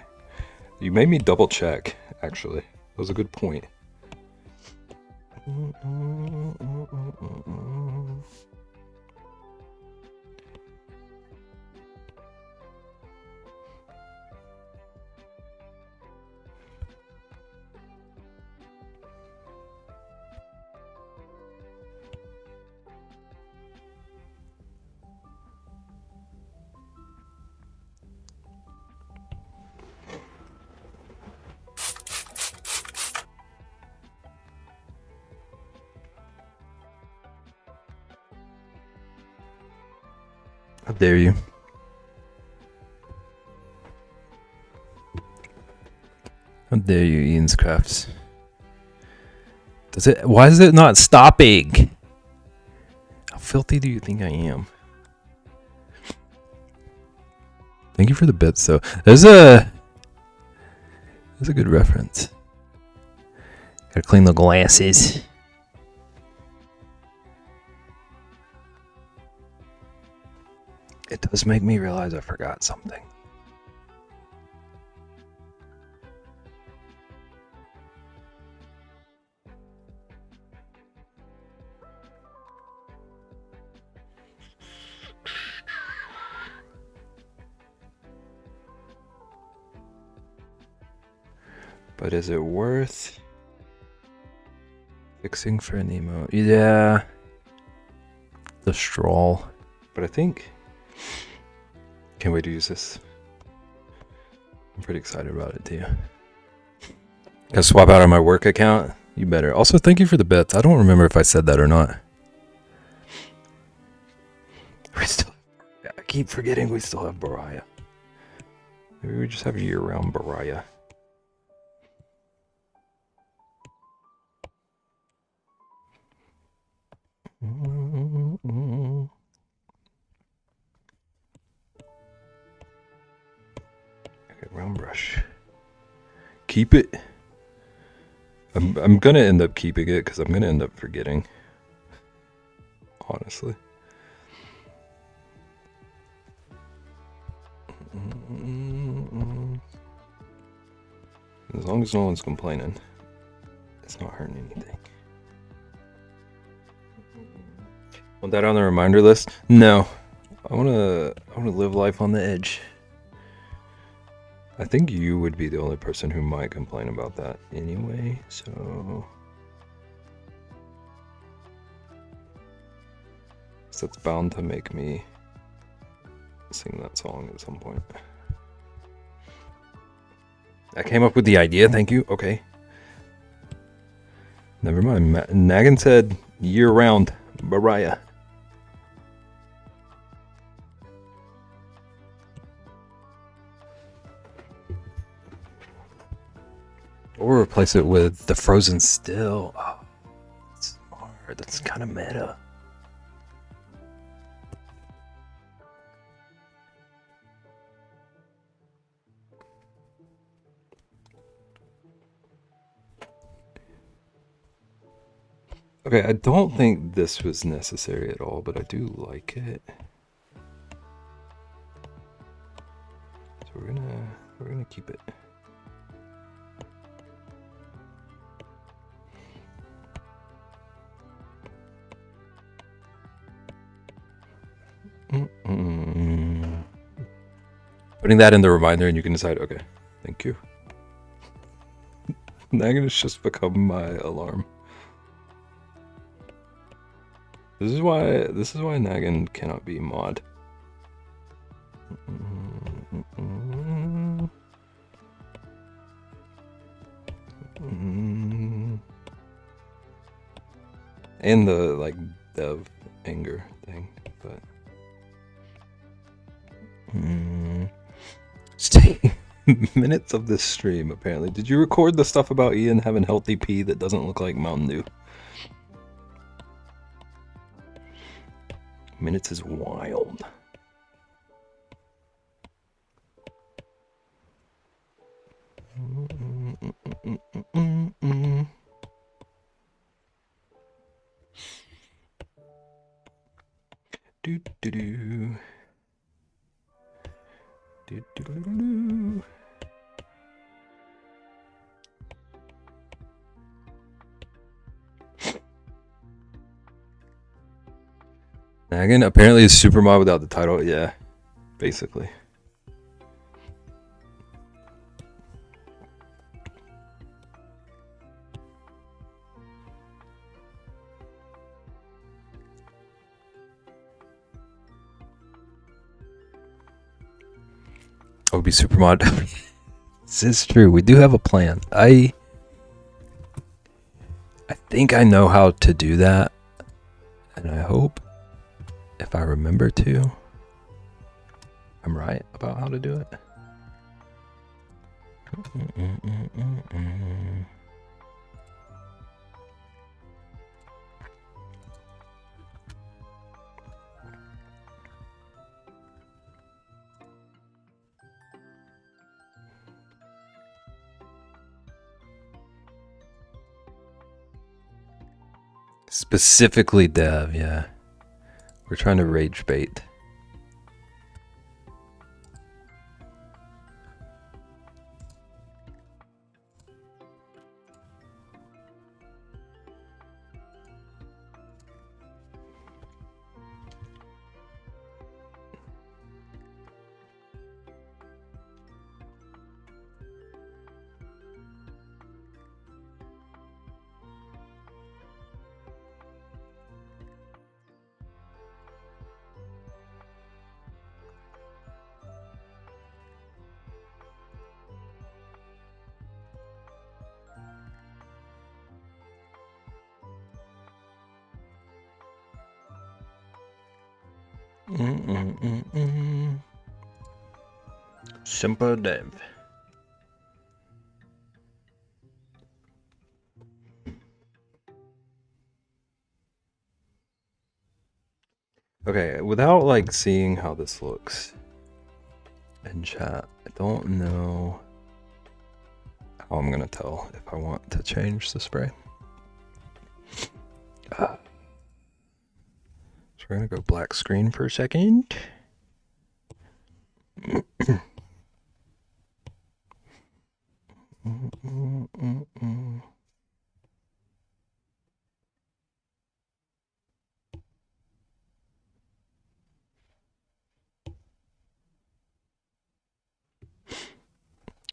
You made me double check, actually. That was a good point. How dare you? How dare you, Ian's Crafts? Does it? Why is it not stopping? How filthy do you think I am? Thank you for the bits, though. There's a good reference. Gotta clean the glasses. It does make me realize I forgot something. But is it worth fixing for an emote? Yeah. The straw. But I think... Can't wait to use this. I'm pretty excited about it too. Gotta swap out on my work account. You better. Also, thank you for the bits. I don't remember if I said that or not. We still... I keep forgetting we still have Baraya. Maybe we just have a year-round Baraya. Okay, round brush. Keep it. I'm gonna end up keeping it because I'm gonna end up forgetting. Honestly. As long as no one's complaining, it's not hurting anything. Want that on the reminder list? No. I wanna live life on the edge. I think you would be the only person who might complain about that anyway, so... podcast that's bound to make me sing that song at some point. I came up with the idea, thank you. Okay. Never mind. Nagan said year-round Mariah. Or replace it with the Frozen Still. Oh, that's smart. That's kind of meta. Okay, I don't think this was necessary at all, but I do like it. So we're gonna keep it. Putting that in the reminder, and you can decide. Okay, thank you. Nagan has just become my alarm. This is why Nagan cannot be mod. And the like dev anger thing, but stay minutes of this stream apparently. Did you record the stuff about Ian having healthy pee that doesn't look like Mountain Dew? Minutes is wild. Do do do. Do do do do. Nagan apparently is super mod without the title. Yeah, basically. I would be super mod. This is true. We do have a plan. I think I know how to do that, and I hope if I remember to, I'm right about how to do it. Specifically dev, yeah. We're trying to rage bait. Simple dev. Okay, without like seeing how this looks in chat, I don't know how I'm gonna tell if I want to change the spray. So we're gonna go black screen for a second.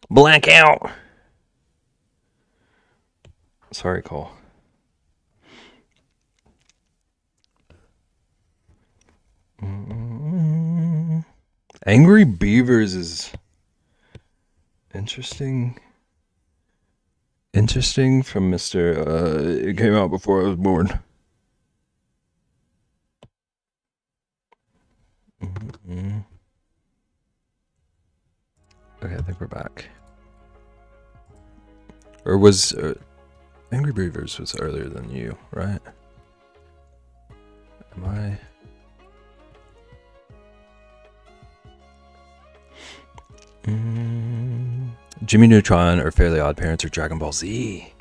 Blackout. Sorry, Cole. Angry Beavers is interesting. Interesting from Mr. It came out before I was born. Mm-hmm. Okay, I think we're back. Or was Angry Beavers was earlier than you, right? Am I? Jimmy Neutron or Fairly Odd Parents or Dragon Ball Z?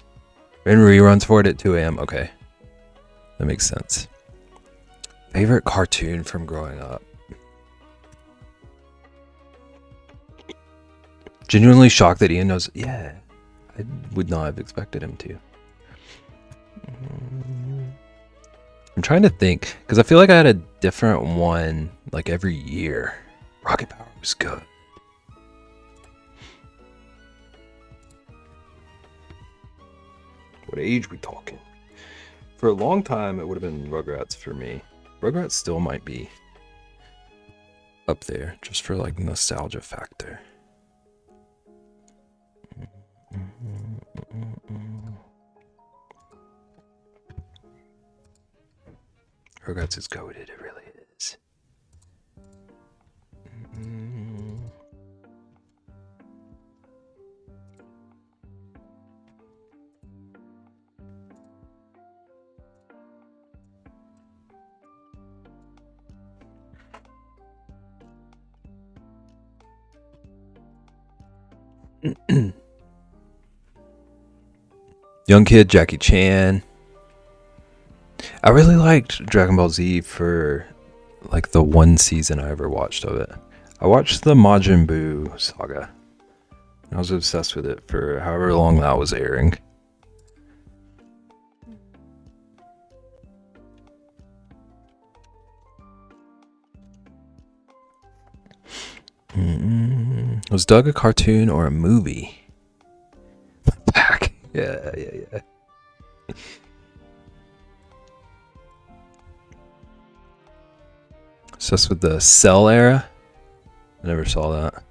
And reruns for it at 2 a.m. Okay, that makes sense. Favorite cartoon from growing up? Genuinely shocked that Ian knows. Yeah, I would not have expected him to. I'm trying to think because I feel like I had a different one like every year. Rocket Power was good. What age we talking? For a long time, it would have been Rugrats for me. Rugrats still might be up there just for like nostalgia factor. Rugrats is goated, it really is. Young Kid, Jackie Chan. I really liked Dragon Ball Z for like the one season I ever watched of it. I watched the Majin Buu saga. I was obsessed with it for however long that was airing. Was Doug a cartoon or a movie? Back. Yeah. Obsessed with the Cell era. I never saw that.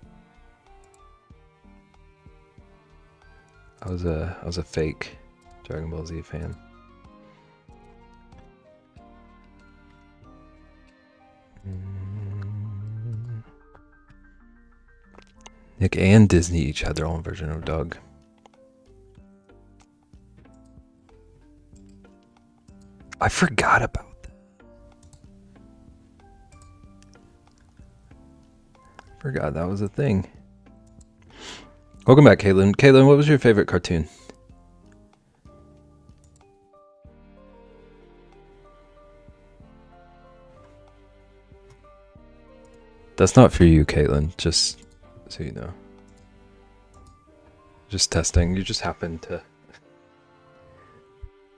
I was a fake Dragon Ball Z fan. Nick and Disney each had their own version of Doug. I forgot about that. Forgot that was a thing. Welcome back, Caitlin. Caitlin, what was your favorite cartoon? That's not for you, Caitlin. Just so you know. Just testing. You just happen to...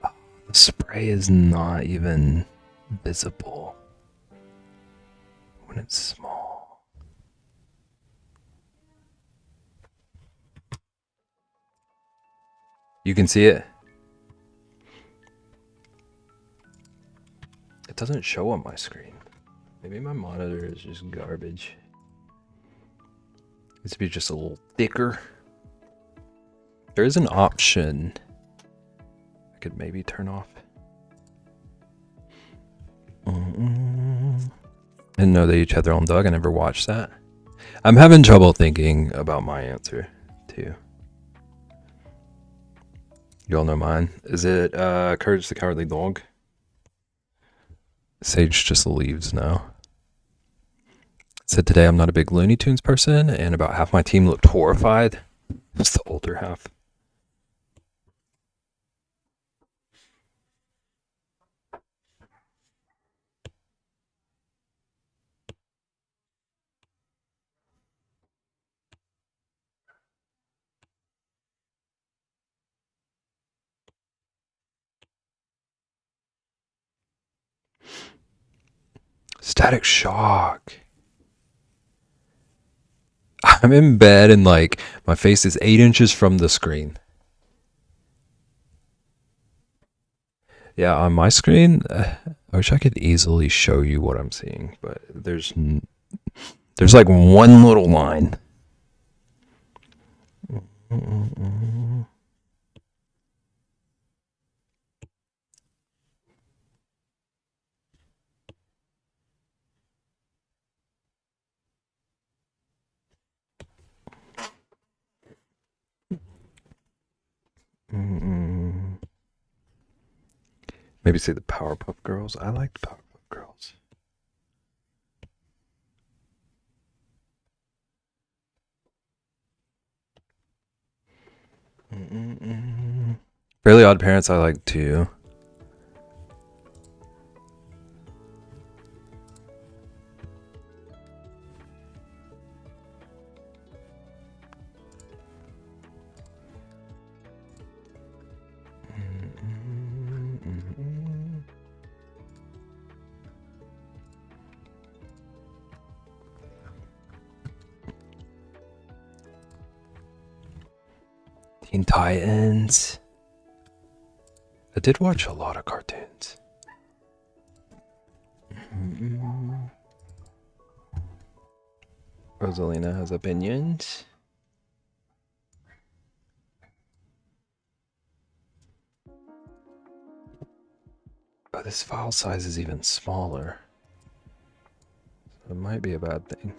Oh, the spray is not even visible when it's small. You can see it. It doesn't show on my screen. Maybe my monitor is just garbage. It needs to be just a little thicker. There is an option I could maybe turn off. Didn't know they each had their own dog. I never watched that. I'm having trouble thinking about my answer too. You all know mine. Is it Courage the Cowardly Dog? Sage just leaves now. Said today I'm not a big Looney Tunes person, and about half my team looked horrified. It's the older half. Static Shock. I'm in bed and like my face is 8 inches from the screen. Yeah, on my screen, I wish I could easily show you what I'm seeing, but There's like one little line. Maybe say the Powerpuff Girls. I liked Powerpuff Girls. Fairly Odd Parents I like too. Teen Titans. I did watch a lot of cartoons. Rosalina has opinions. Oh, this file size is even smaller. So it might be a bad thing.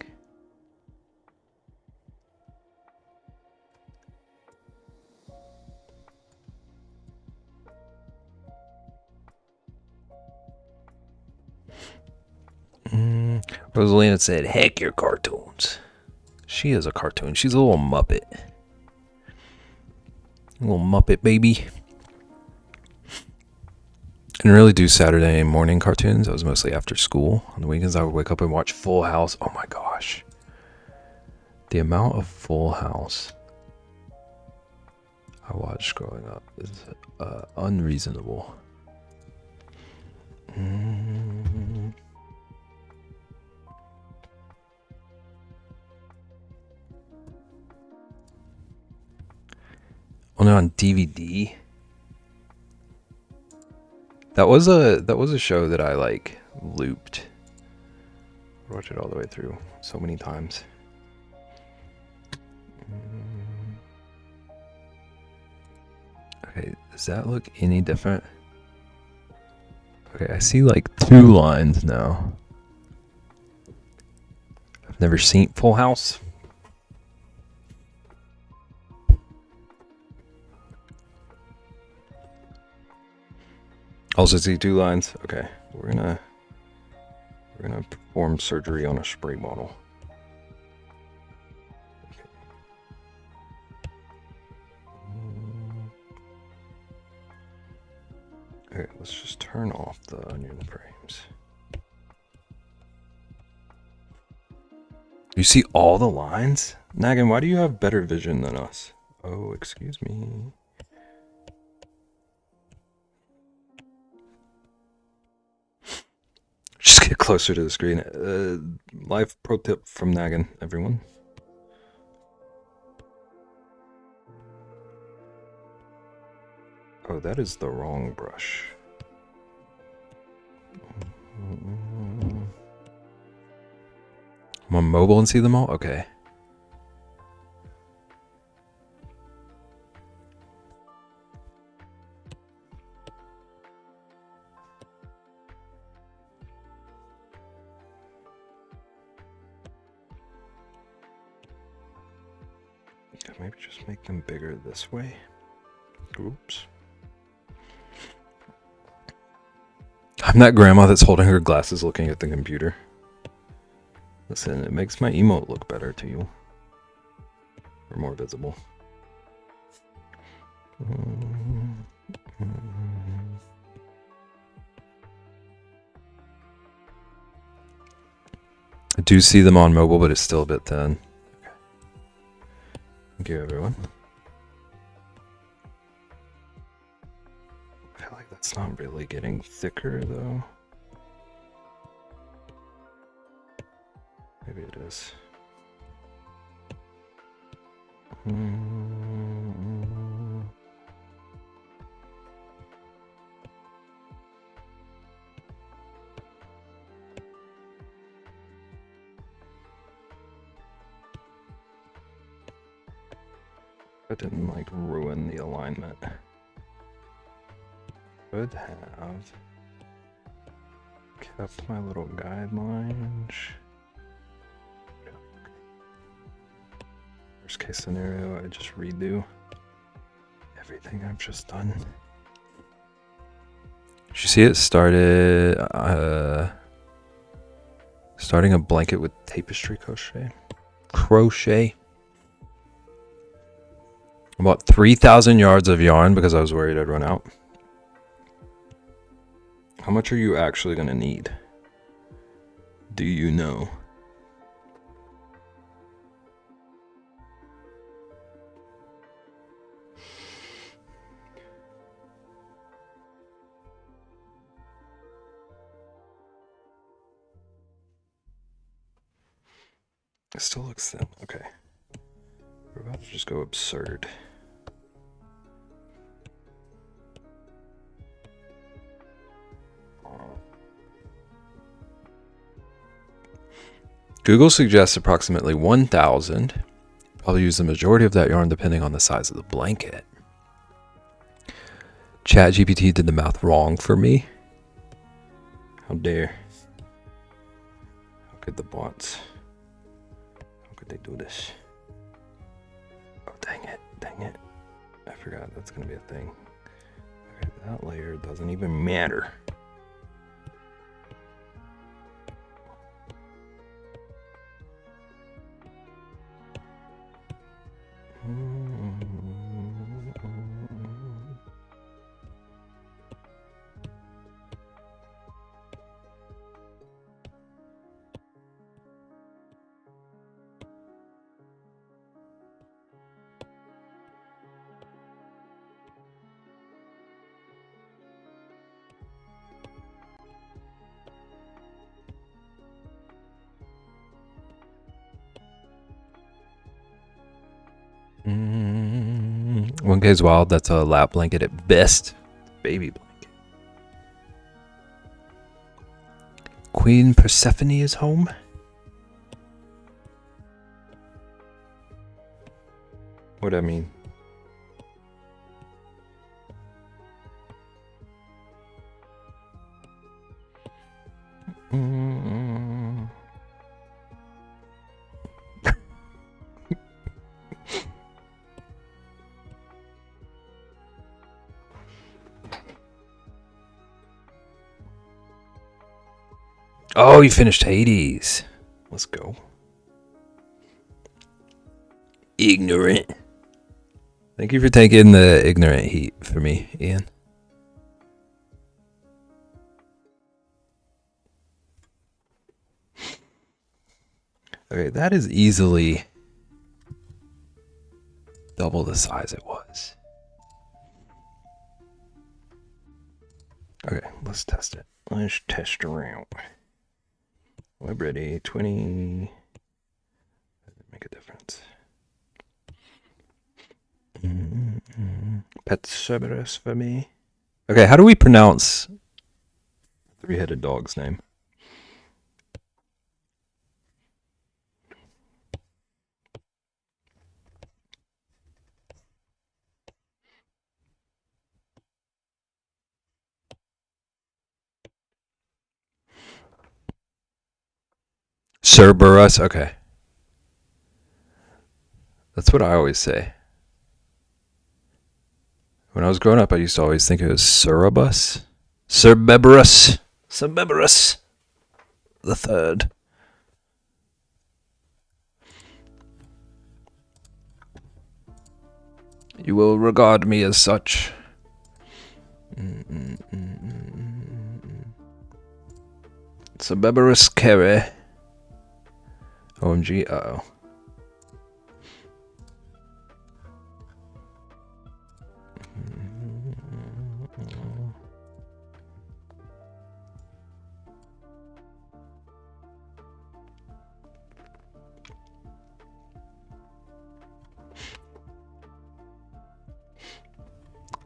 Rosalina said, heck your cartoons. She is a cartoon. She's a little Muppet. A little Muppet baby. I didn't really do Saturday morning cartoons. I was mostly after school. On the weekends, I would wake up and watch Full House. Oh my gosh. The amount of Full House I watched growing up is unreasonable. Only on DVD. That was a show that I like looped. I watched it all the way through so many times. Okay, does that look any different? Okay, I see like 2 lines now. I've never seen Full House. Also see 2 lines. Okay, we're gonna perform surgery on a spray bottle. Okay, let's just turn off the onion frames. You see all the lines? Nagan, why do you have better vision than us? Oh, excuse me. Just get closer to the screen. Live pro tip from Nagan, everyone. Oh, that is the wrong brush. I'm on mobile and see them all? Okay. Yeah, maybe just make them bigger this way. Oops. I'm that grandma that's holding her glasses looking at the computer. Listen, it makes my emote look better to you. Or more visible. I do see them on mobile, but it's still a bit thin. Okay. Thank you, everyone. I feel like that's not really getting thicker, though. Maybe it is. That didn't like ruin the alignment. Could have kept my little guidelines. Worst case scenario, I just redo everything I've just done. Did you see it started starting a blanket with tapestry crochet. I bought 3,000 yards of yarn because I was worried I'd run out. How much are you actually gonna need? Do you know? It still looks thin. Okay. We're about to just go absurd. Google suggests approximately 1,000. Probably use the majority of that yarn depending on the size of the blanket. ChatGPT did the math wrong for me. How dare. How could the bots... How could they do this? Oh, dang it. I forgot that's going to be a thing. Okay, that layer doesn't even matter. One K's wild, that's a lap blanket at best. Baby blanket. Queen Persephone is home. What'd I mean? Oh, you finished Hades. Let's go. Ignorant. Thank you for taking the ignorant heat for me, Ian. Okay, that is easily double the size it was. Okay, let's test it. Let's test around. Web ready, 20. Make a difference. Pet Cerberus for me. Okay, how do we pronounce three-headed dog's name? Cerberus, okay. That's what I always say. When I was growing up, I used to always think it was Cerberus. Cerberus the third. You will regard me as such. Cerberus Carey. OMG, uh-oh.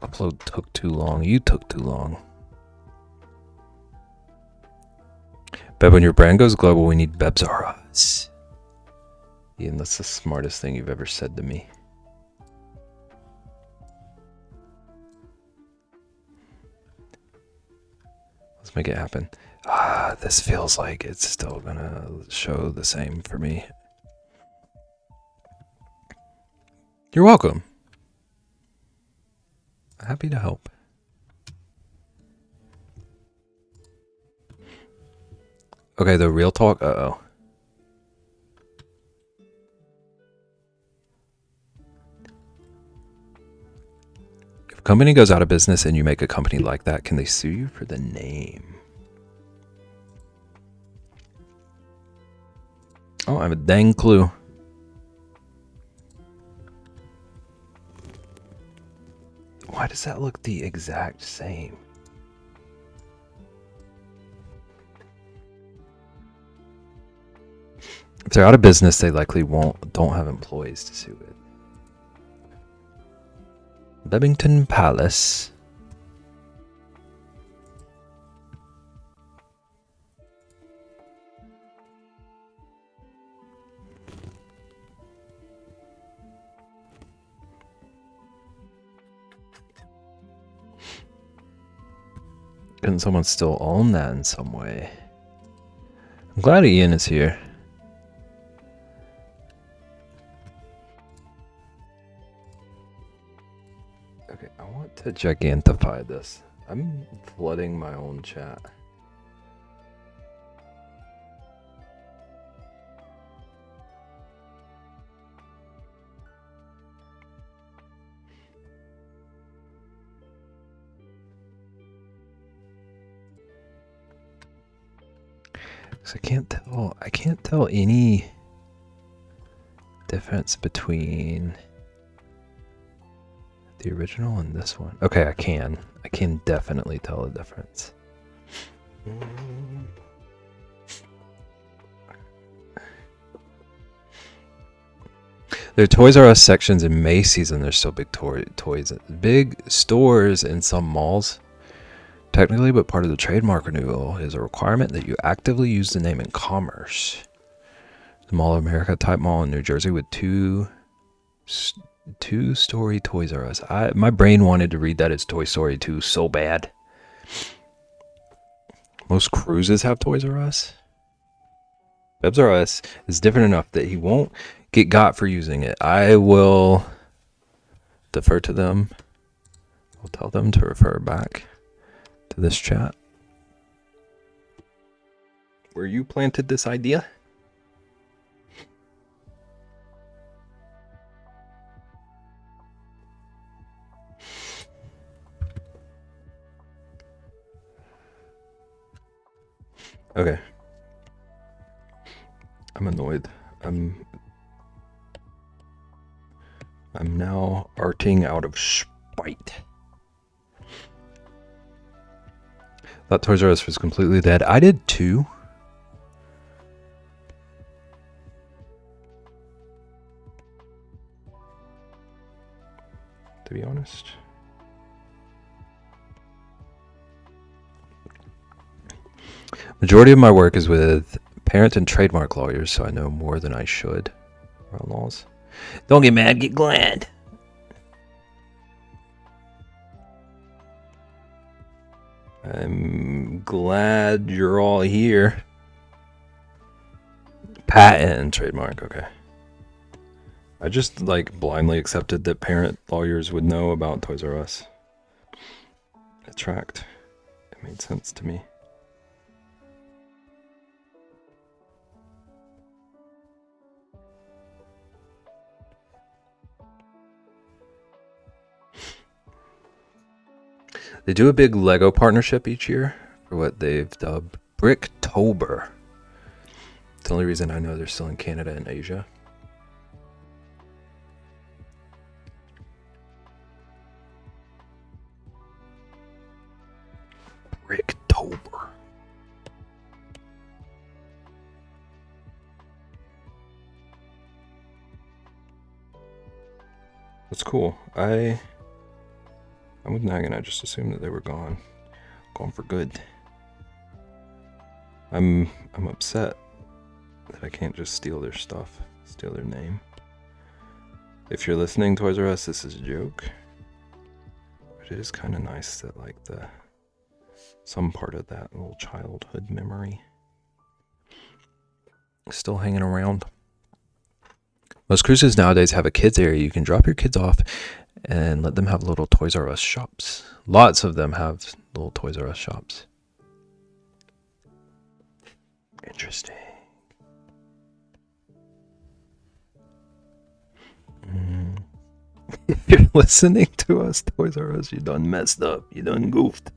Upload took too long. You took too long. Beb, when your brand goes global, we need Beb's R Us. Ian, that's the smartest thing you've ever said to me. Let's make it happen. This feels like it's still gonna show the same for me. You're welcome. Happy to help. Okay, the real talk. Uh-oh. If a company goes out of business and you make a company like that, can they sue you for the name? Oh, I have a dang clue. Why does that look the exact same? If they're out of business, they likely don't have employees to sue it. Bebington Palace. Couldn't someone still own that in some way? I'm glad Ian is here. Okay, I want to gigantify this. I'm flooding my own chat. Cause I can't tell any difference between the original and this one. Okay, I can definitely tell the difference. There are Toys R Us sections in Macy's, and there's still big stores in some malls. Technically, but part of the trademark renewal is a requirement that you actively use the name in commerce. The Mall of America type mall in New Jersey with two-story Toys R Us. My brain wanted to read that as Toy Story 2 so bad. Most cruises have Toys R Us. Bebs R Us is different enough that he won't get got for using it. I will defer to them. I'll tell them to refer back to this chat where you planted this idea. Okay. I'm annoyed. I'm now arting out of spite. Thought Toys R Us was completely dead. I did too. To be honest. Majority of my work is with parent and trademark lawyers, so I know more than I should around laws. Don't get mad, get glad. I'm glad you're all here. Patent and trademark, okay. I just blindly accepted that parent lawyers would know about Toys R Us. It tracked. It made sense to me. They do a big Lego partnership each year for what they've dubbed Bricktober. It's the only reason I know they're still in Canada and Asia. Bricktober. That's cool. I'm with Nag and I just assumed that they were gone for good. I'm upset that I can't just steal their stuff, steal their name. If you're listening, Toys R Us, this is a joke. But it is kind of nice that some part of that little childhood memory still hanging around. Most cruises nowadays have a kids area. You can drop your kids off and let them have little Toys R Us shops. Lots of them have little Toys R Us shops. Interesting. If you're listening to us, Toys R Us, you done messed up. You done goofed.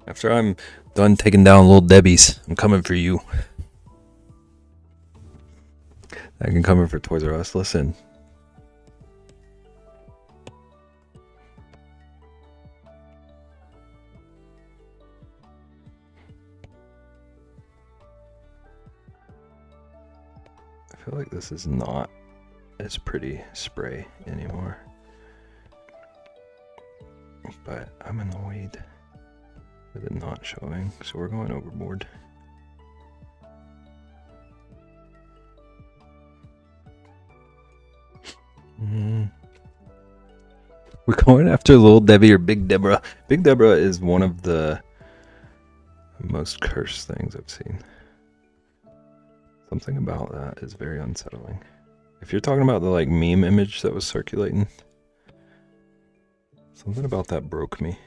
After I'm done taking down little Debbie's, I'm coming for you. I can come in for Toys R Us. Listen. I feel like this is not as pretty spray anymore. But I'm annoyed with it not showing, so we're going overboard. We're going after Little Debbie or Big Deborah. Big Deborah is one of the most cursed things I've seen. Something about that is very unsettling. If you're talking about the like meme image that was circulating, something about that broke me.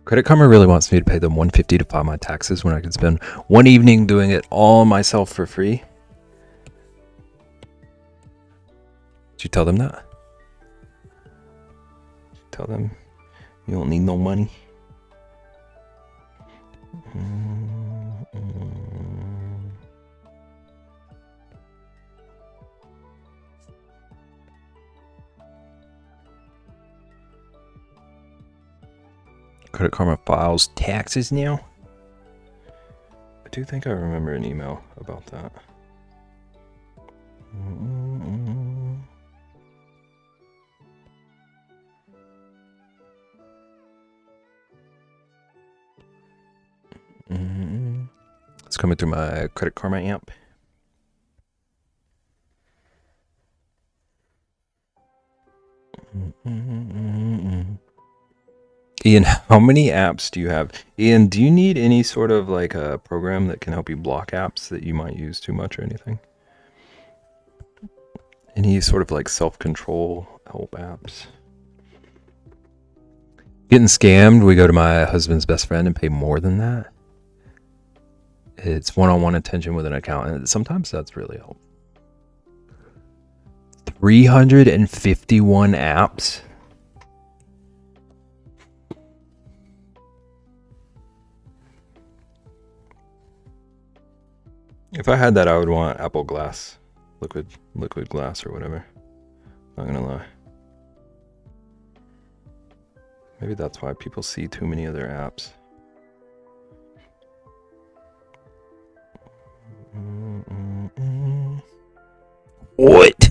Credit Karma really wants me to pay them $150 to file my taxes when I could spend one evening doing it all myself for free. Did you tell them that? Tell them you don't need no money. Credit Karma files taxes now? I do think I remember an email about that. It's coming through my Credit Karma app. Ian, how many apps do you have? Ian, do you need any sort of like a program that can help you block apps that you might use too much or anything? Any sort of like self-control help apps? Getting scammed, we go to my husband's best friend and pay more than that. It's one-on-one attention with an accountant. Sometimes that's really helpful. 351 apps? If I had that, I would want Apple Glass, liquid glass or whatever. Not gonna lie. Maybe that's why people see too many of their apps. What?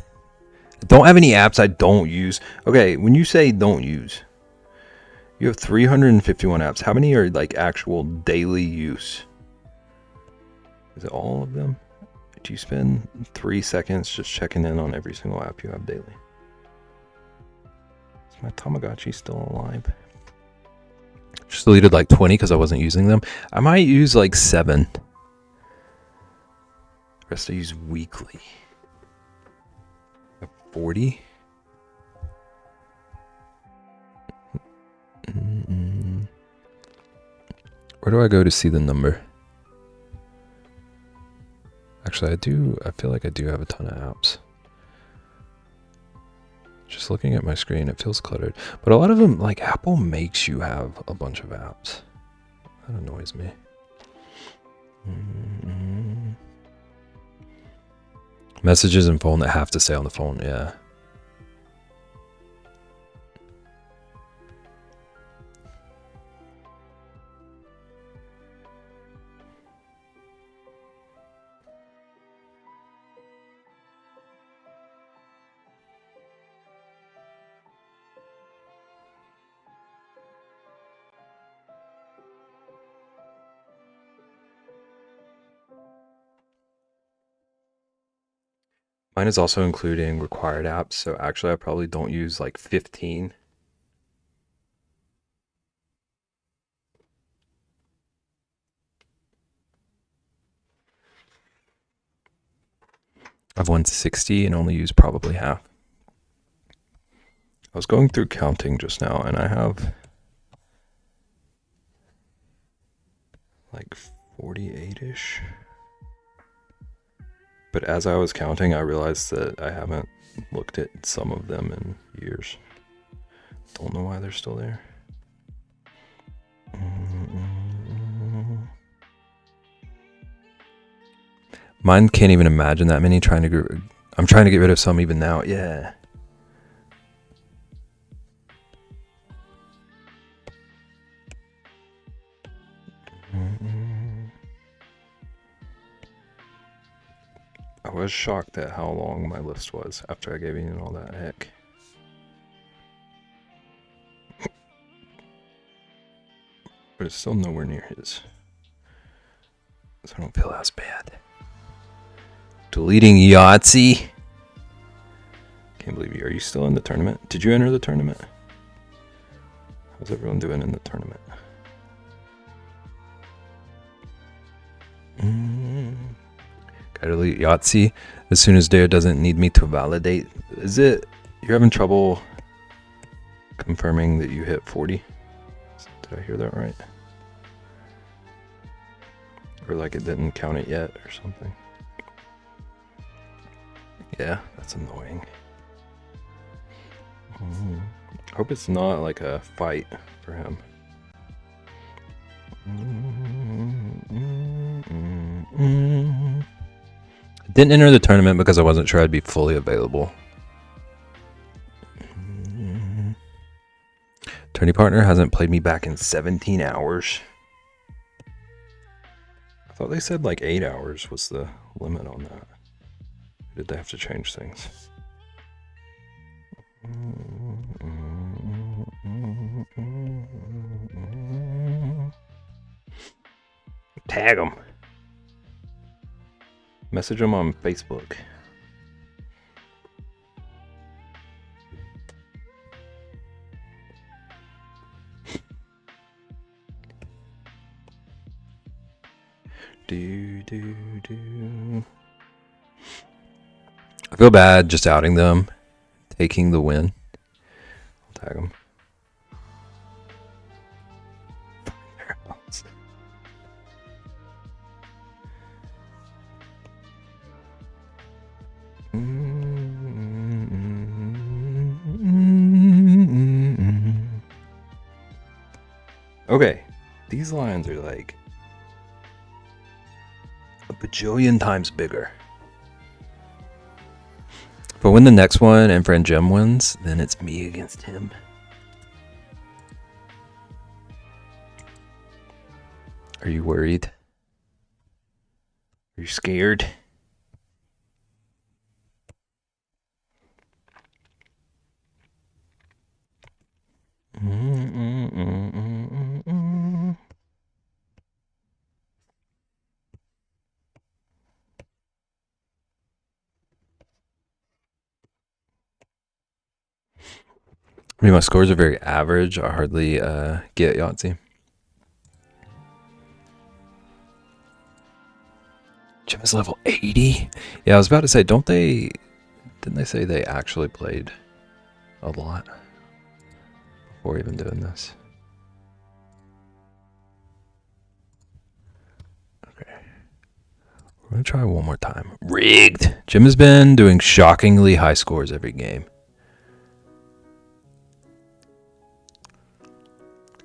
Don't have any apps I don't use. Okay, when you say don't use, you have 351 apps. How many are like actual daily use? Is it all of them? Do you spend 3 seconds just checking in on every single app you have daily? Is my Tamagotchi still alive? Just deleted like 20 because I wasn't using them. I might use like 7. The rest I use weekly. 40? Where do I go to see the number? Actually, I feel like I do have a ton of apps. Just looking at my screen, it feels cluttered. But a lot of them, like Apple makes you have a bunch of apps. That annoys me. Messages and phone that have to stay on the phone, yeah. Mine is also including required apps, so actually I probably don't use like 15. I've won 60 and only used probably half. I was going through counting just now, and I have like 48-ish. But as I was counting, I realized that I haven't looked at some of them in years. Don't know why they're still there. Mine can't even imagine that many. I'm trying to get rid of some even now. Yeah. I was shocked at how long my list was after I gave Ian all that heck. But it's still nowhere near his. So I don't feel as bad. Deleting Yahtzee. Can't believe you. Are you still in the tournament? Did you enter the tournament? How's everyone doing in the tournament? Gotta delete Yahtzee as soon as Dare doesn't need me to validate. Is it you're having trouble confirming that you hit 40? Did I hear that right? Or like it didn't count it yet or something? Yeah, that's annoying. I hope it's not like a fight for him. I didn't enter the tournament because I wasn't sure I'd be fully available. Tourney partner hasn't played me back in 17 hours. I thought they said like 8 hours was the limit on that. Did they have to change things? Tag them. Message them on Facebook. I feel bad just outing them, taking the win. I'll tag them. Okay, these lines are like a bajillion times bigger. But when the next one and friend Jim wins, then it's me against him. Are you worried? Are you scared? I mean, my scores are very average. I hardly get Yahtzee. Jim is level 80? Yeah, I was about to say, didn't they say they actually played a lot before even doing this? Okay. We're going to try one more time. Rigged! Jim has been doing shockingly high scores every game.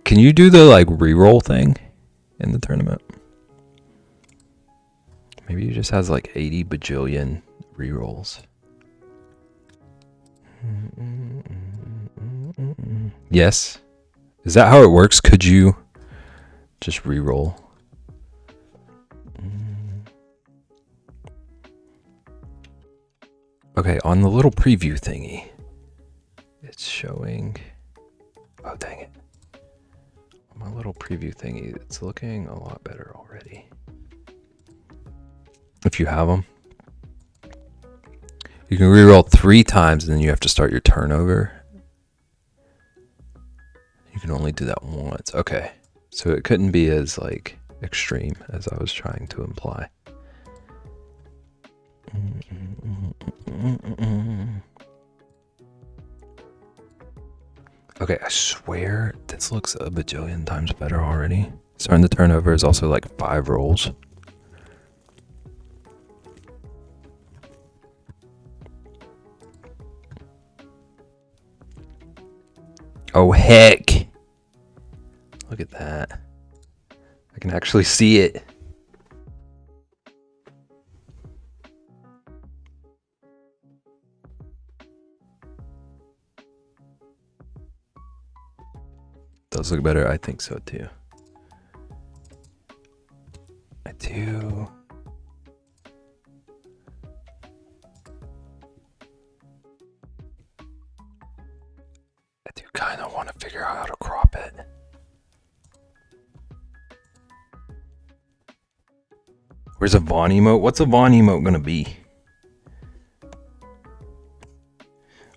Can you do the like reroll thing in the tournament? Maybe he just has like 80 bajillion rerolls. Yes? Is that how it works? Could you just reroll? Okay, on the little preview thingy, it's showing... Oh, dang it. On my little preview thingy, it's looking a lot better already. If you have them. You can reroll 3 times and then you have to start your turn over. You can only do that once. Okay. So it couldn't be as like extreme as I was trying to imply. Okay, I swear this looks a bajillion times better already. Starting the turnover is also like 5 rolls. Oh heck! Look at that. I can actually see it. Does look better. I think so too. I do. I do kind of want to figure out how to crop it. Where's a Vaughn emote? What's a Vaughn emote gonna be?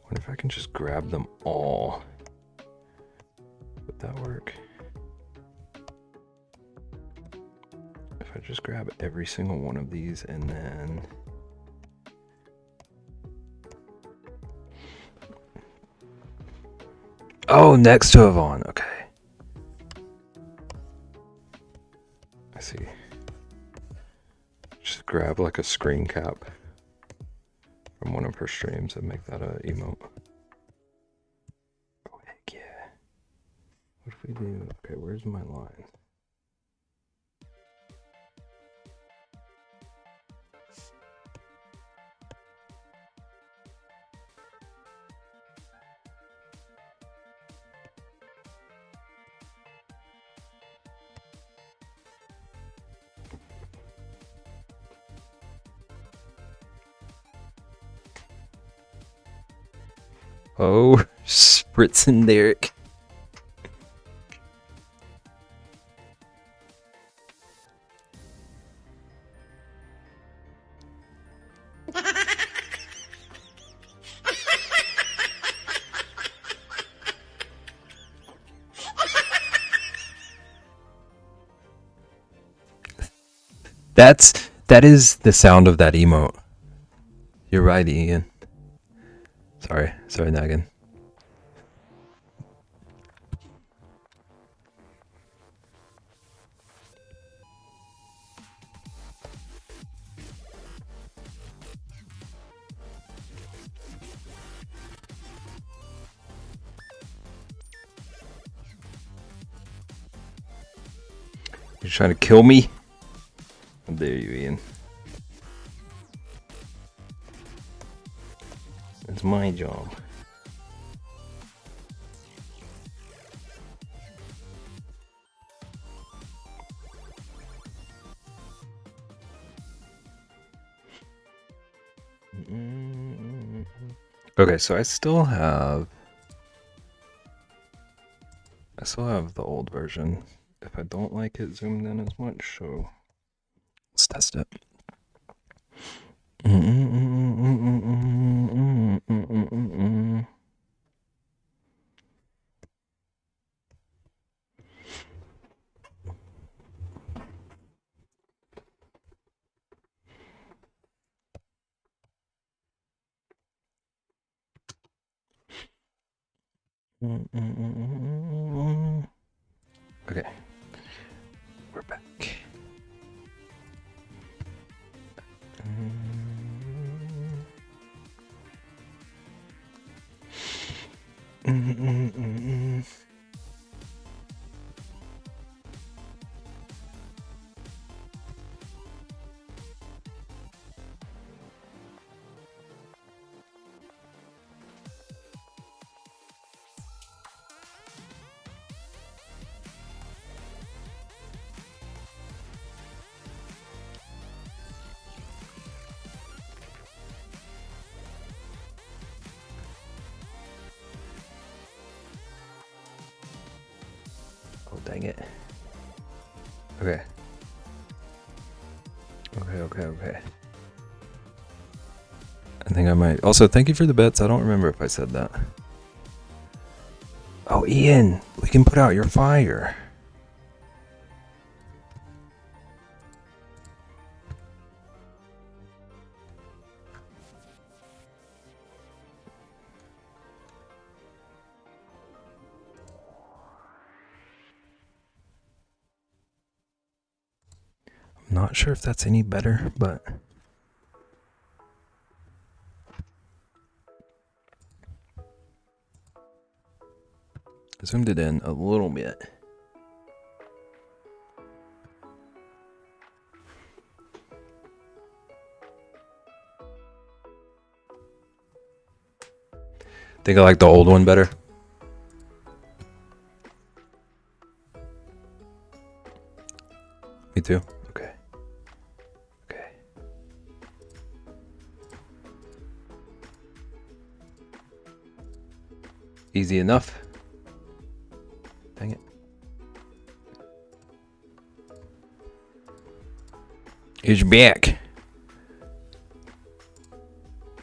What if I can just grab them all? Would that work? If I just grab every single one of these and then... Oh, next to a Vaughn. Okay. I see. Just grab like a screen cap from one of her streams and make that a emote. Oh heck yeah. What if we do? Okay, where's my line? Oh, spritzing Derek. That is the sound of that emote. You're right, Ian. Sorry, Nagan. You're trying to kill me? How dare you, Ian? It's my job. Okay, so I still have the old version. If I don't like it zoomed in as much, so let's test it. Okay, we're back. Oh, dang it. Okay. Okay. I think I might. Also, thank you for the bets. I don't remember if I said that. Oh, Ian, we can put out your fire. I'm not sure if that's any better, but I zoomed it in a little bit. Think I like the old one better. Me too. Okay. Okay. Easy enough. Dang it. Here's your back.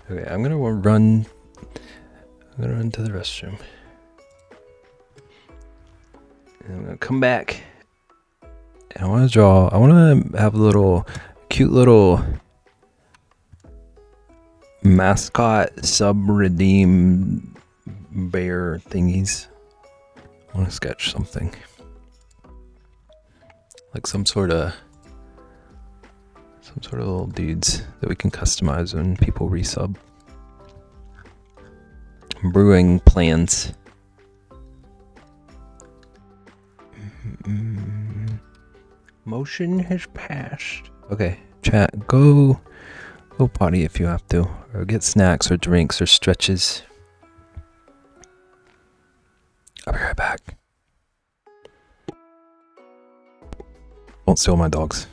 Okay, I'm gonna run to the restroom. And I'm gonna come back. And I wanna have a little cute little mascot sub-redeem bear thingies. I wanna sketch something. Like some sort of little dudes that we can customize when people resub. Brewing plans. Motion has passed. Okay, chat, go potty if you have to, or get snacks or drinks or stretches. I'll be right back. Don't steal my dogs.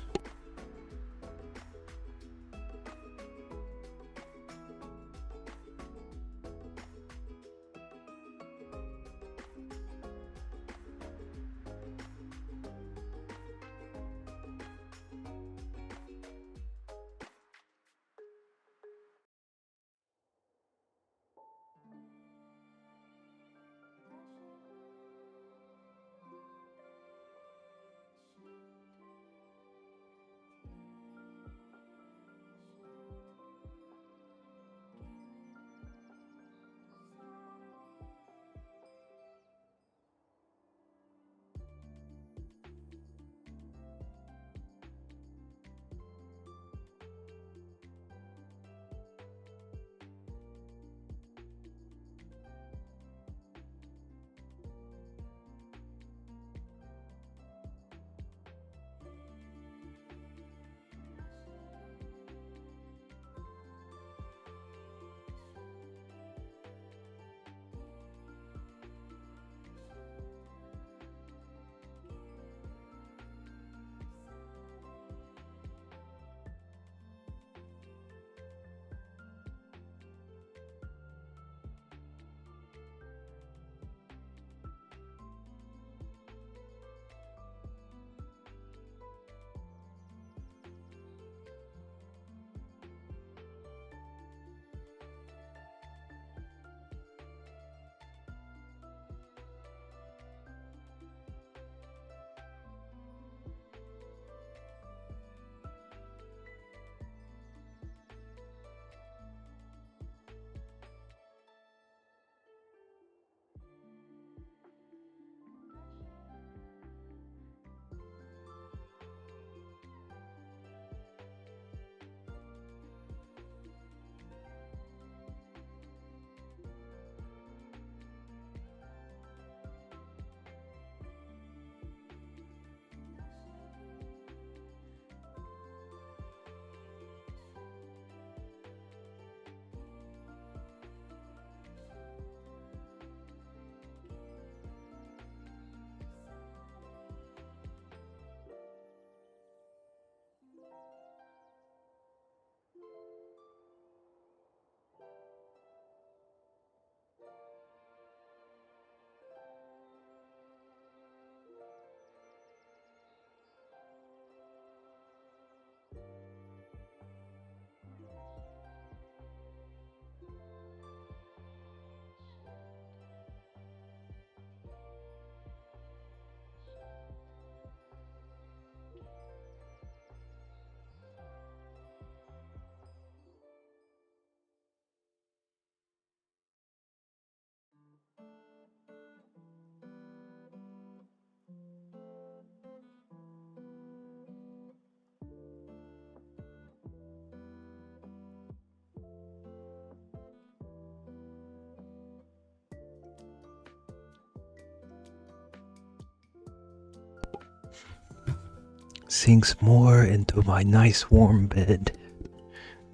sinks more into my nice warm bed.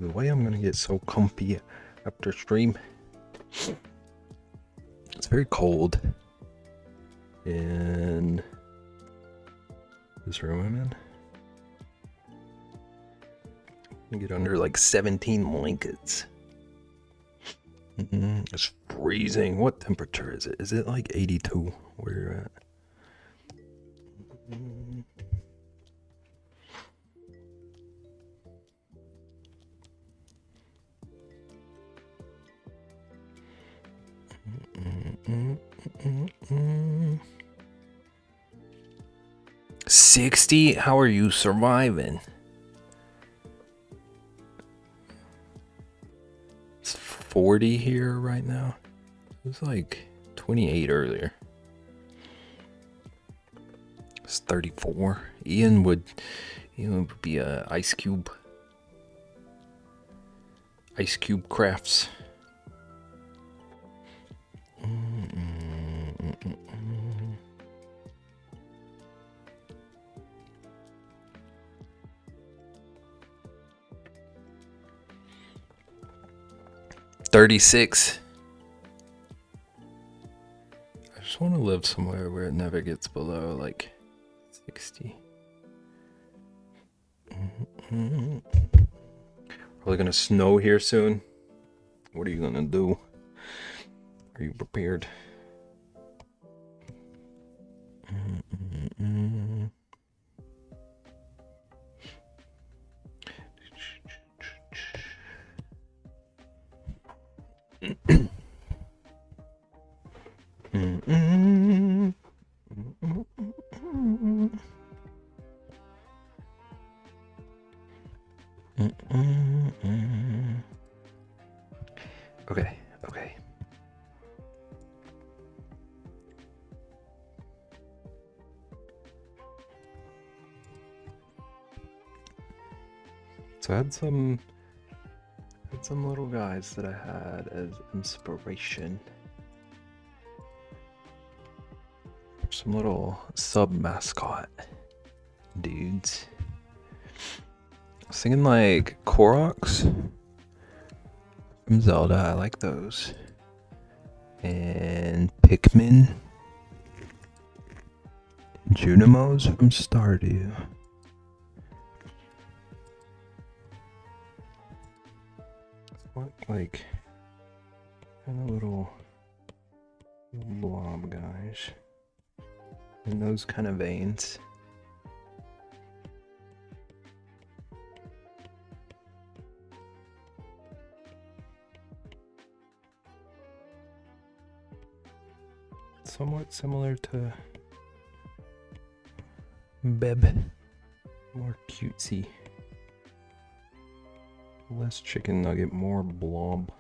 The way I'm gonna get so comfy after stream. It's very cold in this room I'm in. You get under like 17 blankets. It's freezing. What temperature is it? Is it like 82 where you're at? Mm. 60? How are you surviving? It's 40 here right now. It was like 28 earlier. It's 34. Ian would be a ice cube. Ice cube crafts. 36. I just want to live somewhere where it never gets below like 60. Probably gonna snow here soon. What are you gonna do? Are you prepared? Okay. So I had some little guys that I had as inspiration. Some little sub mascot dudes. I was thinking like Koroks from Zelda. I like those. And Pikmin. Junimos from Stardew. What, like, kind of little blob guys in those kind of veins. Somewhat similar to Beb, more cutesy. Less chicken nugget, more blob.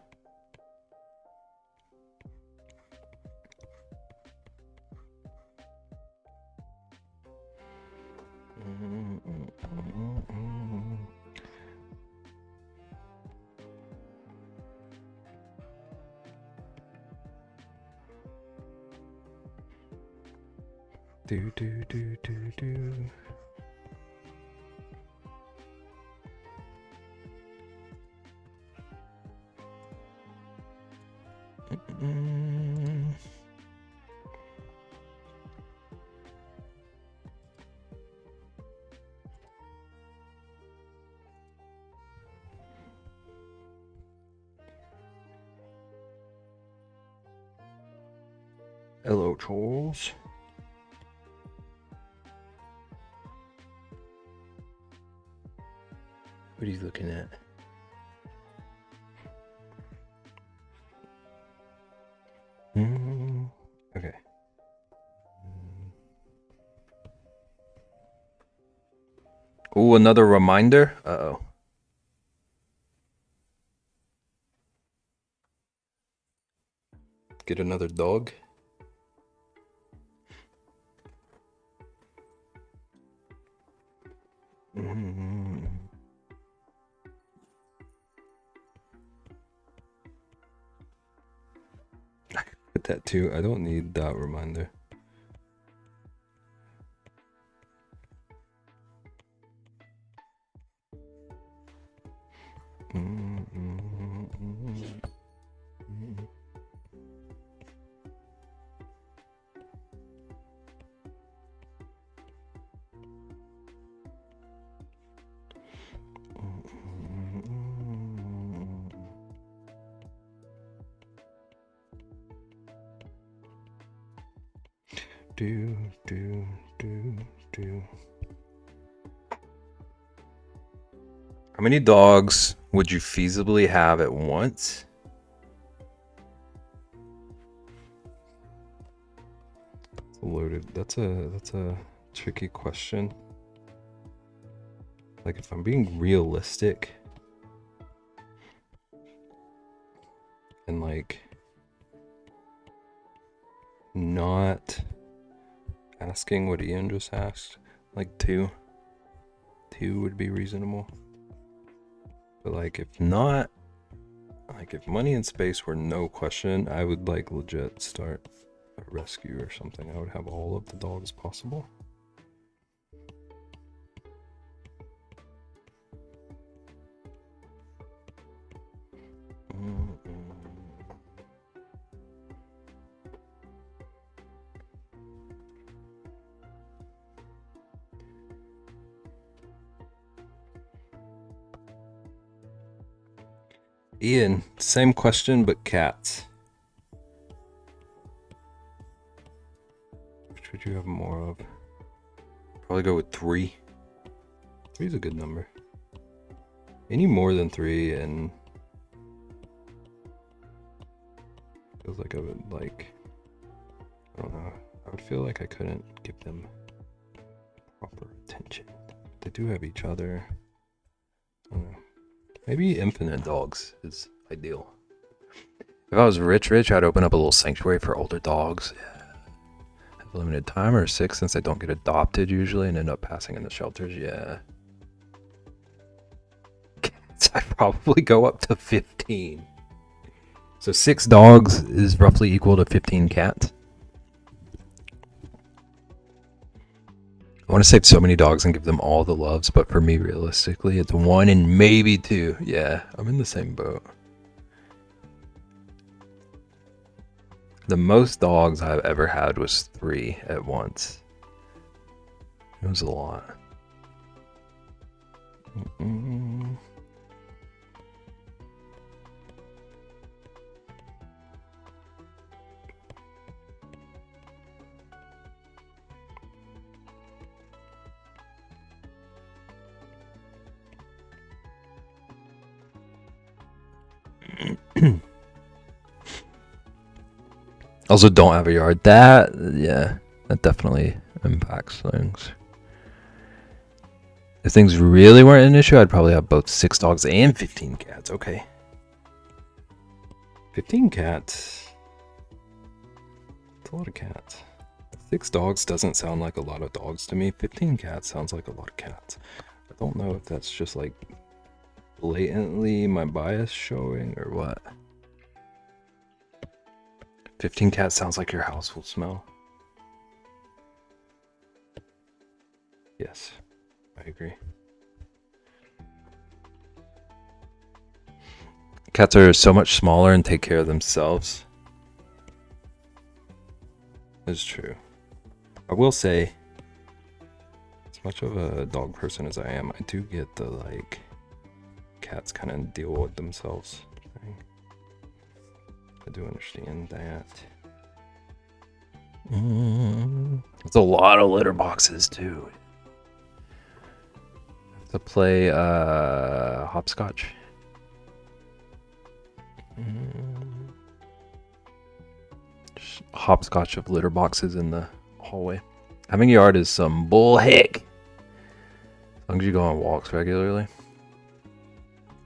Do. Hello, Charles. What are you looking at? Okay. Oh, another reminder? Uh-oh. Get another dog? I could put that too. I don't need that reminder. How many dogs would you feasibly have at once? Loaded. That's a tricky question. Like, if I'm being realistic and like not asking what Ian just asked, like two would be reasonable. But like, if not, like if money and space were no question, I would like legit start a rescue or something. I would have all of the dogs possible. Ian, same question, but cats. Which would you have more of? Probably go with 3. 3 is a good number. Any more than 3 and feels like I would like, I don't know, I would feel like I couldn't give them proper attention. They do have each other. I don't know. Maybe infinite dogs is ideal. If I was rich, I'd open up a little sanctuary for older dogs. Have a limited time or 6 since they don't get adopted usually and end up passing in the shelters. Yeah. Cats, I'd probably go up to 15. So 6 dogs is roughly equal to 15 cats. I want to save so many dogs and give them all the loves, but for me, realistically, it's 1 and maybe 2. Yeah, I'm in the same boat. The most dogs I've ever had was 3 at once. It was a lot. Also, don't have a yard. That definitely impacts things. If things really weren't an issue, I'd probably have both 6 dogs and 15 cats. Okay. 15 cats. That's a lot of cats. 6 dogs doesn't sound like a lot of dogs to me. 15 cats sounds like a lot of cats. I don't know if that's just like blatantly my bias showing or what. 15 cats sounds like your house will smell. Yes, I agree. Cats are so much smaller and take care of themselves. It's true. I will say, as much of a dog person as I am, I do get the like cats kind of deal with themselves thing. I do understand that. It's a lot of litter boxes too. Have to play hopscotch. Just hopscotch of litter boxes in the hallway. Having a yard is some bull heck. As long as you go on walks regularly.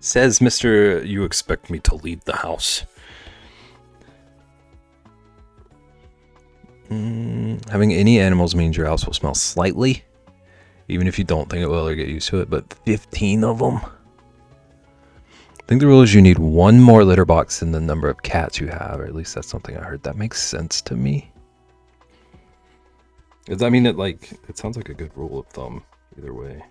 Says Mr. You expect me to leave the house. Having any animals means your house will smell slightly, even if you don't think it will or get used to it, but 15 of them? I think the rule is you need 1 more litter box than the number of cats you have, or at least that's something I heard. That makes sense to me. I mean, it sounds like a good rule of thumb either way.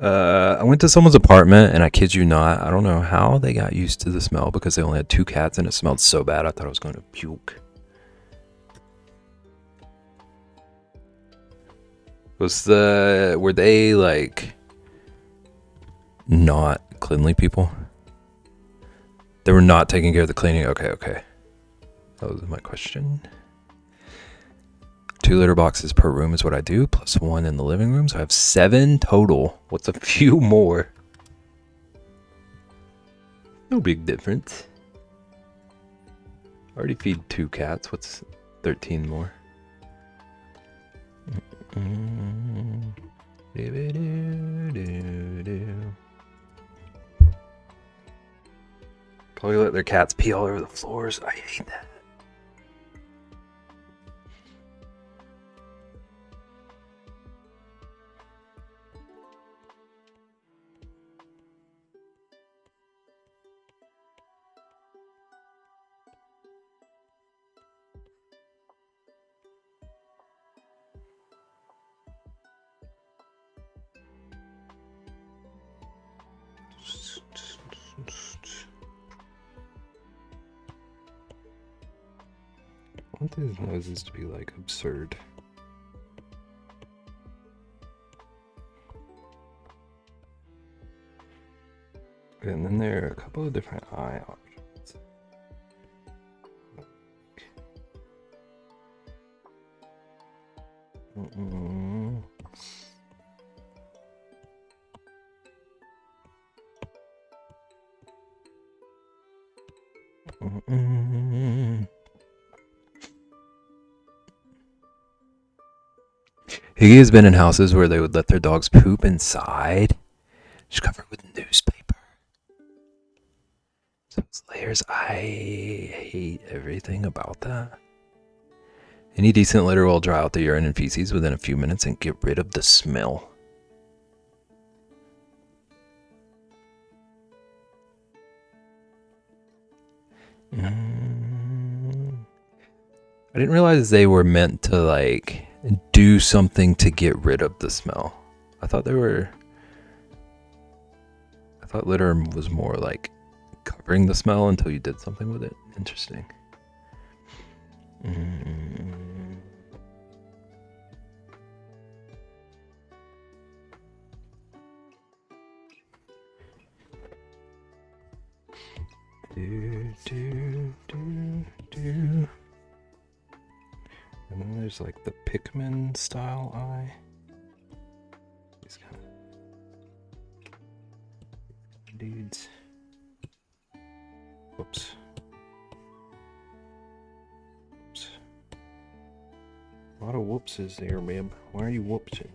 I went to someone's apartment, and I kid you not, I don't know how they got used to the smell because they only had 2 cats, and it smelled so bad I thought I was going to puke. Were they like not cleanly people? They were not taking care of the cleaning. Okay. That was my question. 2 litter boxes per room is what I do, plus 1 in the living room. So I have 7 total. What's a few more? No big difference. I already feed 2 cats. What's 13 more? Probably let their cats pee all over the floors. I hate that. I want these noses to be like absurd. And then there are a couple of different eye options. Higgy has been in houses where they would let their dogs poop inside, just covered with newspaper. Those layers, I hate everything about that. Any decent litter will dry out the urine and feces within a few minutes and get rid of the smell. I didn't realize they were meant to like do something to get rid of the smell. I thought litter was more like covering the smell until you did something with it. Interesting. And then there's like the Pikmin style eye. These kind of dudes. Whoops. A lot of whoopses there, babe. Why are you whoopsing?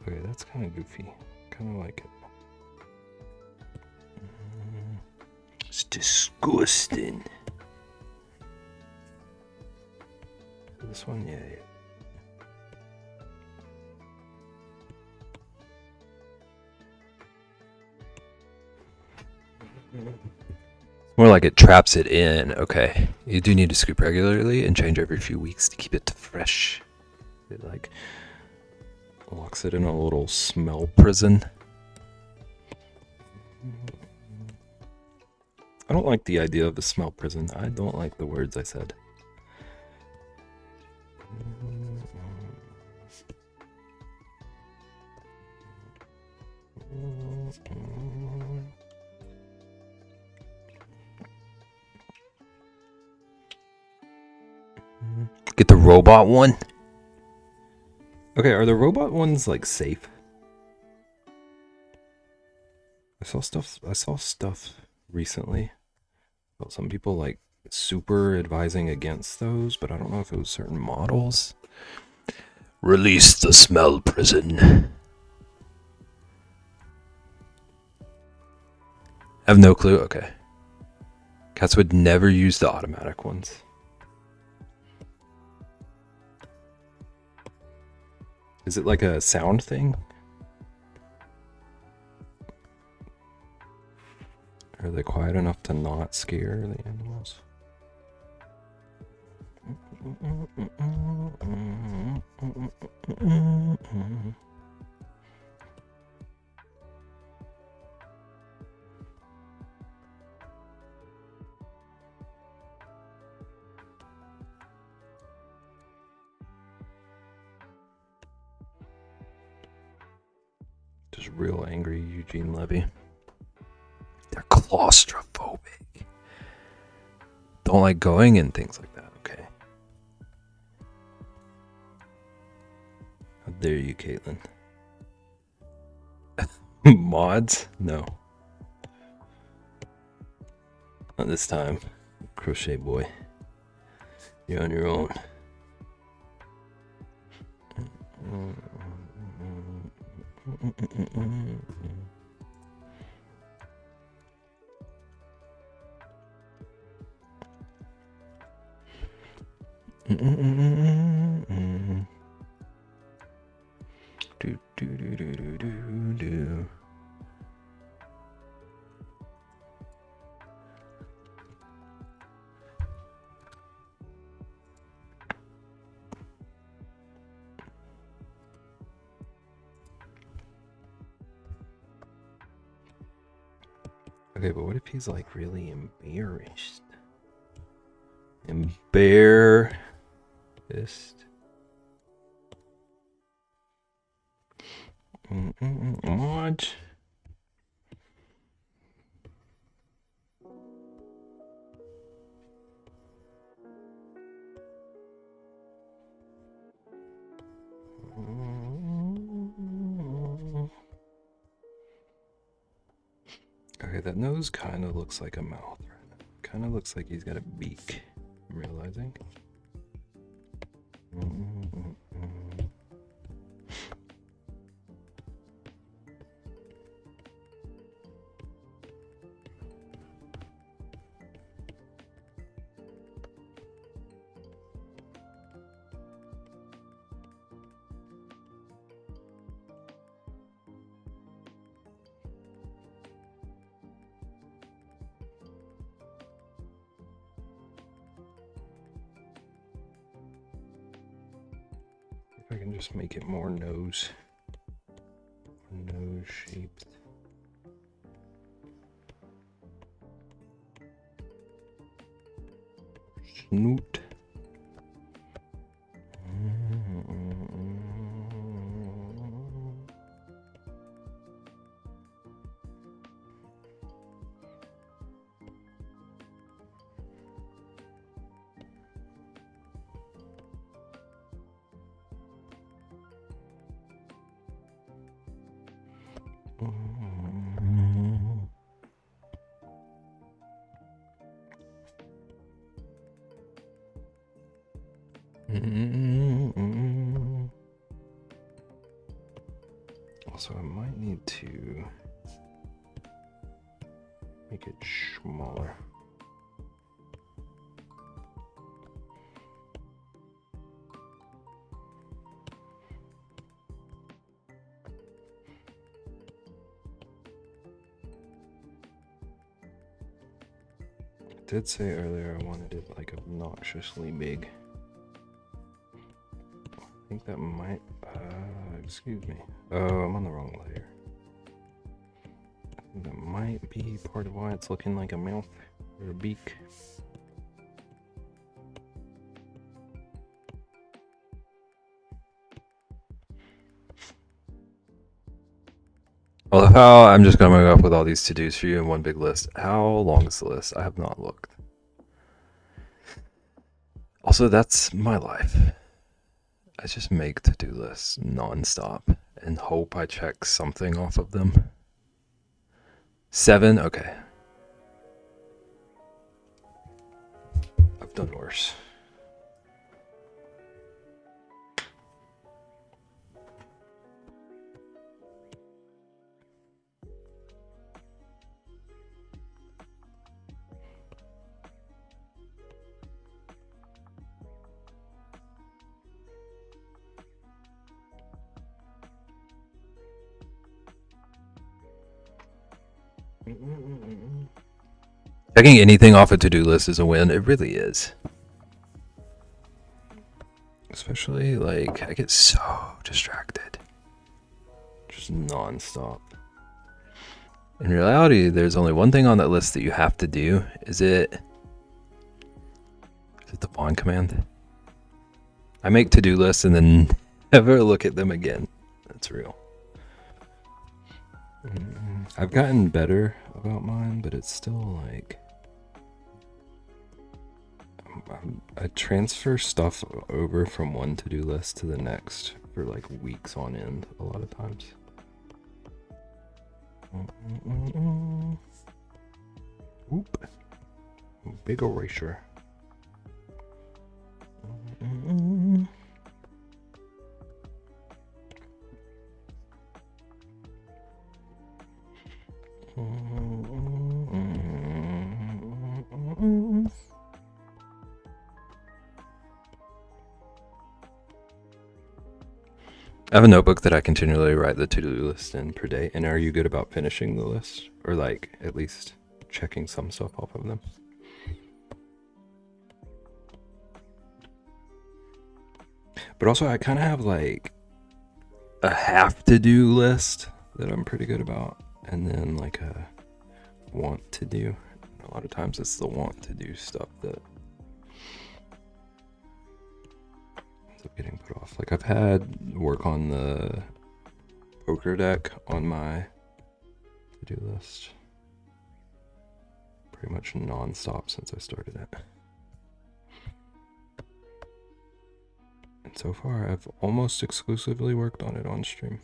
Okay, that's kind of goofy. Kind of like it. It's disgusting. This one, yeah. More like it traps it in. Okay. You do need to scoop regularly and change every few weeks to keep it fresh. It like locks it in a little smell prison. I don't like the idea of the smell prison. I don't like the words I said. Get the robot one. Okay, are the robot ones like safe? I saw stuff recently about some people like super advising against those, but I don't know if it was certain models. Release the smell prison. I have no clue. Okay. Cats would never use the automatic ones. Is it like a sound thing? Are they quiet enough to not scare the animals? Just real angry Eugene Levy. They're claustrophobic. Don't like going and things like that. Okay. How dare you, Caitlin? Mods? No. Not this time. Crochet boy. You're on your own. Do do do do do do do. Okay, but what if he's like really embarrassed? Embarrassed. Mod. Okay, that nose kind of looks like a mouth. Kind of looks like he's got a beak. I'm realizing. If I can just make it more nose shaped. Snoot. Also, I might need to make it smaller. I did say earlier I wanted it like obnoxiously big. I think that might, excuse me. Oh, I'm on the wrong layer. I think that might be part of why it's looking like a mouth or a beak. Well, how I'm just going to go up with all these to-dos for you in one big list. How long is the list? I have not looked. Also, that's my life. I just make to-do lists non-stop and hope I check something off of them. 7? Okay. I've done worse. Checking anything off a to-do list is a win. It really is. Especially, like, I get so distracted. Just non-stop. In reality, there's only one thing on that list that you have to do. Is it the pawn command? I make to-do lists and then never look at them again. That's real. I've gotten better about mine, but it's still like... I transfer stuff over from one to-do list to the next for like weeks on end a lot of times. Whoop. Big erasure. I have a notebook that I continually write the to-do list in per day. And are you good about finishing the list? Or like at least checking some stuff off of them? But also I kind of have like a have to do list that I'm pretty good about. And then like a want to do. A lot of times it's the want to do stuff that ends up getting put off. Like I've had work on the poker deck on my to-do list pretty much non-stop since I started it. And so far I've almost exclusively worked on it on stream.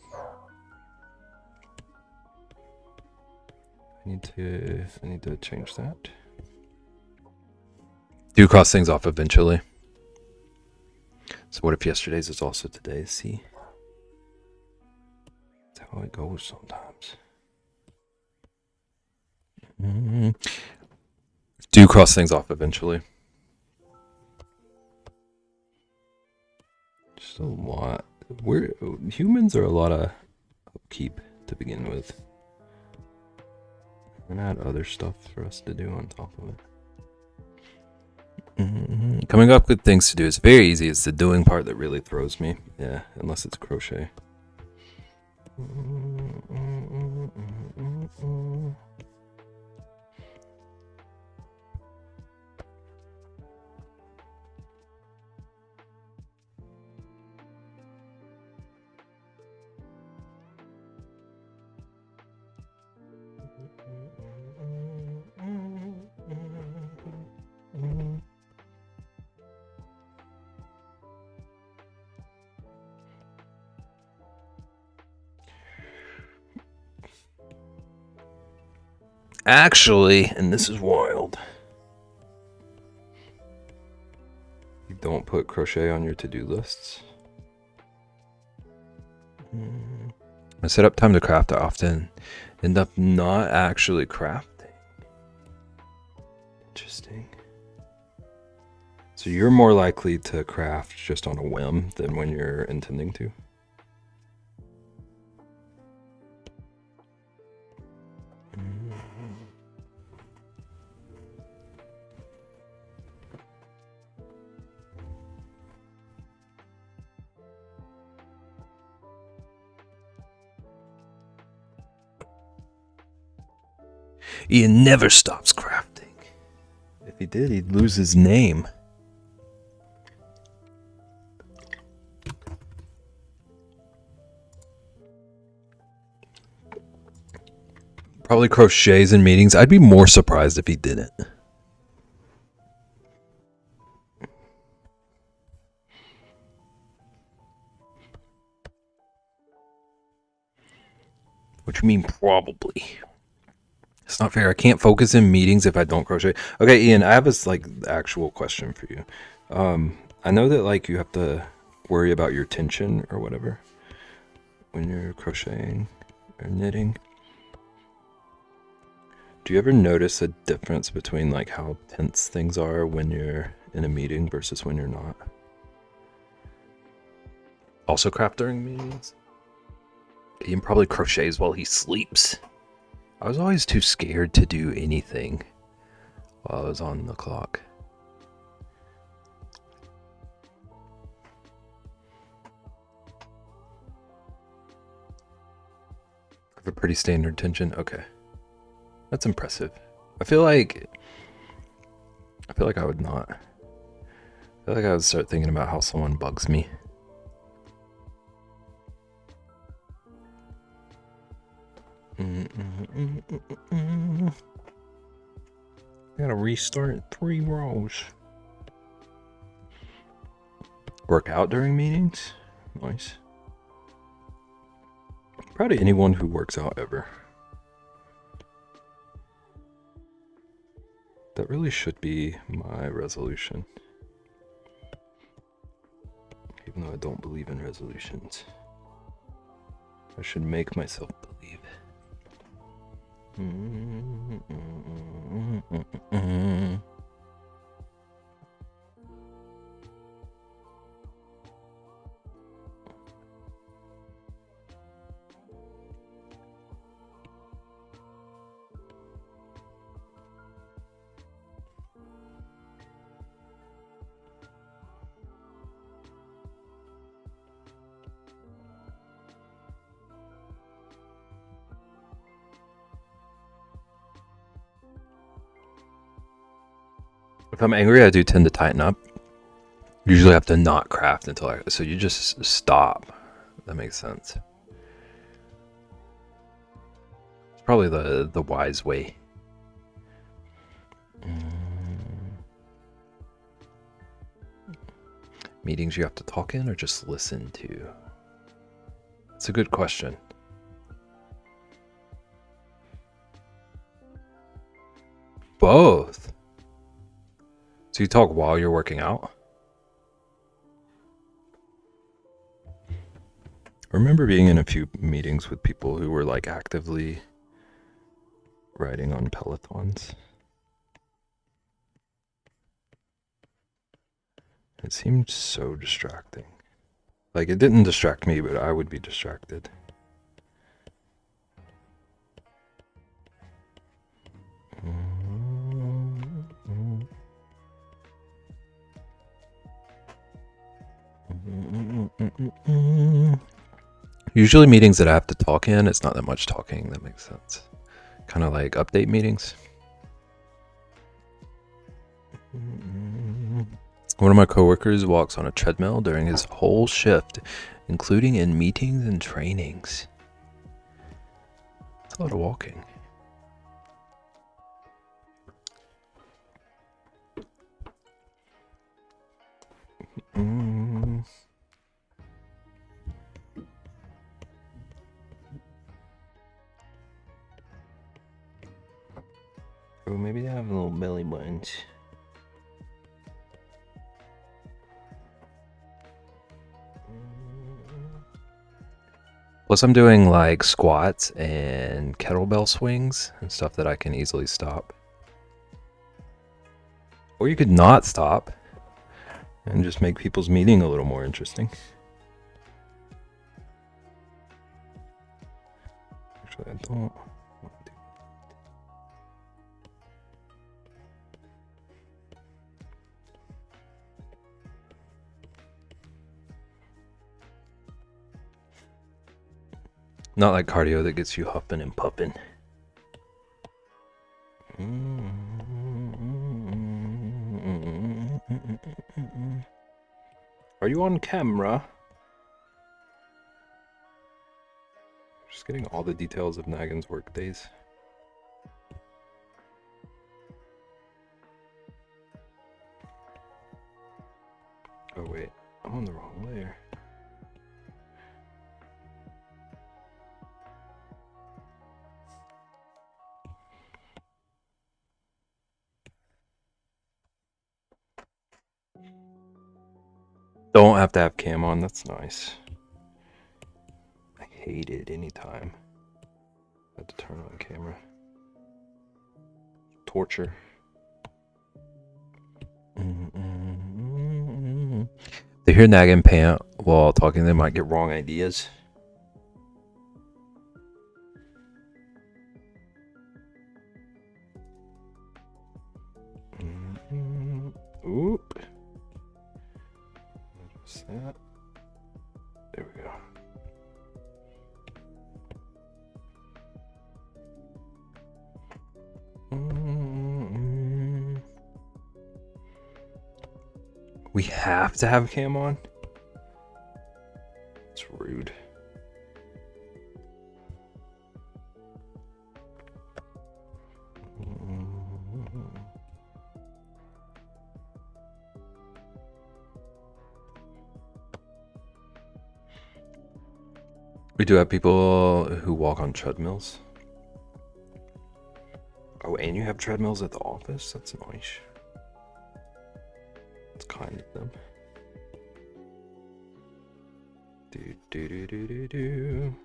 I need to change that. Do cross things off eventually. So what if yesterday's is also today's? See? That's how it goes sometimes. Do cross things off eventually. Just a lot. Humans are a lot of upkeep to begin with. And add other stuff for us to do on top of it. Coming up with things to do is very easy. It's the doing part that really throws me. Yeah, unless it's crochet. Actually, and this is wild, you don't put crochet on your to-do lists. I set up time to craft. I often end up not actually crafting. Interesting. So you're more likely to craft just on a whim than when you're intending to? Ian never stops crafting. If he did, he'd lose his name. Probably crochets in meetings. I'd be more surprised if he didn't. What you mean probably? It's not fair. I can't focus in meetings if I don't crochet. Okay, Ian, I have this like actual question for you. I know that like you have to worry about your tension or whatever when you're crocheting or knitting. Do you ever notice a difference between like how tense things are when you're in a meeting versus when you're not? Also craft during meetings? Ian probably crochets while he sleeps. I was always too scared to do anything while I was on the clock. have a pretty standard tension. Okay. That's impressive. I feel like I would not. I feel like I would start thinking about how someone bugs me. Gotta restart 3 rows. Work out during meetings? Nice. Proud of anyone who works out ever. That really should be my resolution. Even though I don't believe in resolutions. I should make myself believe. If I'm angry, I do tend to tighten up. Usually I have to not craft until so you just stop. That makes sense. It's probably the wise way. Meetings you have to talk in or just listen to? That's a good question. Both. So you talk while you're working out? I remember being in a few meetings with people who were like actively riding on Pelotons. It seemed so distracting. Like, it didn't distract me, but I would be distracted. Usually meetings that I have to talk in, it's not that much talking. That makes sense. Kind of like update meetings. One of my coworkers walks on a treadmill during his whole shift, including in meetings and trainings. That's a lot of walking. Oh, maybe they have little belly buttons. Plus, I'm doing like squats and kettlebell swings and stuff that I can easily stop. Or you could not stop and just make people's meeting a little more interesting. Actually, I don't. Not like cardio that gets you huffing and puffing. Are you on camera? Just getting all the details of Nagin's work days. Oh wait, I'm on the wrong layer. Don't have to have cam on, that's nice. I hate it anytime I had to turn on camera. Torture. They hear Nagin pant while talking, they might get wrong ideas. Oop. Just that. There we go. We have to have cam on? It's rude. We do have people who walk on treadmills. Oh, and you have treadmills at the office? That's nice. It's kind of them. Do do do do do do.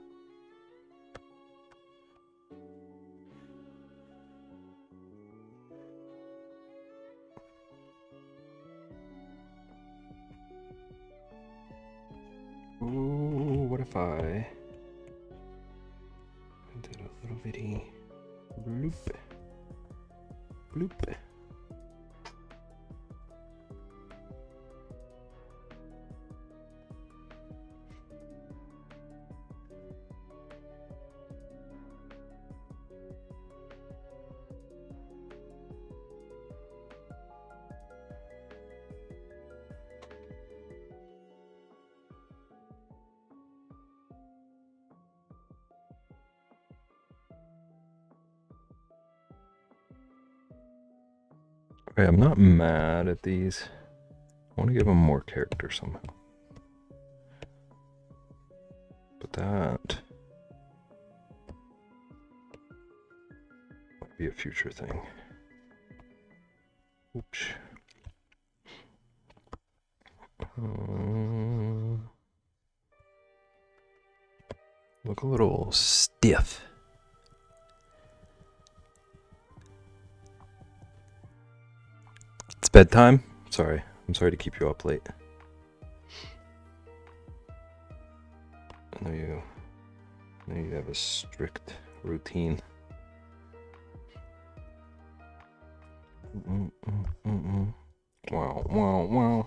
Ooh, what if I did a little bitty bloop, bloop. Okay, I'm not mad at these. I want to give them more character somehow. But that might be a future thing. Oops. Look a little stiff. It's bedtime. Sorry. I'm sorry to keep you up late. I know you have a strict routine. Wow, wow, wow.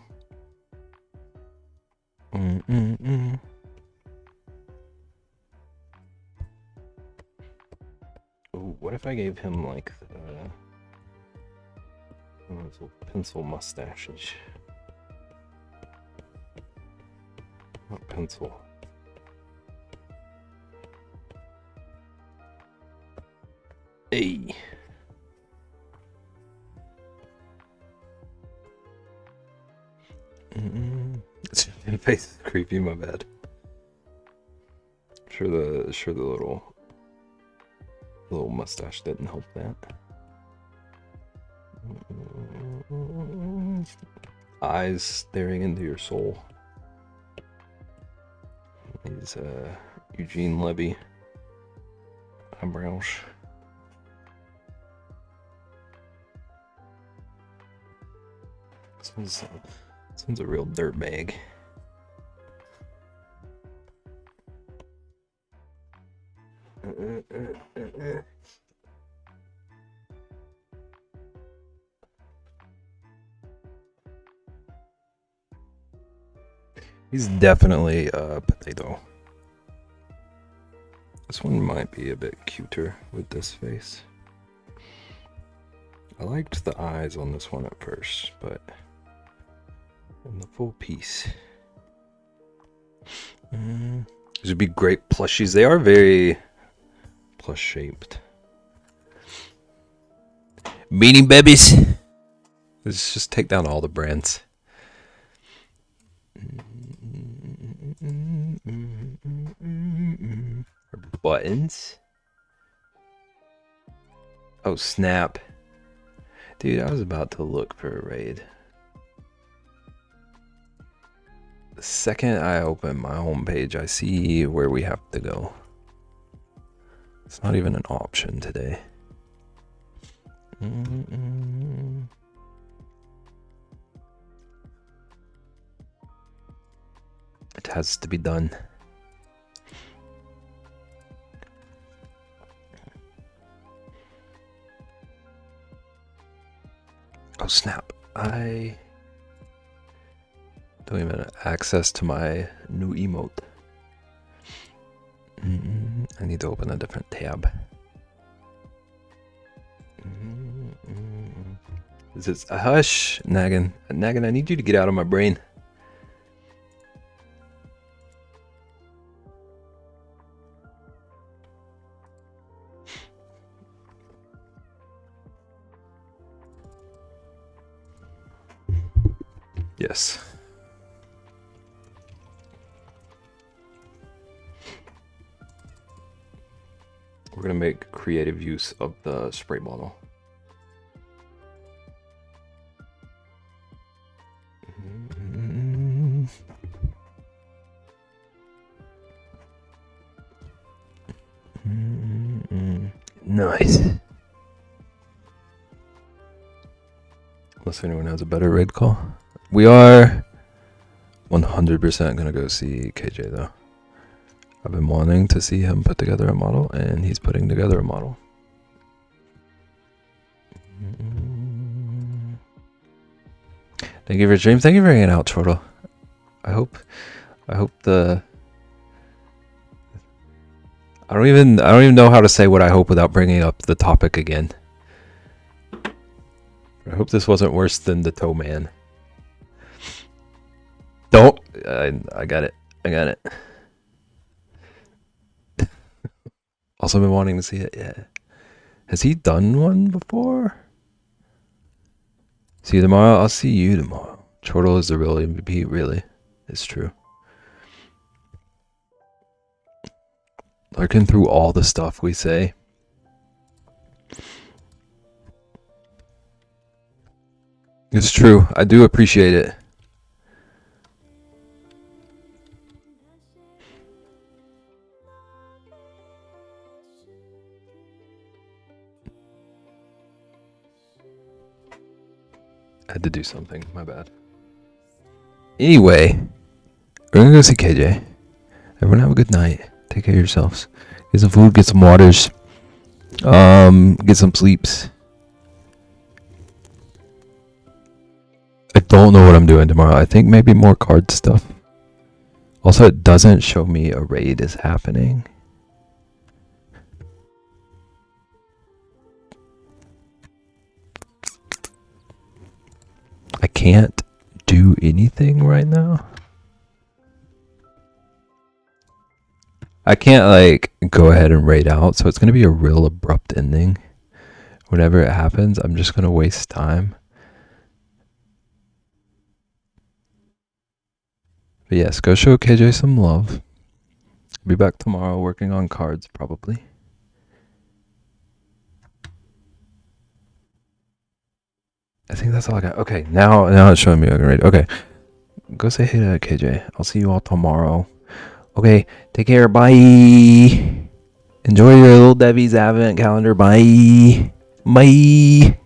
Ooh, what if I gave him like those little pencil mustaches? Not pencil. Hey. His face is creepy. My bad. Sure the little mustache didn't help that. Eyes staring into your soul. These Eugene Levy eyebrows. This one's a real dirtbag. He's definitely a potato. This one might be a bit cuter with this face. I liked the eyes on this one at first, but in the full piece. These would be great plushies. They are very plush shaped. Beanie Babies. Let's just take down all the brands. Buttons. Oh snap. Dude, I was about to look for a raid. The second I open my homepage, I see where we have to go. It's not even an option today. It has to be done. Oh snap. I don't even have access to my new emote. I need to open a different tab. Is it hush, Naggin? Naggin, I need you to get out of my brain. Yes. We're gonna make creative use of the spray bottle. Nice. Unless anyone has a better raid call. We are 100% gonna go see KJ though. I've been wanting to see him put together a model, and he's putting together a model. Thank you for stream. Thank you for hanging out, Chortle. I hope the I don't even know how to say what I hope without bringing up the topic again. I hope this wasn't worse than the toe man. Don't. I got it. I got it. Also been wanting to see it. Yeah. Has he done one before? See you tomorrow. I'll see you tomorrow. Chortle is the real MVP. Really, it's true. Lurking through all the stuff we say. It's true. I do appreciate it. I had to do something. My bad. Anyway, we're gonna go see KJ. Everyone have a good night. Take care of yourselves. Get some food. Get some waters. Get some sleeps. I don't know what I'm doing tomorrow. I think maybe more card stuff. Also, it doesn't show me a raid is happening. I can't do anything right now. I can't like go ahead and raid out, so it's gonna be a real abrupt ending. Whenever it happens, I'm just gonna waste time. But yes, go show KJ some love. Be back tomorrow working on cards probably. I think that's all I got. Okay, now it's showing me I can raid. Okay. Go say hey to KJ. I'll see you all tomorrow. Okay, take care. Bye. Enjoy your little Debbie's advent calendar. Bye. Bye.